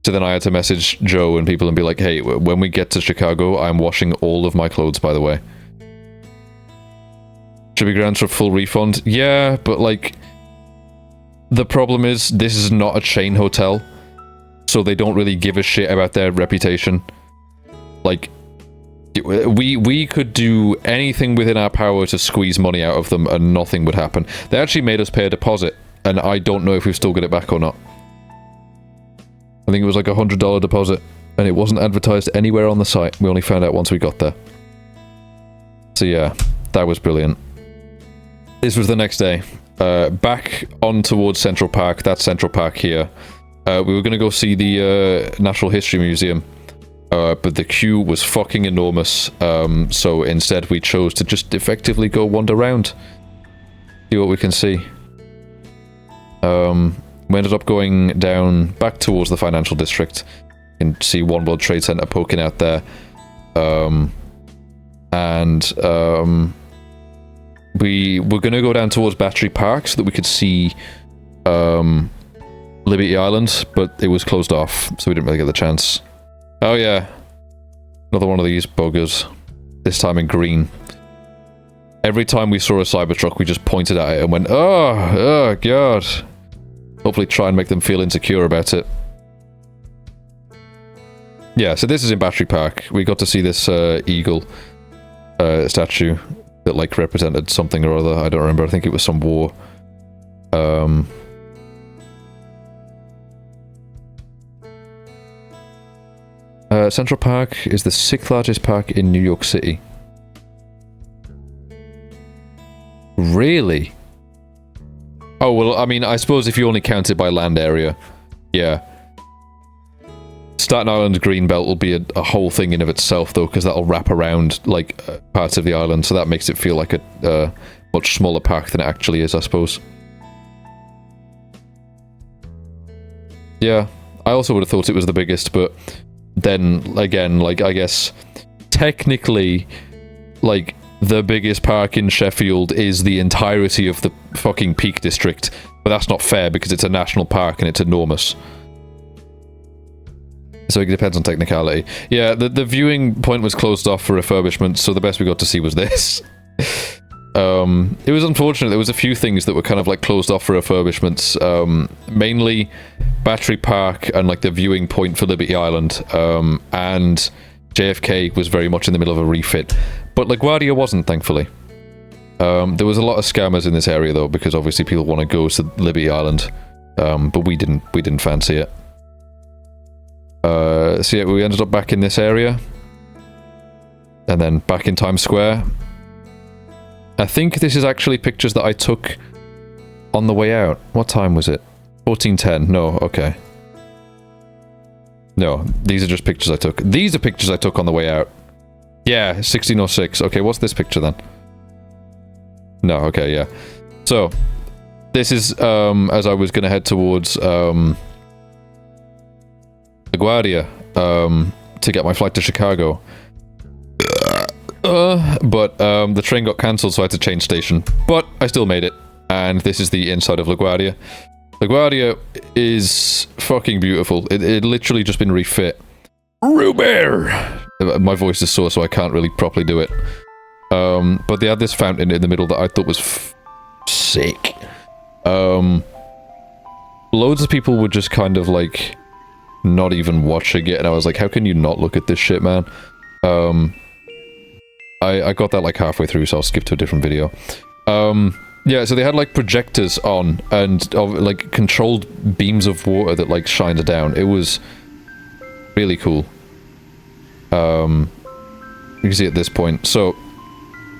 S1: So then I had to message Joe and people and be like, hey, when we get to Chicago, I'm washing all of my clothes, by the way. Should we grant for a full refund? Yeah, but like, the problem is, this is not a chain hotel, so they don't really give a shit about their reputation. Like, we could do anything within our power to squeeze money out of them and nothing would happen. They actually made us pay a deposit, and I don't know if we've still got it back or not. I think it was like $100 deposit, and it wasn't advertised anywhere on the site. We only found out once we got there. So yeah, that was brilliant. This was the next day. Back on towards Central Park. That's Central Park here. We were going to go see the Natural History Museum. But the queue was fucking enormous. So instead we chose to just effectively go wander around. See what we can see. We ended up going down back towards the financial district. You can see One World Trade Center poking out there. We were going to go down towards Battery Park so that we could see Liberty Island, but it was closed off, so we didn't really get the chance. Oh yeah, another one of these buggers, this time in green. Every time we saw a Cybertruck, we just pointed at it and went, oh god. Hopefully try and make them feel insecure about it. Yeah, so this is in Battery Park. We got to see this eagle statue that like represented something or other. I don't remember. I think it was some war. Yeah, Central Park is the 6th largest park in New York City. Really? Oh, well, I mean, I suppose if you only count it by land area. Yeah. Staten Island Greenbelt will be a whole thing in of itself, though, because that'll wrap around, like, parts of the island, so that makes it feel like a much smaller park than it actually is, I suppose. Yeah, I also would have thought it was the biggest, but then, again, like, I guess, technically, like, the biggest park in Sheffield is the entirety of the fucking Peak District, but that's not fair because it's a national park and it's enormous. So it depends on technicality. Yeah, the viewing point was closed off for refurbishment, so the best we got to see was this. It was unfortunate. There was a few things that were kind of like closed off for refurbishments. Mainly Battery Park and like the viewing point for Liberty Island. And JFK was very much in the middle of a refit. But LaGuardia wasn't, thankfully. There was a lot of scammers in this area though, because obviously people want to go to Liberty Island. But we didn't fancy it. So yeah, we ended up back in this area. And then back in Times Square. I think this is actually pictures that I took on the way out. What time was it? 14:10. No, okay. No, these are just pictures I took. These are pictures I took on the way out. Yeah, 16:06. Okay, what's this picture then? No, okay, yeah. So, this is as I was going to head towards LaGuardia to get my flight to Chicago. But the train got cancelled, so I had to change station. But I still made it, and this is the inside of LaGuardia. LaGuardia is fucking beautiful. It literally just been refit. Robert! My voice is sore, so I can't really properly do it. But they had this fountain in the middle that I thought was sick. Loads of people were just kind of like not even watching it, and I was like, how can you not look at this shit, man? I got that like halfway through, so I'll skip to a different video. Yeah, so they had like projectors on and like controlled beams of water that like shined down. It was really cool. You can see at this point. So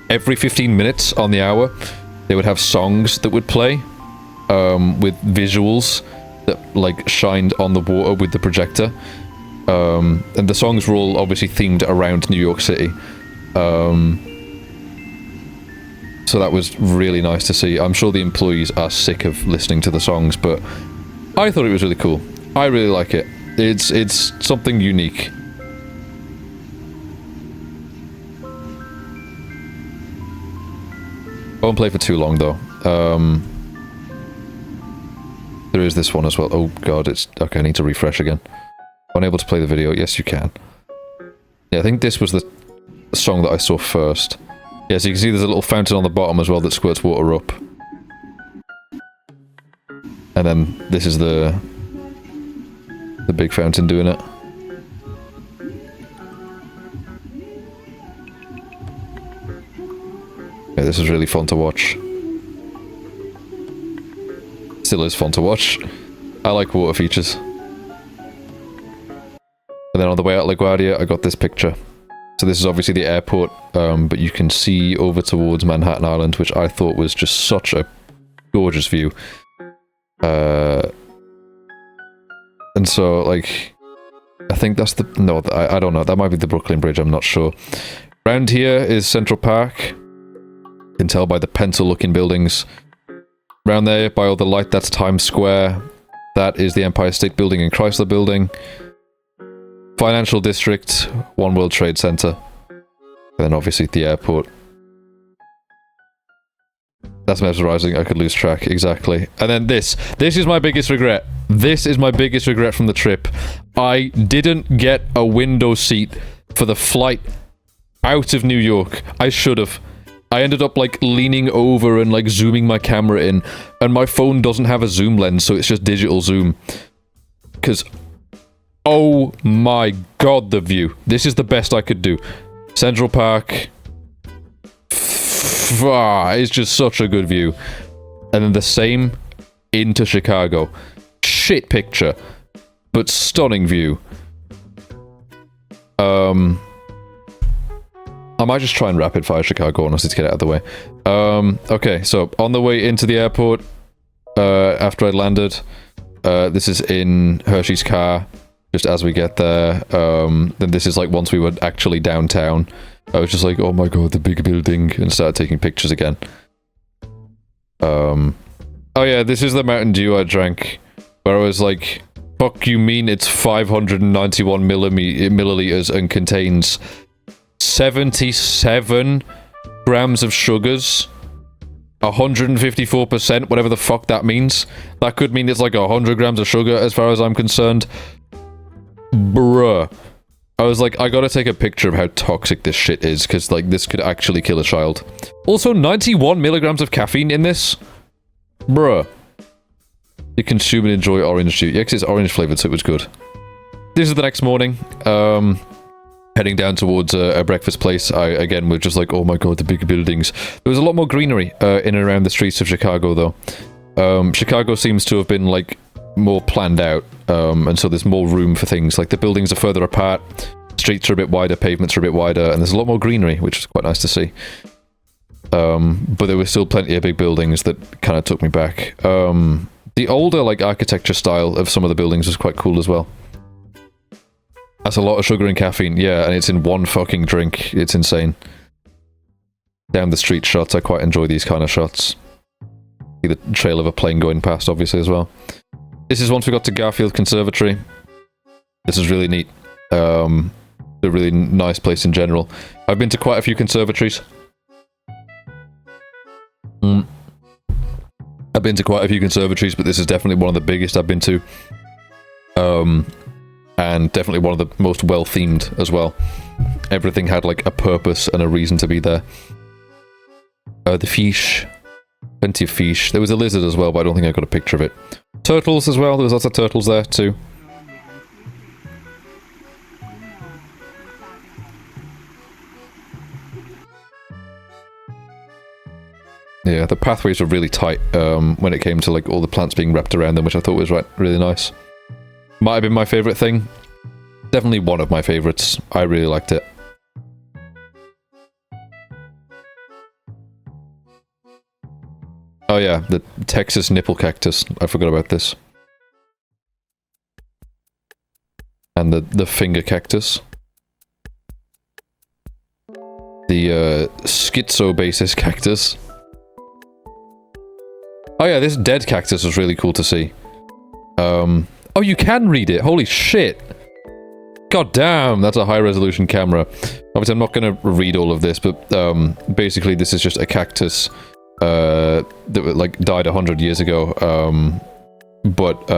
S1: every 15 minutes on the hour, they would have songs that would play with visuals that like shined on the water with the projector. And the songs were all obviously themed around New York City. So that was really nice to see. I'm sure the employees are sick of listening to the songs, but I thought it was really cool. I really like it. It's something unique. I won't play for too long though. There is this one as well. Oh god, it's... Okay, I need to refresh again. Unable to play the video. Yes, you can. Yeah, I think this was the song that I saw first. Yeah, so you can see there's a little fountain on the bottom as well that squirts water up. And then this is the big fountain doing it. Yeah, this is really fun to watch. Still is fun to watch. I like water features. And then on the way out LaGuardia, I got this picture. So this is obviously the airport, but you can see over towards Manhattan Island, which I thought was just such a gorgeous view. And so, like, I think that's the... No, I don't know. That might be the Brooklyn Bridge, I'm not sure. Around here is Central Park. You can tell by the pencil-looking buildings. Around there, by all the light, that's Times Square. That is the Empire State Building and Chrysler Building. Financial District, One World Trade Center. And then obviously the airport. That's mesmerizing, I could lose track, exactly. And then this is my biggest regret. This is my biggest regret from the trip. I didn't get a window seat for the flight out of New York. I should have. I ended up like leaning over and like zooming my camera in, and my phone doesn't have a zoom lens, so it's just digital zoom. Because... oh my god, the view. This is the best I could do. Central Park. It's just such a good view. And then the same into Chicago. Shit picture, but stunning view. I might just try and rapid fire Chicago, honestly, to get it out of the way. Okay, so on the way into the airport, after I'd landed, this is in Hershey's car, just as we get there. Then this is like once we were actually downtown. I was just like, oh my god, the big building, and started taking pictures again. Oh yeah, this is the Mountain Dew I drank, where I was like, fuck you mean it's 591 milliliters and contains 77 grams of sugars, 154%, whatever the fuck that means. That could mean it's like 100 grams of sugar as far as I'm concerned. Bruh. I was like, I gotta take a picture of how toxic this shit is, because like this could actually kill a child. Also, 91 milligrams of caffeine in this? Bruh. You consume and enjoy orange juice. Yeah, because it's orange flavored, so it was good. This is the next morning. Heading down towards a breakfast place. I, again, we're just like, oh my god, the big buildings. There was a lot more greenery in and around the streets of Chicago, though. Chicago seems to have been, like, more planned out, and so there's more room for things. Like, the buildings are further apart, streets are a bit wider, pavements are a bit wider, and there's a lot more greenery, which is quite nice to see. But there were still plenty of big buildings that kind of took me back. The older, like, architecture style of some of the buildings was quite cool as well. That's a lot of sugar and caffeine, yeah, and it's in one fucking drink. It's insane. Down the street shots, I quite enjoy these kind of shots. See the trail of a plane going past, obviously, as well. This is once we got to Garfield Conservatory. This is really neat. A really nice place in general. I've been to quite a few conservatories. I've been to quite a few conservatories, but this is definitely one of the biggest I've been to. And definitely one of the most well-themed as well. Everything had, like, a purpose and a reason to be there. The fish. Plenty of fish. There was a lizard as well, but I don't think I got a picture of it. Turtles as well. There was lots of turtles there, too. Yeah, the pathways were really tight when it came to, like, all the plants being wrapped around them, which I thought was really nice. Might have been my favourite thing. Definitely one of my favourites. I really liked it. Oh yeah, the Texas nipple cactus. I forgot about this. And the finger cactus. The schizobasis cactus. Oh yeah, this dead cactus was really cool to see. Oh, you can read it. Holy shit. God damn, that's a high-resolution camera. Obviously, I'm not going to read all of this, but basically this is just a cactus that like died 100 years ago, but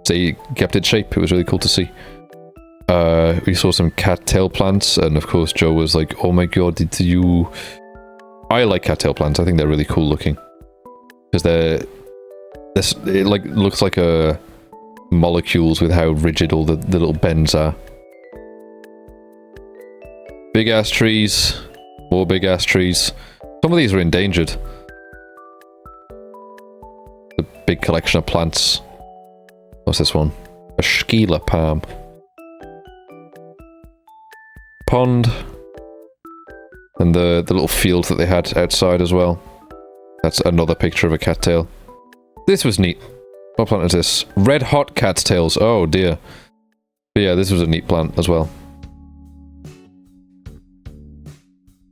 S1: they kept its shape. It was really cool to see. We saw some cattail plants, and of course Joe was like, oh my god, did you... I like cattail plants. I think they're really cool looking. Because it like looks like a... molecules with how rigid all the little bends are. Big ass trees. More big ass trees. Some of these are endangered. The big collection of plants. What's this one? A Schuyler palm. Pond. And the little field that they had outside as well. That's another picture of a cattail. This was neat. What plant is this? Red hot cattails. Oh dear. But yeah, this was a neat plant as well.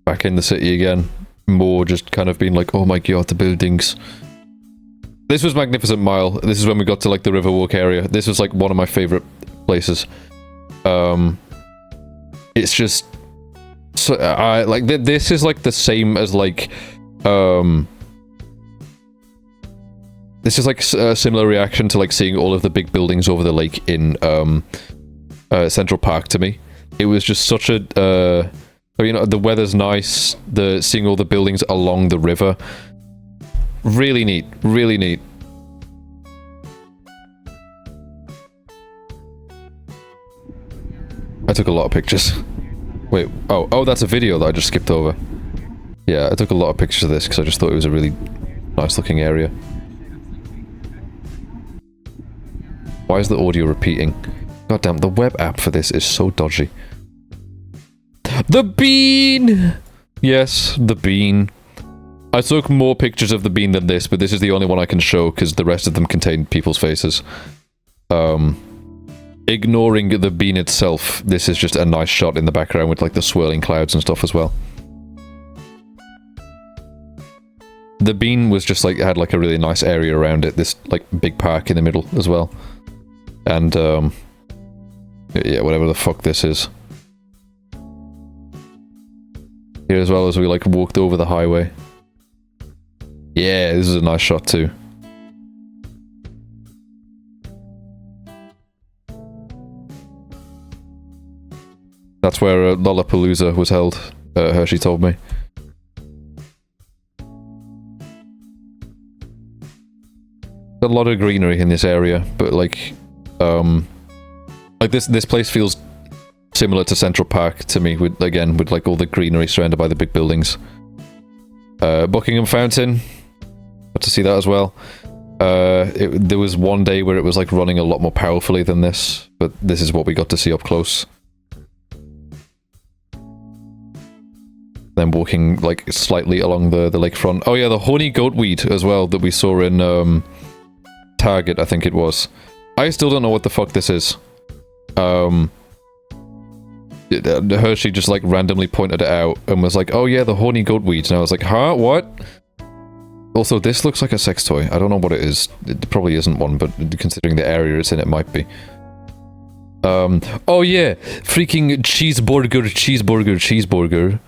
S1: Back in the city again. More just kind of being like, oh my god, the buildings. This was Magnificent Mile. This is when we got to like the Riverwalk area. This was like one of my favorite places. It's just... So, like, this is like the same as like... This is like a similar reaction to like seeing all of the big buildings over the lake in Central Park to me. It was just such a, you know, the weather's nice, seeing all the buildings along the river. Really neat, really neat. I took a lot of pictures. Wait, oh, that's a video that I just skipped over. Yeah, I took a lot of pictures of this because I just thought it was a really nice looking area. Why is the audio repeating? God damn, the web app for this is so dodgy. The bean! Yes, the bean. I took more pictures of the bean than this, but this is the only one I can show because the rest of them contain people's faces. Ignoring the bean itself, this is just a nice shot in the background with like the swirling clouds and stuff as well. The bean was just like, had like a really nice area around it, this like big park in the middle as well. And yeah, whatever the fuck this is. Here as well as we like walked over the highway. Yeah, this is a nice shot too. That's where Lollapalooza was held, Hershey told me. A lot of greenery in this area, but like this place feels similar to Central Park to me, with like all the greenery surrounded by the big buildings. Buckingham Fountain, got to see that as well. There was one day where it was like running a lot more powerfully than this, but this is what we got to see up close. Then walking like slightly along the lakefront. Oh yeah, the horny goatweed as well that we saw in Target, I think it was. I still don't know what the fuck this is. Hershey just like randomly pointed it out and was like, oh yeah, the horny goatweed. And I was like, huh? What? Also, this looks like a sex toy. I don't know what it is. It probably isn't one, but considering the area it's in, it might be. Oh yeah, freaking cheeseburger.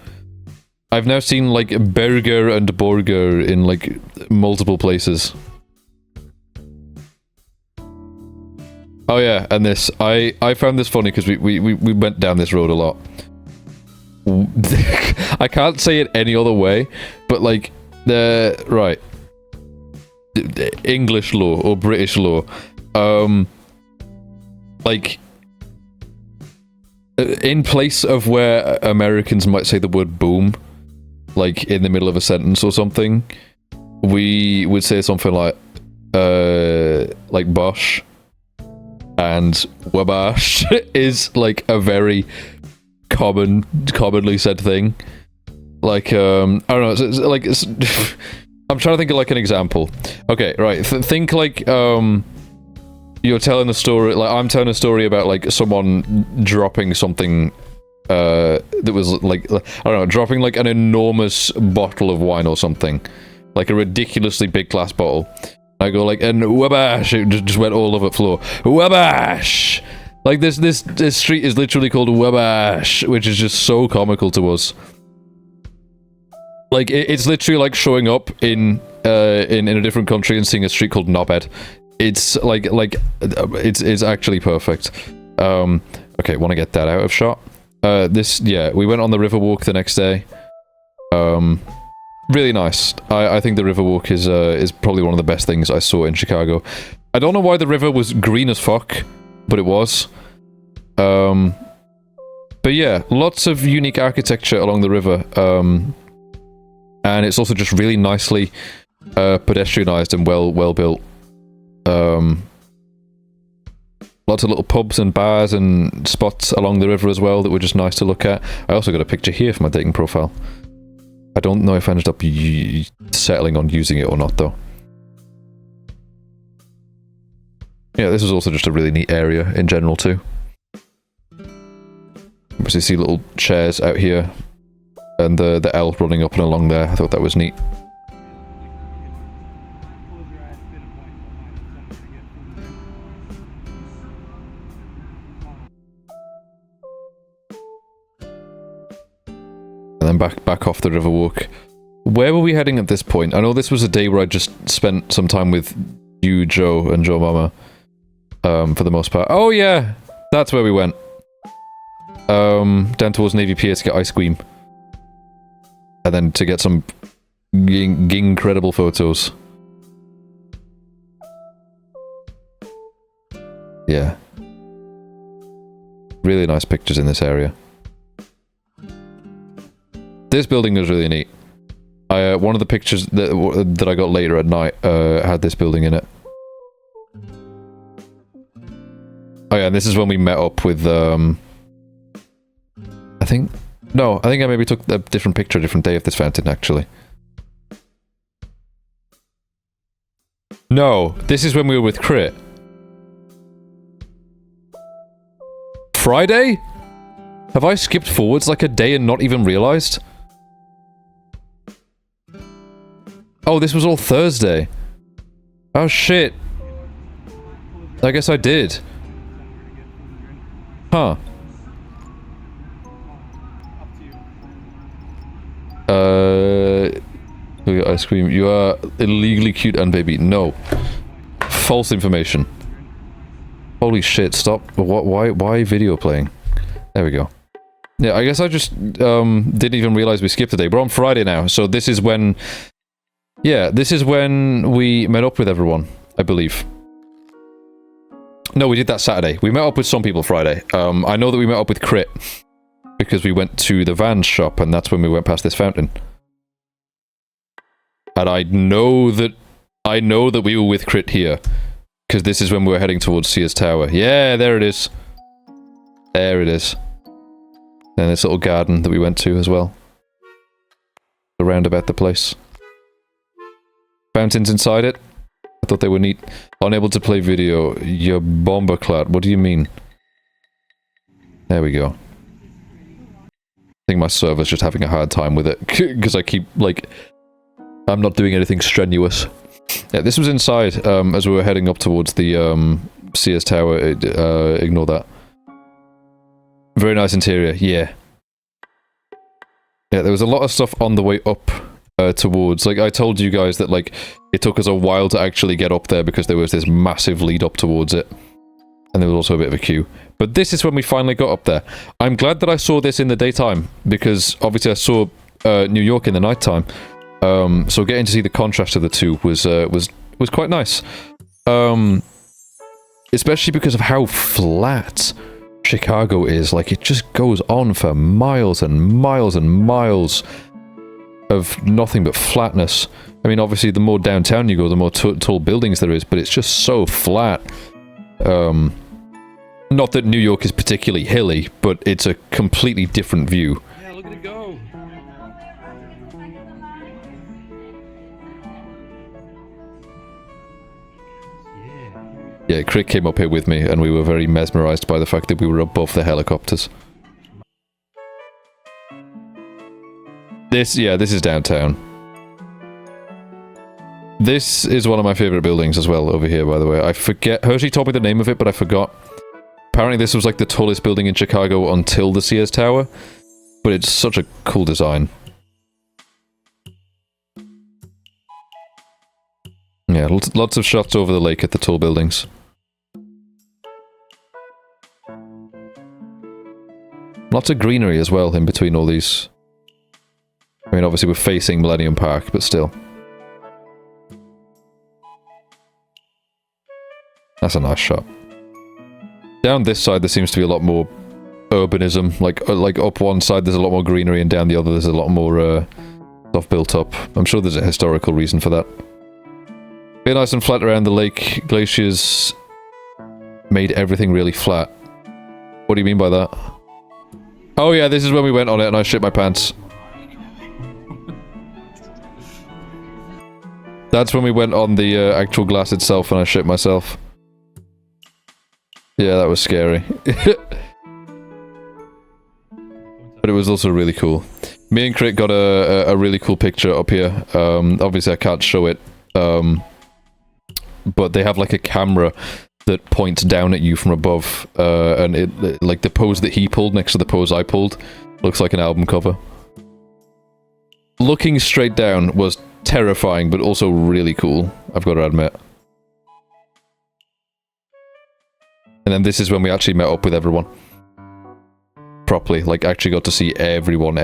S1: I've now seen like burger and burger in like multiple places. Oh yeah, and this, I found this funny because we went down this road a lot. I can't say it any other way, but like, right. English law or British law. Like, in place of where Americans might say the word boom, like in the middle of a sentence or something, we would say something like bosh. And wabash is like a very commonly said thing. Like, I don't know, it's I'm trying to think of like an example. Okay, right, think like, you're telling a story, like I'm telling a story about like someone dropping something, that was like, I don't know, dropping like an enormous bottle of wine or something. Like a ridiculously big glass bottle. I go like, and wabash, it just went all over the floor. Wabash! Like this street is literally called Wabash, which is just so comical to us. Like it's literally like showing up in a different country and seeing a street called Knobhead. It's like it's actually perfect. Okay, want to get that out of shot. Yeah, we went on the Riverwalk the next day. Really nice. I think the Riverwalk is probably one of the best things I saw in Chicago. I don't know why the river was green as fuck, but it was. But yeah, lots of unique architecture along the river. And it's also just really nicely pedestrianized and well built. Lots of little pubs and bars and spots along the river as well that were just nice to look at. I also got a picture here for my dating profile. I don't know if I ended up settling on using it or not, though. Yeah, this is also just a really neat area in general, too. Obviously, see little chairs out here, and the L running up and along there. I thought that was neat. And then back off the Riverwalk. Where were we heading at this point? I know this was a day where I just spent some time with you, Joe, and Joe Mama. For the most part. Oh yeah! That's where we went. Down towards Navy Pier to get ice cream. And then to get some incredible photos. Yeah. Really nice pictures in this area. This building was really neat. One of the pictures that I got later at night had this building in it. Oh yeah, and this is when we met up with, I think No, I think I maybe took a different picture a different day of this fountain, actually. No, this is when we were with Crit. Friday? Have I skipped forwards like a day and not even realized? Oh, this was all Thursday. Oh shit. I guess I did. Huh. Ice cream. You are illegally cute and baby. No. False information. Holy shit, stop. What, why video playing? There we go. Yeah, I guess I just, didn't even realize we skipped a day. We're on Friday now, so this is when... Yeah, this is when we met up with everyone, I believe. No, we did that Saturday. We met up with some people Friday. I know that we met up with Crit, because we went to the Vans shop, and that's when we went past this fountain. And I know that we were with Crit here, because this is when we were heading towards Sears Tower. Yeah, there it is. There it is. And this little garden that we went to as well. Around about the place. Fountains inside it. I thought they were neat. Unable to play video. You're bomberclad. What do you mean? There we go. I think my server's just having a hard time with it. Because I keep, like... I'm not doing anything strenuous. Yeah, this was inside, as we were heading up towards the, Sears Tower. Ignore that. Very nice interior, yeah. Yeah, there was a lot of stuff on the way up, towards, like, I told you guys that, like, it took us a while to actually get up there because there was this massive lead up towards it. And there was also a bit of a queue. But this is when we finally got up there. I'm glad that I saw this in the daytime, because obviously I saw, New York in the nighttime. So getting to see the contrast of the two was quite nice. Especially because of how flat Chicago is. Like, it just goes on for miles and miles and miles of nothing but flatness. I mean, obviously, the more downtown you go, the more tall buildings there is, but it's just so flat. Not that New York is particularly hilly, but it's a completely different view.
S5: Yeah, look at it go.
S1: Yeah, Crick came up here with me, and we were very mesmerized by the fact that we were above the helicopters. This is downtown. This is one of my favorite buildings as well, over here, by the way. I forget, Hershey told me the name of it, but I forgot. Apparently this was like the tallest building in Chicago until the Sears Tower, but it's such a cool design. Yeah, lots of shots over the lake at the tall buildings. Lots of greenery as well in between all these. I mean, obviously we're facing Millennium Park, but still. That's a nice shot. Down this side there seems to be a lot more urbanism. Like up one side there's a lot more greenery, and down the other there's a lot more stuff built up. I'm sure there's a historical reason for that. Be nice and flat around the lake. Glaciers made everything really flat. What do you mean by that? Oh yeah, this is when we went on it and I shit my pants. That's when we went on the actual glass itself and I shit myself. Yeah, that was scary. But it was also really cool. Me and Crit got a really cool picture up here. Obviously I can't show it. But they have like a camera that points down at you from above, and it like the pose that he pulled next to the pose I pulled looks like an album cover. Looking straight down was terrifying, but also really cool, I've got to admit. And then this is when we actually met up with everyone. Properly, like actually got to see everyone.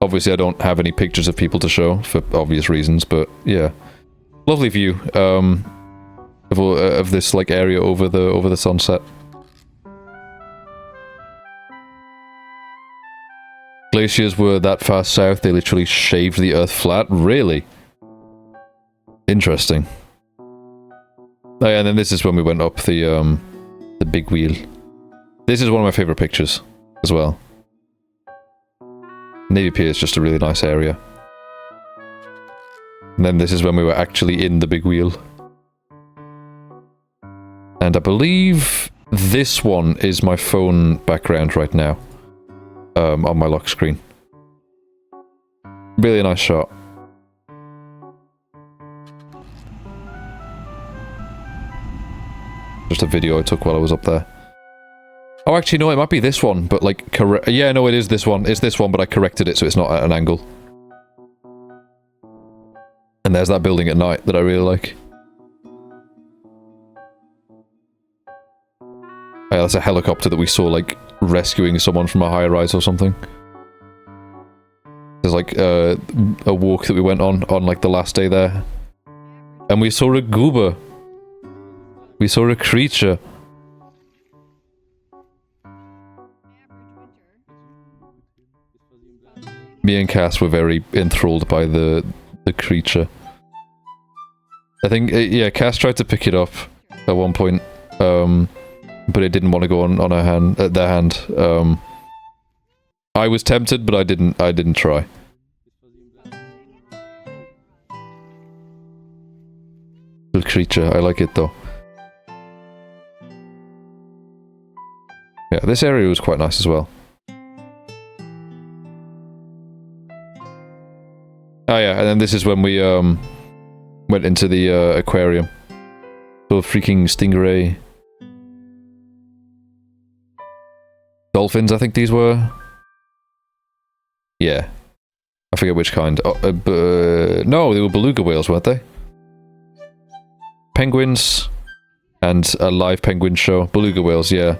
S1: Obviously I don't have any pictures of people to show, for obvious reasons, but yeah. Lovely view, of this, like, area over the sunset. Glaciers were that far south, they literally shaved the earth flat? Really? Interesting. Oh yeah, and then this is when we went up the big wheel. This is one of my favorite pictures. as well. Navy Pier is just a really nice area. And then this is when we were actually in the big wheel. And I believe this one is my phone background right now. On my lock screen. Really nice shot. Just a video I took while I was up there. Oh, actually, no, it might be this one, but like, yeah, no, it is this one. It's this one, but I corrected it so it's not at an angle. And there's that building at night that I really like. Oh, yeah, that's a helicopter that we saw, like, rescuing someone from a high-rise or something. There's, like, a walk that we went on, like, the last day there. And we saw a goober. We saw a creature. Me and Cass were very enthralled by the creature. I think, yeah, Cass tried to pick it up at one point, but it didn't want to go on her hand, their hand. I was tempted, but I didn't try. Little creature, I like it though. Yeah, this area was quite nice as well. Oh yeah, and then this is when we went into the aquarium. So freaking stingray. Dolphins, I think these were. Yeah. I forget which kind. Oh, no, they were beluga whales, weren't they? Penguins. And a live penguin show. Beluga whales, yeah.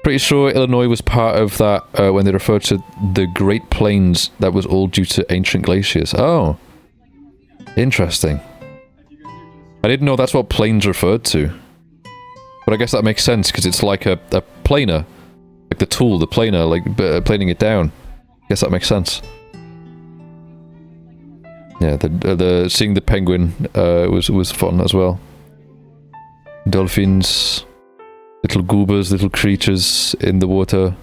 S1: Pretty sure Illinois was part of that when they referred to the Great Plains. That was all due to ancient glaciers. Oh. Interesting. I didn't know that's what plains referred to. But I guess that makes sense, because it's like a planer. Like the tool, the planer, like planing it down. I guess that makes sense. Yeah, seeing the penguin was fun as well. Dolphins, little goobers, little creatures in the water.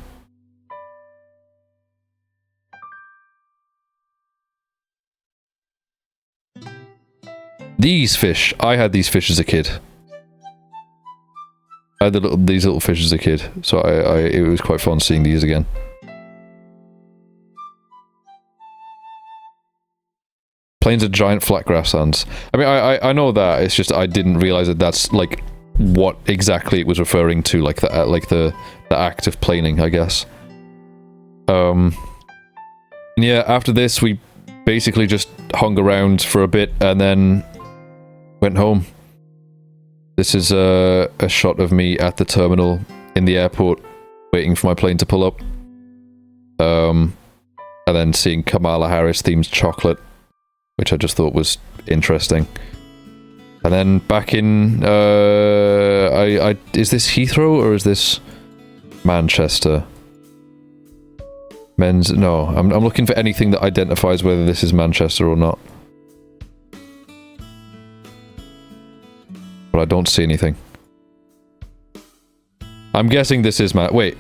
S1: These fish, I had these fish as a kid. I had these little fish as a kid, so it was quite fun seeing these again. Plains of giant flat grasslands. I mean, I know that, it's just I didn't realize that that's, like, what exactly it was referring to, like the act of planing, I guess. Yeah, after this, we basically just hung around for a bit, and then went home. This is a shot of me at the terminal in the airport, waiting for my plane to pull up. And then seeing Kamala Harris themed chocolate, which I just thought was interesting. And then back in, is this Heathrow or is this Manchester? No, I'm looking for anything that identifies whether this is Manchester or not. But I don't see anything. I'm guessing this is wait.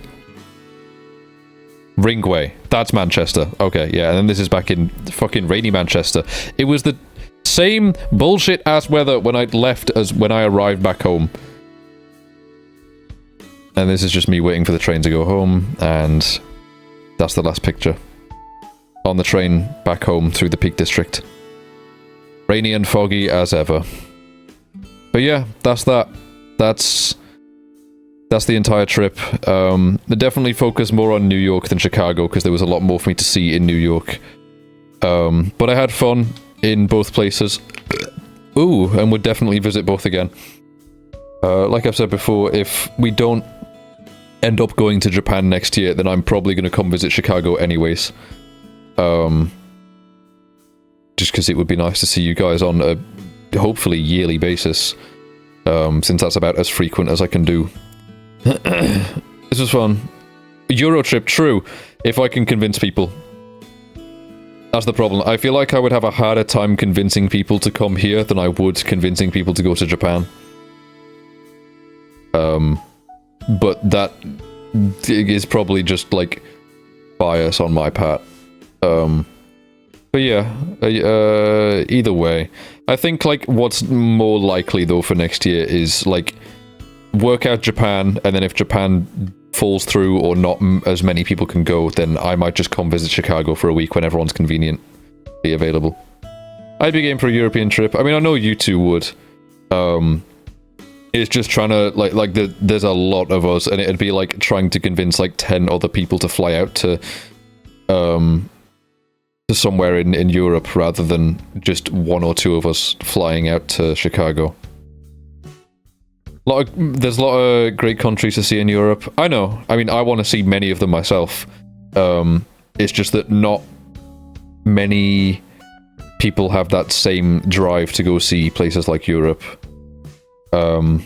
S1: Ringway. That's Manchester. Okay, yeah, and then this is back in fucking rainy Manchester. It was the same bullshit-ass weather when I left as when I arrived back home. And this is just me waiting for the train to go home, and that's the last picture. On the train back home through the Peak District. Rainy and foggy as ever. But yeah, that's that. That's the entire trip. They definitely focused more on New York than Chicago, because there was a lot more for me to see in New York. But I had fun in both places. Ooh, and would definitely visit both again. Like I've said before, if we don't end up going to Japan next year, then I'm probably going to come visit Chicago anyways. Just because it would be nice to see you guys on a hopefully yearly basis, since that's about as frequent as I can do. This was fun. Euro trip, true, if I can convince people. That's the problem. I feel like I would have a harder time convincing people to come here than I would convincing people to go to Japan. But that is probably just like bias on my part. But yeah, either way, I think like what's more likely though for next year is like work out Japan, and then if Japan falls through or not as many people can go, then I might just come visit Chicago for a week when everyone's conveniently available. I'd be game for a European trip. I mean, I know you two would. It's just trying to there's a lot of us, and it'd be like trying to convince like 10 other people to fly out to somewhere in Europe rather than just one or two of us flying out to Chicago. There's a lot of great countries to see in Europe. I know. I mean, I want to see many of them myself. It's just that not many people have that same drive to go see places like Europe. And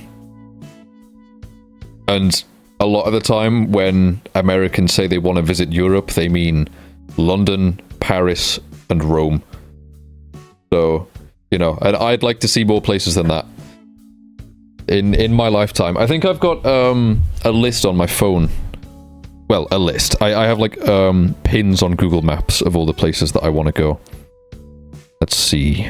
S1: a lot of the time when Americans say they want to visit Europe, they mean London, Paris, and Rome. So, you know, and I'd like to see more places than that in my lifetime. I think I've got a list on my phone. Well, a list. I have like pins on Google Maps of all the places that I want to go. Let's see.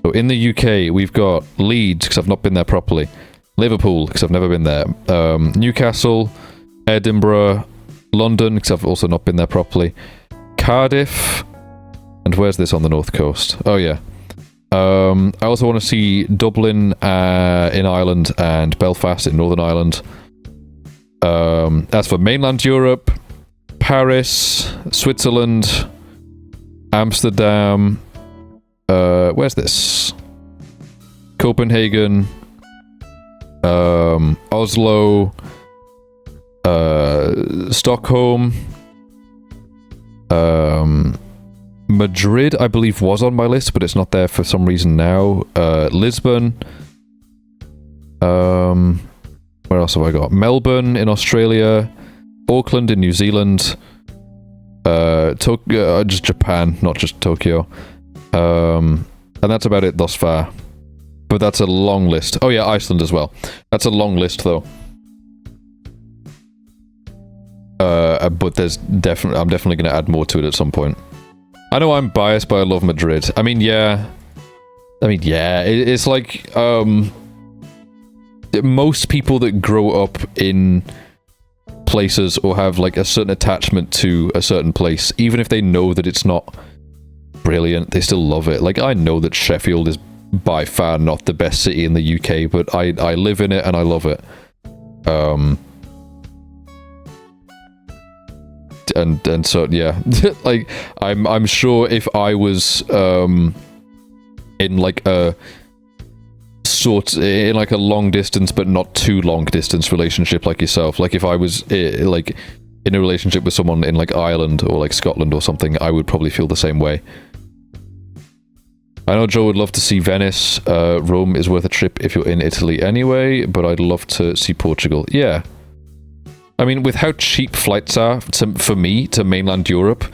S1: So in the UK, we've got Leeds, because I've not been there properly. Liverpool, because I've never been there. Newcastle, Edinburgh, London, because I've also not been there properly. Cardiff, and where's this on the north coast? Oh yeah. I also want to see Dublin in Ireland and Belfast in Northern Ireland. As for mainland Europe, Paris, Switzerland, Amsterdam, where's this? Copenhagen, Oslo, Stockholm, Madrid, I believe, was on my list, but it's not there for some reason now. Lisbon. Where else have I got? Melbourne in Australia. Auckland in New Zealand. Tokyo, just Japan, not just Tokyo. And that's about it thus far. But that's a long list. Oh yeah, Iceland as well. That's a long list though. But I'm definitely going to add more to it at some point. I know I'm biased, but I love Madrid. I mean, yeah. It's like most people that grow up in places or have like a certain attachment to a certain place, even if they know that it's not brilliant, they still love it. Like, I know that Sheffield is by far not the best city in the UK, but I live in it and I love it. And so yeah, like I'm sure if I was in like a long distance but not too long distance relationship like yourself, like if I was like in a relationship with someone in like Ireland or like Scotland or something, I would probably feel the same way. I know Joe would love to see Venice. Rome is worth a trip if you're in Italy anyway, but I'd love to see Portugal. Yeah. I mean, with how cheap flights are for me to mainland Europe,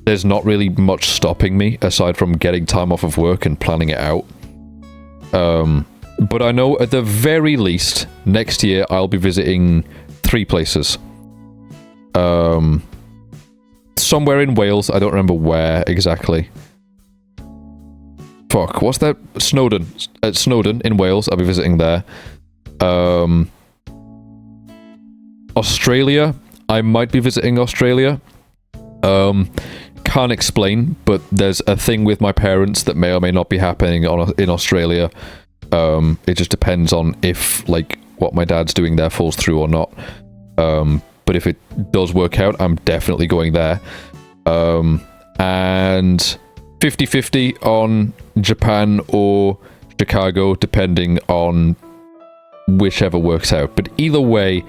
S1: there's not really much stopping me aside from getting time off of work and planning it out. But I know at the very least next year I'll be visiting 3 places. Somewhere in Wales, I don't remember where exactly. Fuck, what's that? Snowdon. At Snowdon in Wales, I'll be visiting there. Australia, I might be visiting Australia. Can't explain, but there's a thing with my parents that may or may not be happening in Australia. It just depends on if, like, what my dad's doing there falls through or not. But if it does work out, I'm definitely going there. And 50-50 on Japan or Chicago, depending on whichever works out. But either way,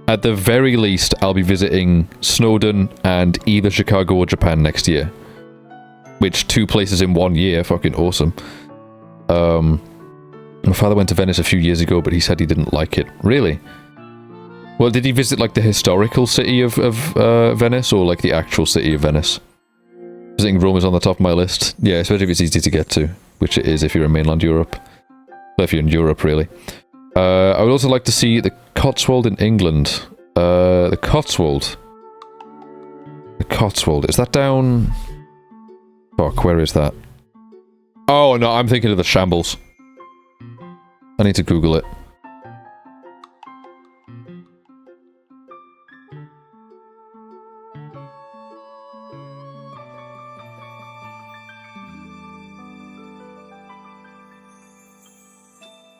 S1: at the very least, I'll be visiting Snowdon and either Chicago or Japan next year. Which, 2 places in 1 year, fucking awesome. My father went to Venice a few years ago, but he said he didn't like it. Really? Well, did he visit, like, the historical city of Venice, or, like, the actual city of Venice? Visiting Rome is on the top of my list. Yeah, especially if it's easy to get to, which it is if you're in mainland Europe. Well, if you're in Europe, really. I would also like to see the Cotswold in England. The Cotswold. The Cotswold. Is that down... Fuck, where is that? Oh, no, I'm thinking of the Shambles. I need to Google it.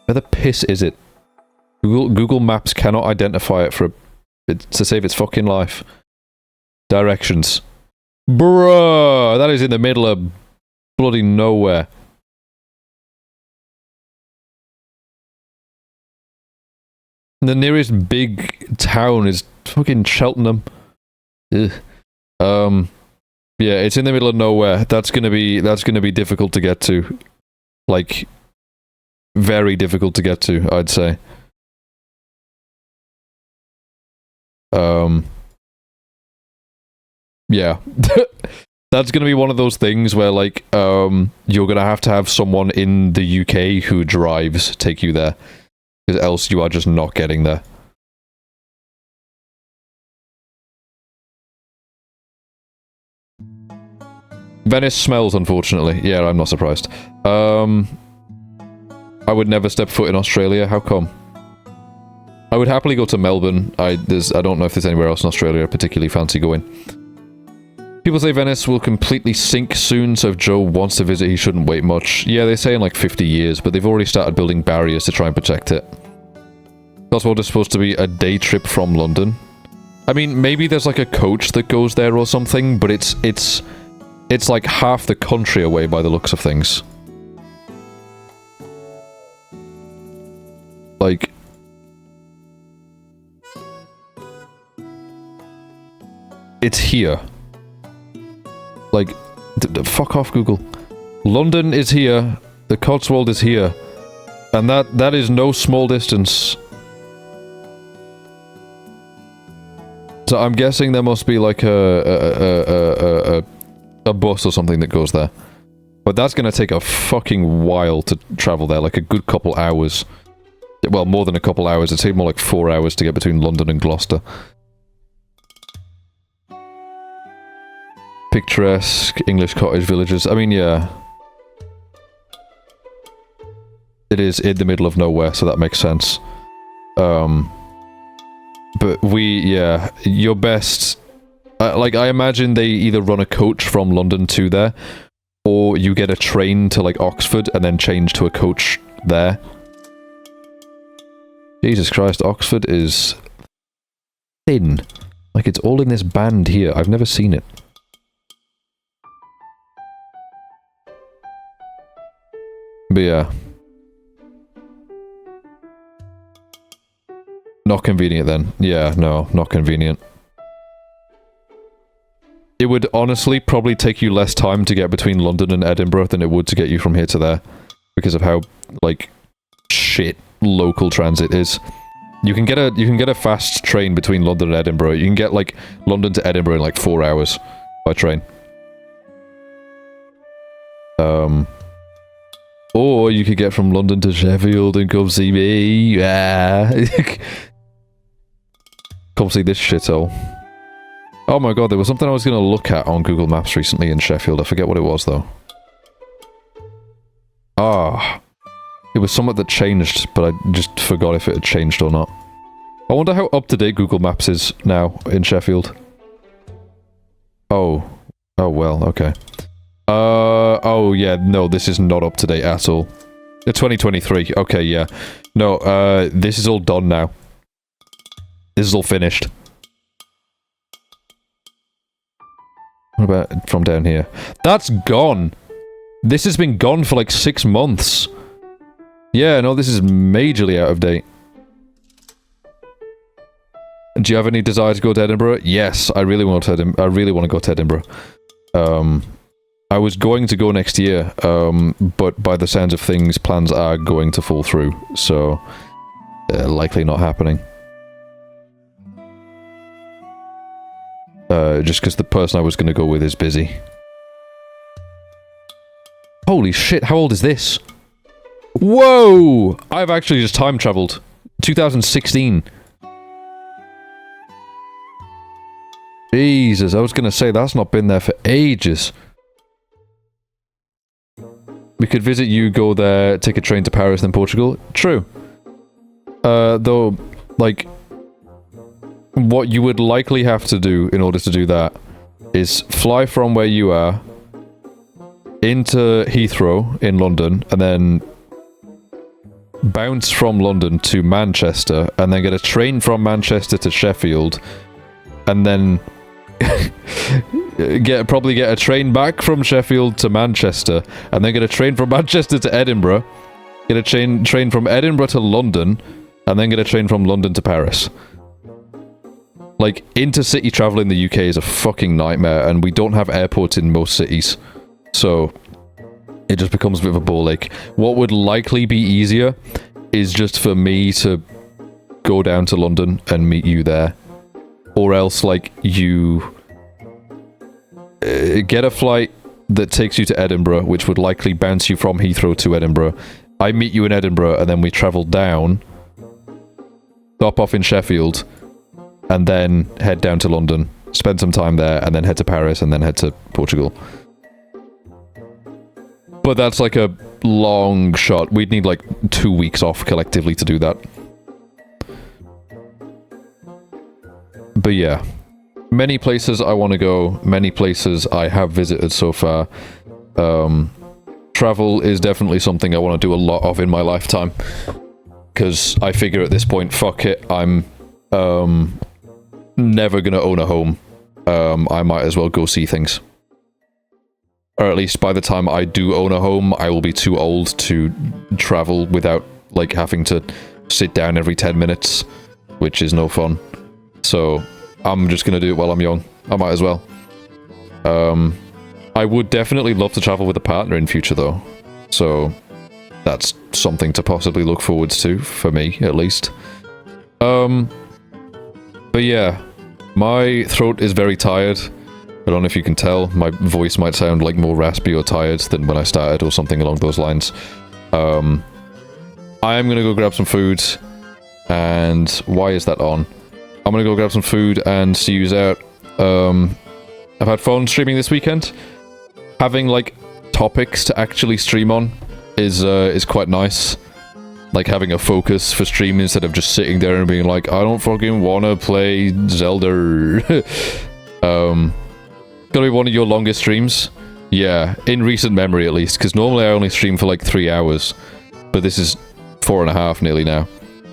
S1: Where the piss is it? Google Maps cannot identify it to save its fucking life. Directions. Bruh! That is in the middle of bloody nowhere. The nearest big town is fucking Cheltenham. Ugh. Yeah, it's in the middle of nowhere. That's gonna be difficult to get to. Like, very difficult to get to, I'd say. Yeah. That's gonna be one of those things where, like, you're gonna have to have someone in the UK who drives take you there. Because else you are just not getting there. Venice smells, unfortunately. Yeah, I'm not surprised. I would never step foot in Australia. How come? I would happily go to Melbourne. I don't know if there's anywhere else in Australia I particularly fancy going. People say Venice will completely sink soon, so if Joe wants to visit, he shouldn't wait much. Yeah, they say in like 50 years, but they've already started building barriers to try and protect it. Cotswold is supposed to be a day trip from London. I mean, maybe there's like a coach that goes there or something, but it's like half the country away by the looks of things. Like... It's here. Like, fuck off, Google. London is here, the Cotswold is here, and that is no small distance. So I'm guessing there must be like a bus or something that goes there. But that's gonna take a fucking while to travel there, like a good couple hours. Well, more than a couple hours, it'd take more like 4 hours to get between London and Gloucester. Picturesque English cottage villages. I mean, yeah. It is in the middle of nowhere, so that makes sense. But yeah, your best... like, I imagine they either run a coach from London to there, or you get a train to, like, Oxford, and then change to a coach there. Jesus Christ, Oxford is... thin. Like, it's all in this band here. I've never seen it. But yeah. Not convenient then. Yeah, no, not convenient. It would honestly probably take you less time to get between London and Edinburgh than it would to get you from here to there. Because of how, like, shit local transit is. You can get a fast train between London and Edinburgh. You can get, like, London to Edinburgh in, like, 4 hours by train. Or you could get from London to Sheffield and come see me. Yeah. Come see this shithole. Oh my god, there was something I was going to look at on Google Maps recently in Sheffield. I forget what it was, though. Ah. It was something that changed, but I just forgot if it had changed or not. I wonder how up-to-date Google Maps is now in Sheffield. Oh. Oh, well, okay. Oh yeah, no, this is not up to date at all. It's 2023, okay, yeah. No, this is all done now. This is all finished. What about from down here? That's gone! This has been gone for like 6 months. Yeah, no, this is majorly out of date. Do you have any desire to go to Edinburgh? Yes, I really want to go to Edinburgh. I was going to go next year, but by the sounds of things, plans are going to fall through, so likely not happening. Just because the person I was going to go with is busy. Holy shit, how old is this? Whoa! I've actually just time traveled. 2016. Jesus, I was going to say, that's not been there for ages. We could visit you, go there, take a train to Paris, then Portugal. True. Though, like, what you would likely have to do in order to do that is fly from where you are into Heathrow in London, and then bounce from London to Manchester, and then get a train from Manchester to Sheffield, and then probably get a train back from Sheffield to Manchester, and then get a train from Manchester to Edinburgh, get a train from Edinburgh to London, and then get a train from London to Paris. Like, intercity travel in the UK is a fucking nightmare, and we don't have airports in most cities. So, it just becomes a bit of a ball ache. What would likely be easier is just for me to go down to London and meet you there. Or else, like, you get a flight that takes you to Edinburgh, which would likely bounce you from Heathrow to Edinburgh. I meet you in Edinburgh, and then we travel down, stop off in Sheffield, and then head down to London, spend some time there, and then head to Paris, and then head to Portugal. But that's like a long shot. We'd need like 2 weeks off collectively to do that. But yeah, many places I want to go, many places I have visited so far. Travel is definitely something I want to do a lot of in my lifetime. Because I figure at this point, fuck it, I'm never gonna own a home. I might as well go see things. Or at least by the time I do own a home, I will be too old to travel without, like, having to sit down every 10 minutes, which is no fun. So, I'm just gonna do it while I'm young. I might as well. I would definitely love to travel with a partner in future, though. So, that's something to possibly look forwards to, for me, at least. But yeah, my throat is very tired. I don't know if you can tell, my voice might sound like more raspy or tired than when I started, or something along those lines. I am gonna go grab some food, and why is that on? I'm gonna go grab some food and see you out. I've had fun streaming this weekend. Having, like, topics to actually stream on is quite nice. Like, having a focus for streaming instead of just sitting there and being like, I don't fucking wanna play Zelda. Gonna be one of your longest streams? Yeah, in recent memory at least, because normally I only stream for like 3 hours, but this is 4.5 nearly now.